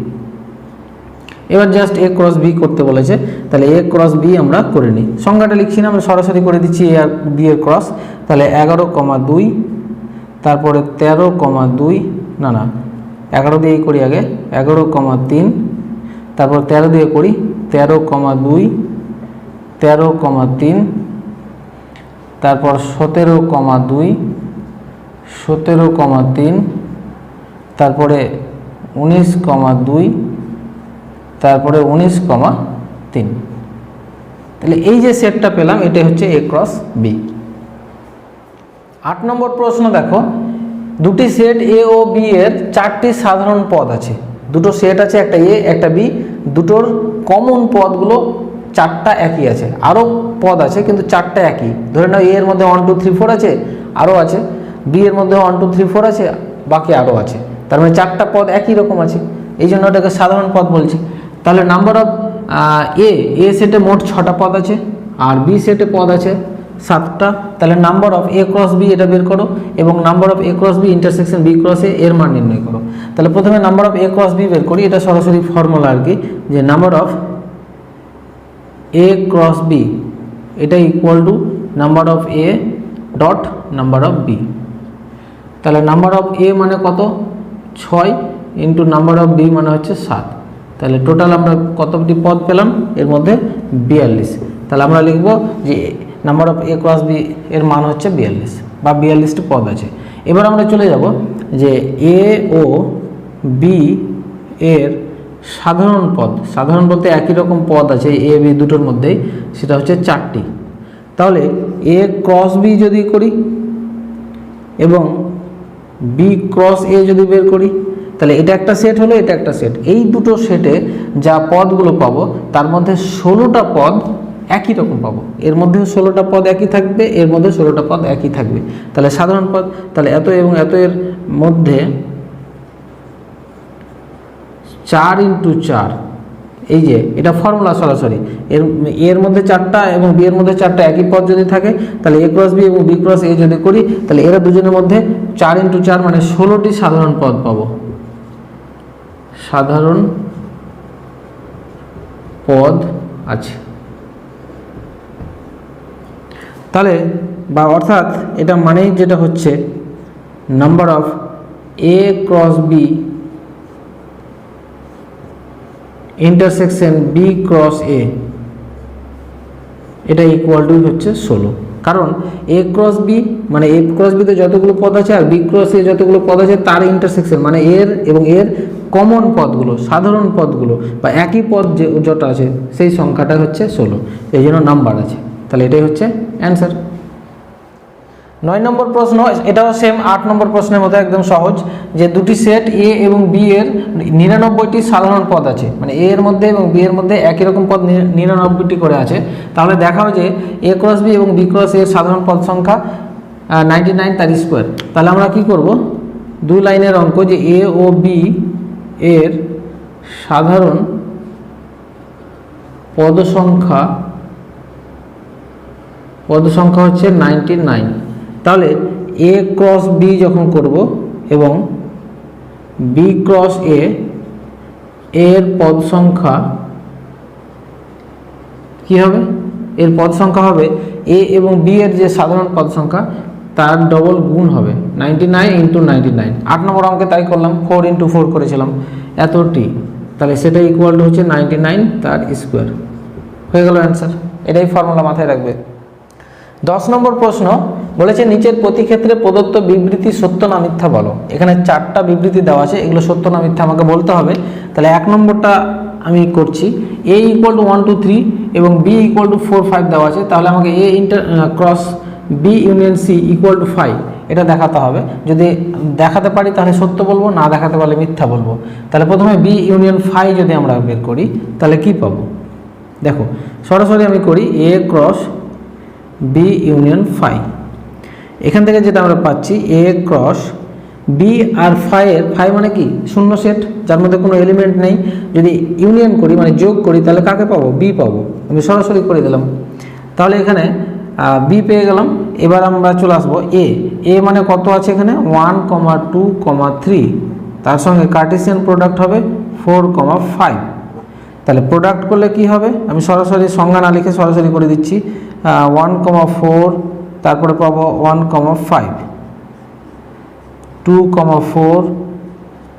এবার জাস্ট এ ক্রস বি করতে বলেছে, তাহলে এ ক্রস বি আমরা করে নিই। সংখ্যাটা লিখছি না, আমরা সরাসরি করে দিচ্ছি এ আর বি এর ক্রস। তাহলে 11,2, তারপরে 13,2, না 11 দিয়েই করি আগে, 11,3, তারপর 13 দিয়ে করি, 13,2, 13,3, তারপর 17,2, 17,3, তারপরে 19,2, তারপরে 19,3। তাহলে এই যে সেটটা পেলাম এটা হচ্ছে এ ক্রস বি। 8 নম্বর প্রশ্ন দেখো, দুটি সেট এ ও বি এর 4টি সাধারণ পদ আছে। দুটো সেট আছে, একটা এ একটা বি, দুটোর কমন পদগুলো 4টা একই আছে, আরও পদ আছে কিন্তু 4টা একই। ধরে নাও এ এর মধ্যে 1, 2, 3, 4 আছে, আরও আছে, বি এর মধ্যে 1, 2, 3, 4 আছে, বাকি আরও আছে। তার মানে 4টা পদ একই রকম আছে, এই জন্য এটাকে সাধারণ পদ বলছি। তাহলে নাম্বার অফ এ সেটে মোট 6টা পদ আছে, আর বি সেটে পদ আছে 7টা। তাহলে number of A cross B এটা বের করো, এবং number of A cross B intersection B cross A এর মান নির্ণয় করো। তাহলে প্রথমে number of A cross B বের করি, এটা সরাসরি ফর্মুলা আর কি, যে number of A cross B এটা equal to number of A dot number of B. তাহলে নাম্বার অফ এ মানে কত, 6 ইন্টু নাম্বার অফ বি মানে হচ্ছে 7। তাহলে টোটাল আমরা কতটি পদ পেলাম, এর মধ্যে 42। তাহলে আমরা লিখব যে number of A cross B এর মান হচ্ছে 42 বা 42টি পদ আছে। এবার আমরা চলে যাব যে এ ও বি এর সাধারণ পদ, সাধারণ বলতে একই রকম পদ আছে এ বি দুটোর মধ্যেই, সেটা হচ্ছে 4টি। তাহলে এ ক্রস বি যদি করি এবং বি ক্রস এ যদি বের করি, তাহলে এটা একটা সেট হলো, এটা একটা সেট। এই দুটো সেটে যা পদগুলো পাবো তার মধ্যে 16টা পদ একই রকম পাবো। এর মধ্যে 16টা পদ একই থাকবে, এর মধ্যে 16টা পদ একই থাকবে। তাহলে সাধারণ পদ, তাহলে এত এবং এত এর মধ্যে 4 ইন্টু 4, এই যে এটা ফর্মুলা সরাসরি, এর মধ্যে 4টা এবং বি এর মধ্যে 4টা একই পদ যদি থাকে, তাহলে এ ক্রস বি এবং বি ক্রস এ যদি করি, তাহলে এরা দুজনের মধ্যে 4 ইন্টু 4 মানে 16টি সাধারণ পদ পাবো, সাধারণ পদ আছে। তাহলে বা অর্থাৎ এটা মানেই যেটা হচ্ছে number of A cross B intersection B cross A, এটা ইকুয়াল টু হচ্ছে 16। কারণ এ ক্রস বি মানে এ ক্রস বিতে যতগুলো পদ আছে আর বি ক্রস এ যতগুলো পদ আছে তার ইন্টারসেকশন মানে এর এবং এর কমন পদগুলো, সাধারণ পদগুলো বা একই পদ যে যটা আছে সেই সংখ্যাটা হচ্ছে 16, এই জন্য নাম্বার আছে। তাহলে এটাই হচ্ছে অ্যান্সার। 9 নম্বর প্রশ্ন, এটাও সেম 8 নম্বর প্রশ্নের মতো একদম সহজ, যে দুটি সেট এ এবং বি এর 99টি সাধারণ পদ আছে, মানে এ এর মধ্যে এবং বি এর মধ্যে একই রকম পদ 99টি করে আছে। তাহলে দেখাও যে এ ক্রস বি এবং বি ক্রস এর সাধারণ পদ সংখ্যা 99 তার স্কোয়ার। তাহলে আমরা কি করব, 2 লাইনের অঙ্ক, যে এ ও বি এর সাধারণ পদ সংখ্যা হচ্ছে 99। তাহলে এ ক্রস বি যখন করব এবং বি ক্রস এ এর পদ সংখ্যা কি হবে, এর পদ সংখ্যা হবে এ এবং বি এর যে সাধারণ পদ সংখ্যা তার ডবল গুণ হবে 99 ইন্টু 99। 8 নম্বর অঙ্কে তাই করলাম, 4 ইন্টু 4 করেছিলাম এতটি, তাহলে সেটা ইকুয়াল টু হচ্ছে 99 তার স্কোয়ার। হয়ে গেল অ্যান্সার। এটাই ফর্মুলা মাথায় রাখবে। 10 নম্বর প্রশ্ন বলেছে নিচের প্রতি ক্ষেত্রে প্রদত্ত বিবৃতি সত্য না মিথ্যা বলো। এখানে 4টা বিবৃতি দেওয়া আছে, এগুলো সত্য না মিথ্যা আমাকে বলতে হবে। তাহলে 1 নম্বরটা আমি করছি, এ ইকুয়াল টু 1 2 3 এবং বি ইকুয়াল টু 4 5 দেওয়া আছে। তাহলে আমাকে A cross B union C equal to 5 এটা দেখাতে হবে। যদি দেখাতে পারি তাহলে সত্য বলবো, না দেখাতে পারলে মিথ্যা বলবো। তাহলে প্রথমে বি ইউনিয়ন 5 যদি আমরা বের করি তাহলে কি পাবো, দেখো সরাসরি আমি করি এ ক্রস বি ইউনিয়ন 5। এখান থেকে যেটা আমরা পাচ্ছি এ ক্রস বি আর 5 মানে কি শূন্য সেট যার মধ্যে কোনো এলিমেন্ট নেই, যদি ইউনিয়ন করি মানে যোগ করি তাহলে কাকে পাবো, বি পাবো। আমি সরাসরি করে দিলাম। তাহলে এখানে বি পেয়ে গেলাম। এবার আমরা চলে আসবো এ মানে কত আছে এখানে 1, 2, 3, তার সঙ্গে কার্টেসিয়ান প্রোডাক্ট হবে 4, 5। তাহলে প্রোডাক্ট করলে কি হবে, আমি সরাসরি সংজ্ঞা না লিখে সরাসরি করে দিচ্ছি। 1, 4, তারপরে পাবো 1, 5, 2, 4,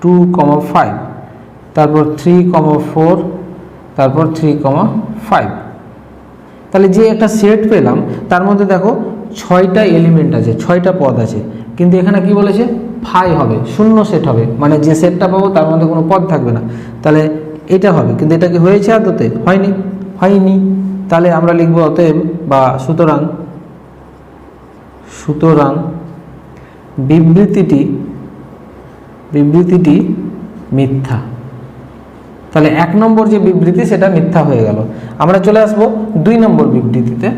2, 5, তারপর 3, 4, তারপর 3, 5। তাহলে যে একটা সেট পেলাম তার মধ্যে দেখো 6টা এলিমেন্ট আছে, 6টা পদ আছে, কিন্তু এখানে কি বলেছে 5 হবে, শূন্য সেট হবে, মানে যে সেটটা পাবো তার মধ্যে কোনো পদ থাকবে না। তাহলে এটা হবে, কিন্তু এটা কি হয়েছে আদতে, হয়নি। তাহলে আমরা লিখবো অতএব বা সুতরাং বিবৃতিটি মিথ্যা। তাহলে 1 নম্বর যে বিবৃতি সেটা মিথ্যা হয়ে গেল। আমরা চলে আসব 2 নম্বর বিবৃতিতে।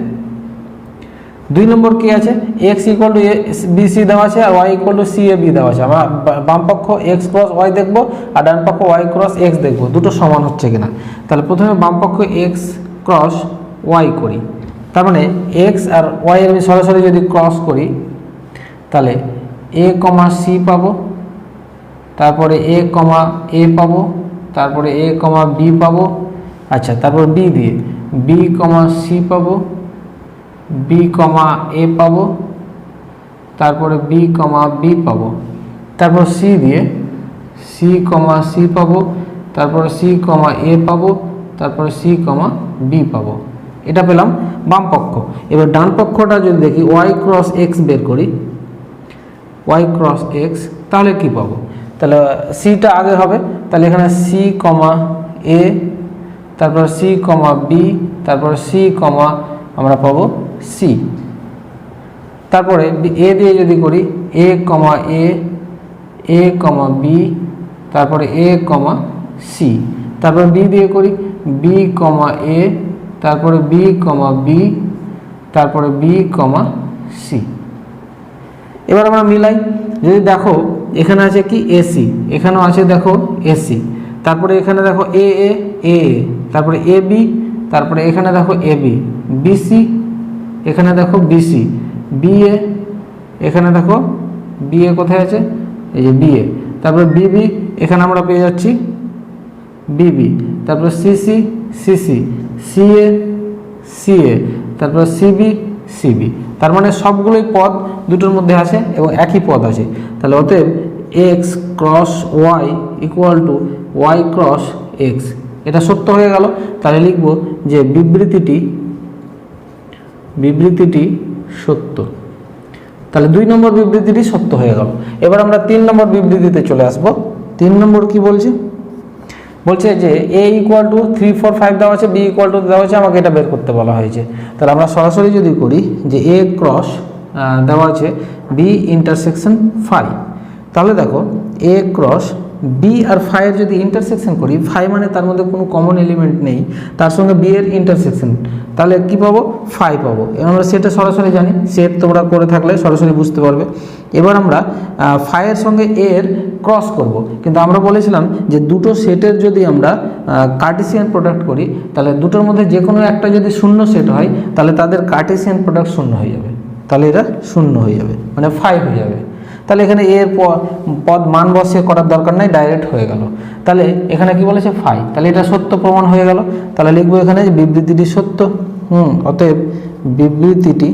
2 নম্বর কি আছে, x ইকুয়াল টু bc দেওয়া আছে আর y ইকুয়াল টু cab দেওয়া আছে। আমরা বাম পক্ষ x ক্রস y দেখবো আর ডান পক্ষ y ক্রস x দেখবো, দুটো সমান হচ্ছে কিনা। তাহলে প্রথমে বাম পক্ষ x ক্রস y করি, তার মানে x আর y এর আমি সরাসরি যদি ক্রস করি তাহলে a, c পাবো, তারপরে a, পাবো, তারপরে a, b পাবো, আচ্ছা তারপর b দিয়ে b, c পাবো, বি কমা এ পাবো, তারপরে বি কমা বি পাবো, তারপর সি দিয়ে সি কমা সি পাবো, তারপরে সি কমা এ পাবো, তারপরে সি কমা বি পাবো। এটা পেলাম বাম পক্ষ। এবার ডান পক্ষটা যদি দেখি ওয়াই ক্রস এক্স বের করি, ওয়াই ক্রস এক্স, তাহলে কি পাবো? তাহলে সিটা আগে হবে, তাহলে এখানে সি কমা এ, তারপর সি কমা বি, তারপর সি কমা আমরা পাবো সি। তারপরে এ দিয়ে যদি করি এ কমা এ কমা বি, তারপরে এ কমা সি। তারপরে বি দিয়ে করি বি কমা এ, তারপরে বি কমা বি, তারপরে বি কমা সি। এবার আমরা মিলাই, যদি দেখো এখানে আছে কি এসি, এখানেও আছে দেখো এসি, তারপরে এখানে দেখো এ এ এ, তারপরে এ বি, তারপরে এখানে দেখো এ বি, বিসি, এখানে দেখো বিসি, বিএ, এখানে দেখো বিএ কোথায় আছে, এই যে বিএ, তারপরে বিবি, এখানে আমরা পেয়ে যাচ্ছি বিবি, তারপরে সিসি সিসি, সিএ সিএ, তারপরে সিবি সিবি। তার মানে সবগুলোই পদ দুটোর মধ্যে আছে এবং একই পদ আছে। তাহলে অতএব x cross y equal to y cross x, এটা সত্য হয়ে গেল। তাহলে লিখব যে বিবৃতিটি সত্য। তাহলে 2 নম্বর বিবৃতিটি সত্য হয়ে গেল। এবার আমরা 3 নম্বর বিবৃতিতে চলে আসব। 3 নম্বর কি বলছে? বলছে যে এ ইকুয়াল টু 3 4 5 দেওয়া আছে, বি ইকুয়াল টু দেওয়া আছে, আমাকে এটা বের করতে বলা হয়েছে। তাহলে আমরা সরাসরি যদি করি যে এ ক্রস দেওয়া আছে বি ইন্টারসেকশন ফাই, তাহলে দেখো এ ক্রস বি আর ফাইয়ের যদি ইন্টারসেকশন করি, ফাই মানে তার মধ্যে কোনো কমন এলিমেন্ট নেই, তার সঙ্গে বি এর ইন্টারসেকশন, তাহলে কি পাবো? ফাই পাবো। এবার আমরা সেটা সরাসরি জানি, সেট তোমরা করে থাকলে সরাসরি বুঝতে পারবে। এবার আমরা ফাইয়ের সঙ্গে এর ক্রস করব, কিন্তু আমরা বলেছিলাম যে দুটো সেটের যদি আমরা কার্টেসিয়ান প্রোডাক্ট করি, তাহলে দুটোর মধ্যে যে কোনো একটা যদি শূন্য সেট হয়, তাহলে তাদের কার্টেসিয়ান প্রোডাক্ট শূন্য হয়ে যাবে, তাহলে এটা শূন্য হয়ে যাবে, মানে ফাই হয়ে যাবে। তাহলে এখানে এর পদ মান বসিয়ে করার দরকার নাই, ডাইরেক্ট হয়ে গেল। তাহলে এখানে কি বলেছে? ফাই। তাহলে এটা সত্য প্রমাণ হয়ে গেল। তাহলে লিখবো এখানে যে বিবৃতিটি সত্য। অতএব বিবৃতিটি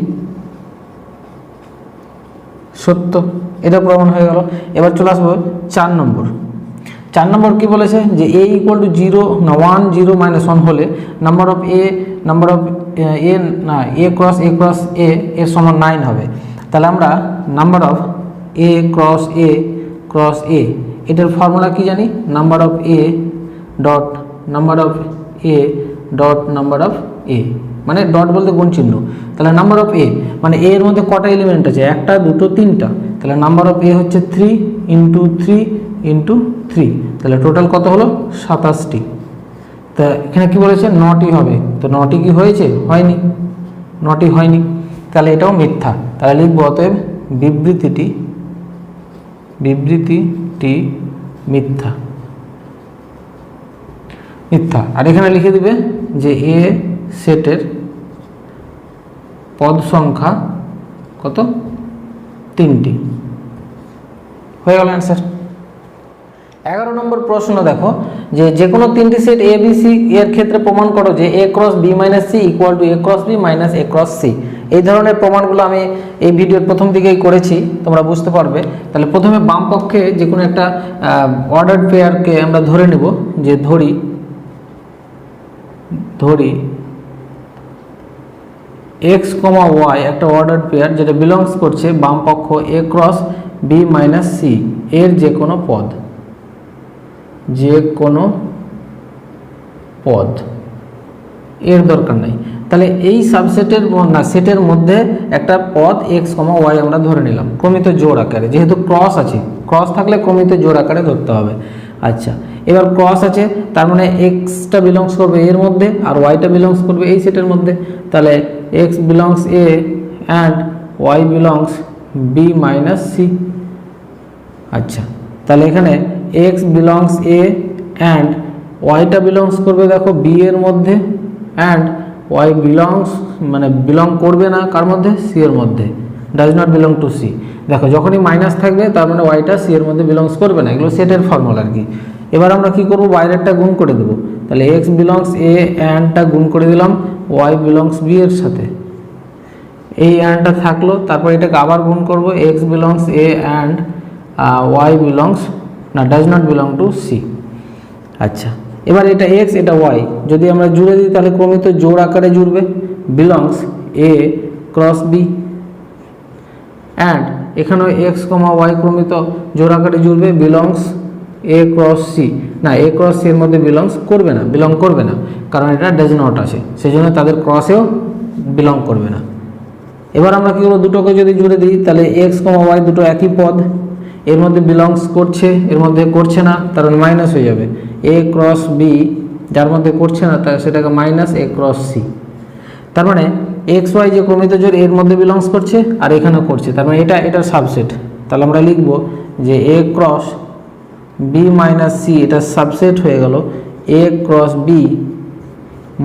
সত্য, এটা প্রমাণ হয়ে গেল। এবার চলে আসবো 4 নম্বর। 4 নম্বর কি বলেছে? যে এ ইকুয়াল টু 0 না 1 0 - 1 হলে number of A cross A এর সমান 9 হবে। তাহলে আমরা number of A cross A এটার ফর্মুলা কি জানি? Number of A dot number of A dot number of A, মানে ডট বলতে গুণ চিহ্ন। তাহলে নাম্বার অফ এ মানে এর মধ্যে কটা এলিমেন্ট আছে? 1 2 3টা। তাহলে নাম্বার অফ এ হচ্ছে 3 × 3 × 3, তাহলে টোটাল কত হলো? 27টি। তা এখানে কি বলেছে? 9টি হবে। তো 9টি কি হয়েছে? হয়নি, 9টি হয়নি, তাহলে এটাও মিথ্যা। তাহলে লিখব অতএব বিবৃতিটি মিথ্যা। আর এখানে লিখে দিবে যে এ সেটের পদ সংখ্যা কত? 3টি। হয়ে গেল অ্যান্সার। 11 নম্বর প্রশ্ন দেখো, যে কোনো 3টি সেট এ বি সি এর ক্ষেত্রে প্রমাণ করো যে A cross B minus C equal to A cross B minus A cross C. এই ধরনের প্রমাণগুলো আমি এই ভিডিওর প্রথম দিকেই করেছি, তোমরা বুঝতে পারবে। তাহলে প্রথমে বাম পক্ষে যে কোনো একটা অর্ডার্ড পেয়ারকে আমরা ধরে নেব, যে ধরি এক্স কমা ওয়াই একটা অর্ডার্ড পেয়ার, যেটা বিলংস করছে বাম পক্ষ এ ক্রস বি মাইনাস সি এর যে কোনো পদ, এর দরকার নাই। তাহলে এই সাবসেটের সেটের মধ্যে একটা পদ এক্স কমা ওয়াই আমরা ধরে নিলাম ক্রমিত জোড় আকারে, যেহেতু ক্রস আছে, ক্রস থাকলে ক্রমিত জোড় আকারে ধরতে হবে। আচ্ছা, এবার ক্রস আছে, তার মানে এক্সটা বিলংস করবে এর মধ্যে আর ওয়াইটা বিলংস করবে এই সেটের মধ্যে। তাহলে x belongs A and Y belongs B minus C. আচ্ছা, তাহলে এখানে এক্স বিলংস এ অ্যান্ড ওয়াইটা বিলংস করবে দেখো বি এর মধ্যে, অ্যান্ড ওয়াই বিলং করবে না কার মধ্যে? সি এর মধ্যে, does not belong to C. দেখো যখনই মাইনাস থাকবে তার মানে ওয়াইটা সি এর মধ্যে বিলংস করবে না, এগুলো সেটের ফর্মুলা আর কি। এবার আমরা কি করব? বাইরেরটা গুণ করে দেবো। তাহলে এক্স বিলংস এ অ্যান্ডটা গুণ করে দিলাম ওয়াই বিলংস বি এর সাথে। এই অ্যান্ডটা থাকলো, তারপর এটাকে আবার গুণ করব, x belongs A and Y belongs না does not belong to C. আচ্ছা, এবার এটা এক্স এটা ওয়াই যদি আমরা জুড়ে দিই তাহলে ক্রমিত জোড় আকারে জুড়বে, belongs A cross B, and এখানেও এক্স কমা ওয়াই ক্রমিত জোড় আকারে জুড়বে, বিলংস এ ক্রস সি। না, এ ক্রস সি এর মধ্যে বিলংস করবে না, বিলং করবে না, কারণ এটা ডাজ নট আছে, সেই জন্য তাদের ক্রসেও বিলং করবে না। এবার আমরা কি করবো, দুটোকে যদি জুড়ে দিই তাহলে এক্স কমা ওয়াই দুটো একই পদ, এর মধ্যে বিলংস করছে এর মধ্যে করছে না, তার মানে মাইনাস হয়ে যাবে, এ ক্রস বি যার মধ্যে করছে না তার সেটাকে মাইনাস এ ক্রস সি। তার মানে এক্স ওয়াই যে ক্রমিত জোড় এর মধ্যে বিলংস করছে আর এখানেও করছে, তার মানে এটার সাবসেট। তাহলে আমরা লিখব যে A cross B minus C এটা সাবসেট হয়ে গেল A cross B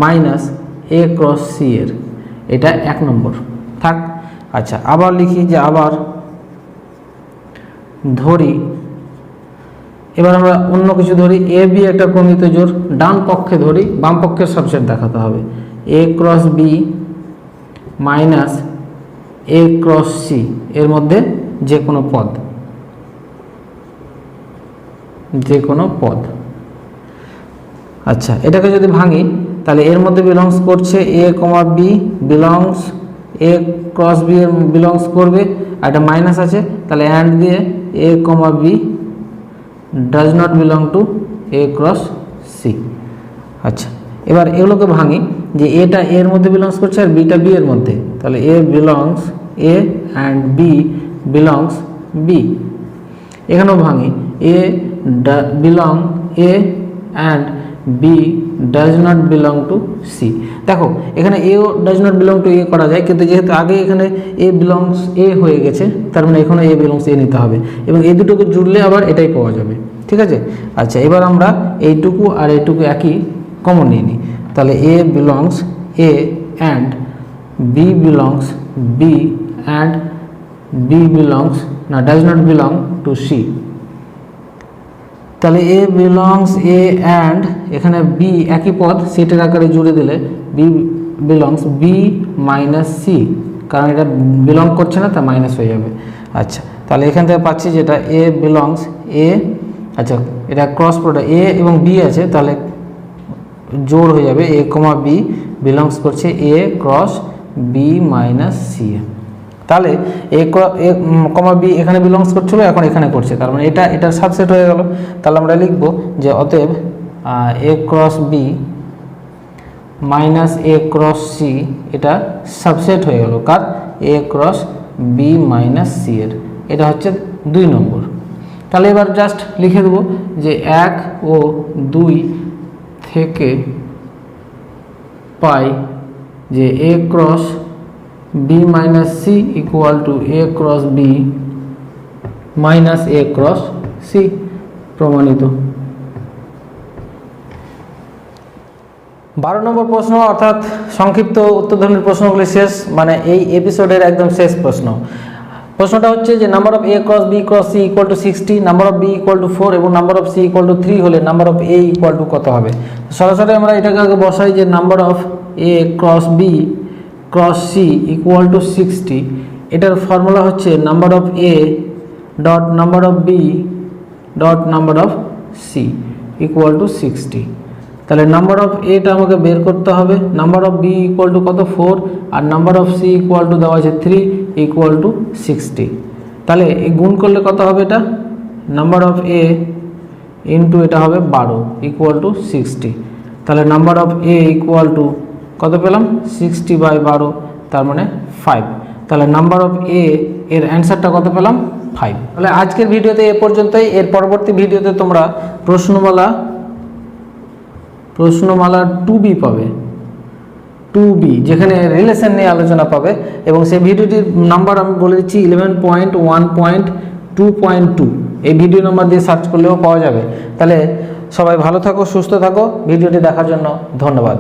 minus A cross C এর, এটা 1 নম্বর থাক। আচ্ছা, আবার লিখি যে আবার ধরি, এবার আমরা অন্য কিছু ধরি, এ বি একটা ক্রমিত জোড়, ডান পক্ষে ধরি, বাম পক্ষের সাবসেট দেখাতে হবে, A cross B minus A cross C এর মধ্যে যে কোনো পদ, যে কোনো পদ। আচ্ছা, এটাকে যদি ভাঙি তাহলে এর মধ্যে বিলংস করছে A comma B, belongs A cross B এর বিলংস করবে, আর এটা মাইনাস আছে, তাহলে অ্যান্ড দিয়ে A comma B does not belong to A cross C. আচ্ছা, এবার এগুলোকে ভাঙি যে এটা এর মধ্যে বিলংস করছে আর বিটা বি এর মধ্যে, তাহলে এ belongs A and B belongs B. এখানেও ভাঙি, A belong A and B does not belong to C. দেখো এখানে এও does not belong to A করা যায়, কিন্তু যেহেতু আগে এখানে এ বিলংস এ হয়ে গেছে তার মানে এখানে এ বিলংস এ নিতে হবে, এবং এই দুটোকে জুড়লে আবার এটাই পাওয়া যাবে, ঠিক আছে। আচ্ছা, এবার আমরা এইটুকু আর এইটুকু একই কমন নিয়ে নিই, তাহলে এ belongs A and B belongs B and B belongs না does not belong to C. তাহলে এ বিলংস এ অ্যান্ড এখানে বি একই পদ সেটের আকারে জুড়ে দিলে B belongs B minus C, কারণ এটা বিলং করছে না তা মাইনাস হয়ে যাবে। আচ্ছা, তাহলে এখান থেকে পাচ্ছি যেটা এ বিলংস এ, আচ্ছা এটা ক্রস প্রোডাক্ট এ এবং বি আছে, তাহলে জোড় হয়ে যাবে এ কমা বি বিলংস করছে A cross B minus C. তাহলে এ কমা বি এখানে বিলংস করছিল, এখন এখানে করছে, তার মানে এটার সাবসেট হয়ে গেল। তাহলে আমরা লিখব যে অতএব A cross B minus A cross C এটা সাবসেট হয়ে গেল কার, A cross B minus C এর, এটা হচ্ছে 2 নম্বর। তাহলে এবার জাস্ট লিখে দেবো যে 1 ও 2 থেকে পাই যে A cross B minus C equal to A cross B minus A cross C, প্রমাণিত। 12 নম্বর প্রশ্ন, অর্থাৎ সংক্ষিপ্ত উত্তরধর্মী প্রশ্নগুলি শেষ, মানে এই এপিসোডের একদম শেষ প্রশ্ন। প্রশ্নটা হচ্ছে যে number of A cross B cross C equal to 60, number of B equal to 4 এবং number of C equal to 3 হলে number of A equal to কত হবে। সরাসরি আমরা এটাকে আগে বসাই যে number of A cross B cross C equal to 60, এটার ফর্মুলা হচ্ছে number of A dot number of B dot number of C equal to 60। তাহলে নাম্বার অফ এটা আমাকে বের করতে হবে, number of B equal to কত 4 আর number of C equal to দেওয়া আছে 3 ইকুয়াল টু 60। তাহলে এই গুণ করলে কত হবে, এটা নাম্বার অফ এ ইন্টু এটা হবে 12 ইকুয়াল টু 60। তাহলে number of A equal to কত পেলাম 60/12, তার মানে 5। তাহলে নাম্বার অফ এ এর অ্যান্সারটা কত পেলাম 5। তাহলে আজকের ভিডিওতে এ পর্যন্তই। এর পরবর্তী ভিডিওতে তোমরা প্রশ্নমালা 2B পাবে, 2B যেখানে রিলেশন নিয়ে আলোচনা পাবে, এবং সেই ভিডিওটির নাম্বার আমি বলে দিচ্ছি 11.1.2.2, এই ভিডিও নাম্বার দিয়ে সার্চ করলেও পাওয়া যাবে। তাহলে সবাই ভালো থাকো, সুস্থ থাকো, ভিডিওটি দেখার জন্য ধন্যবাদ।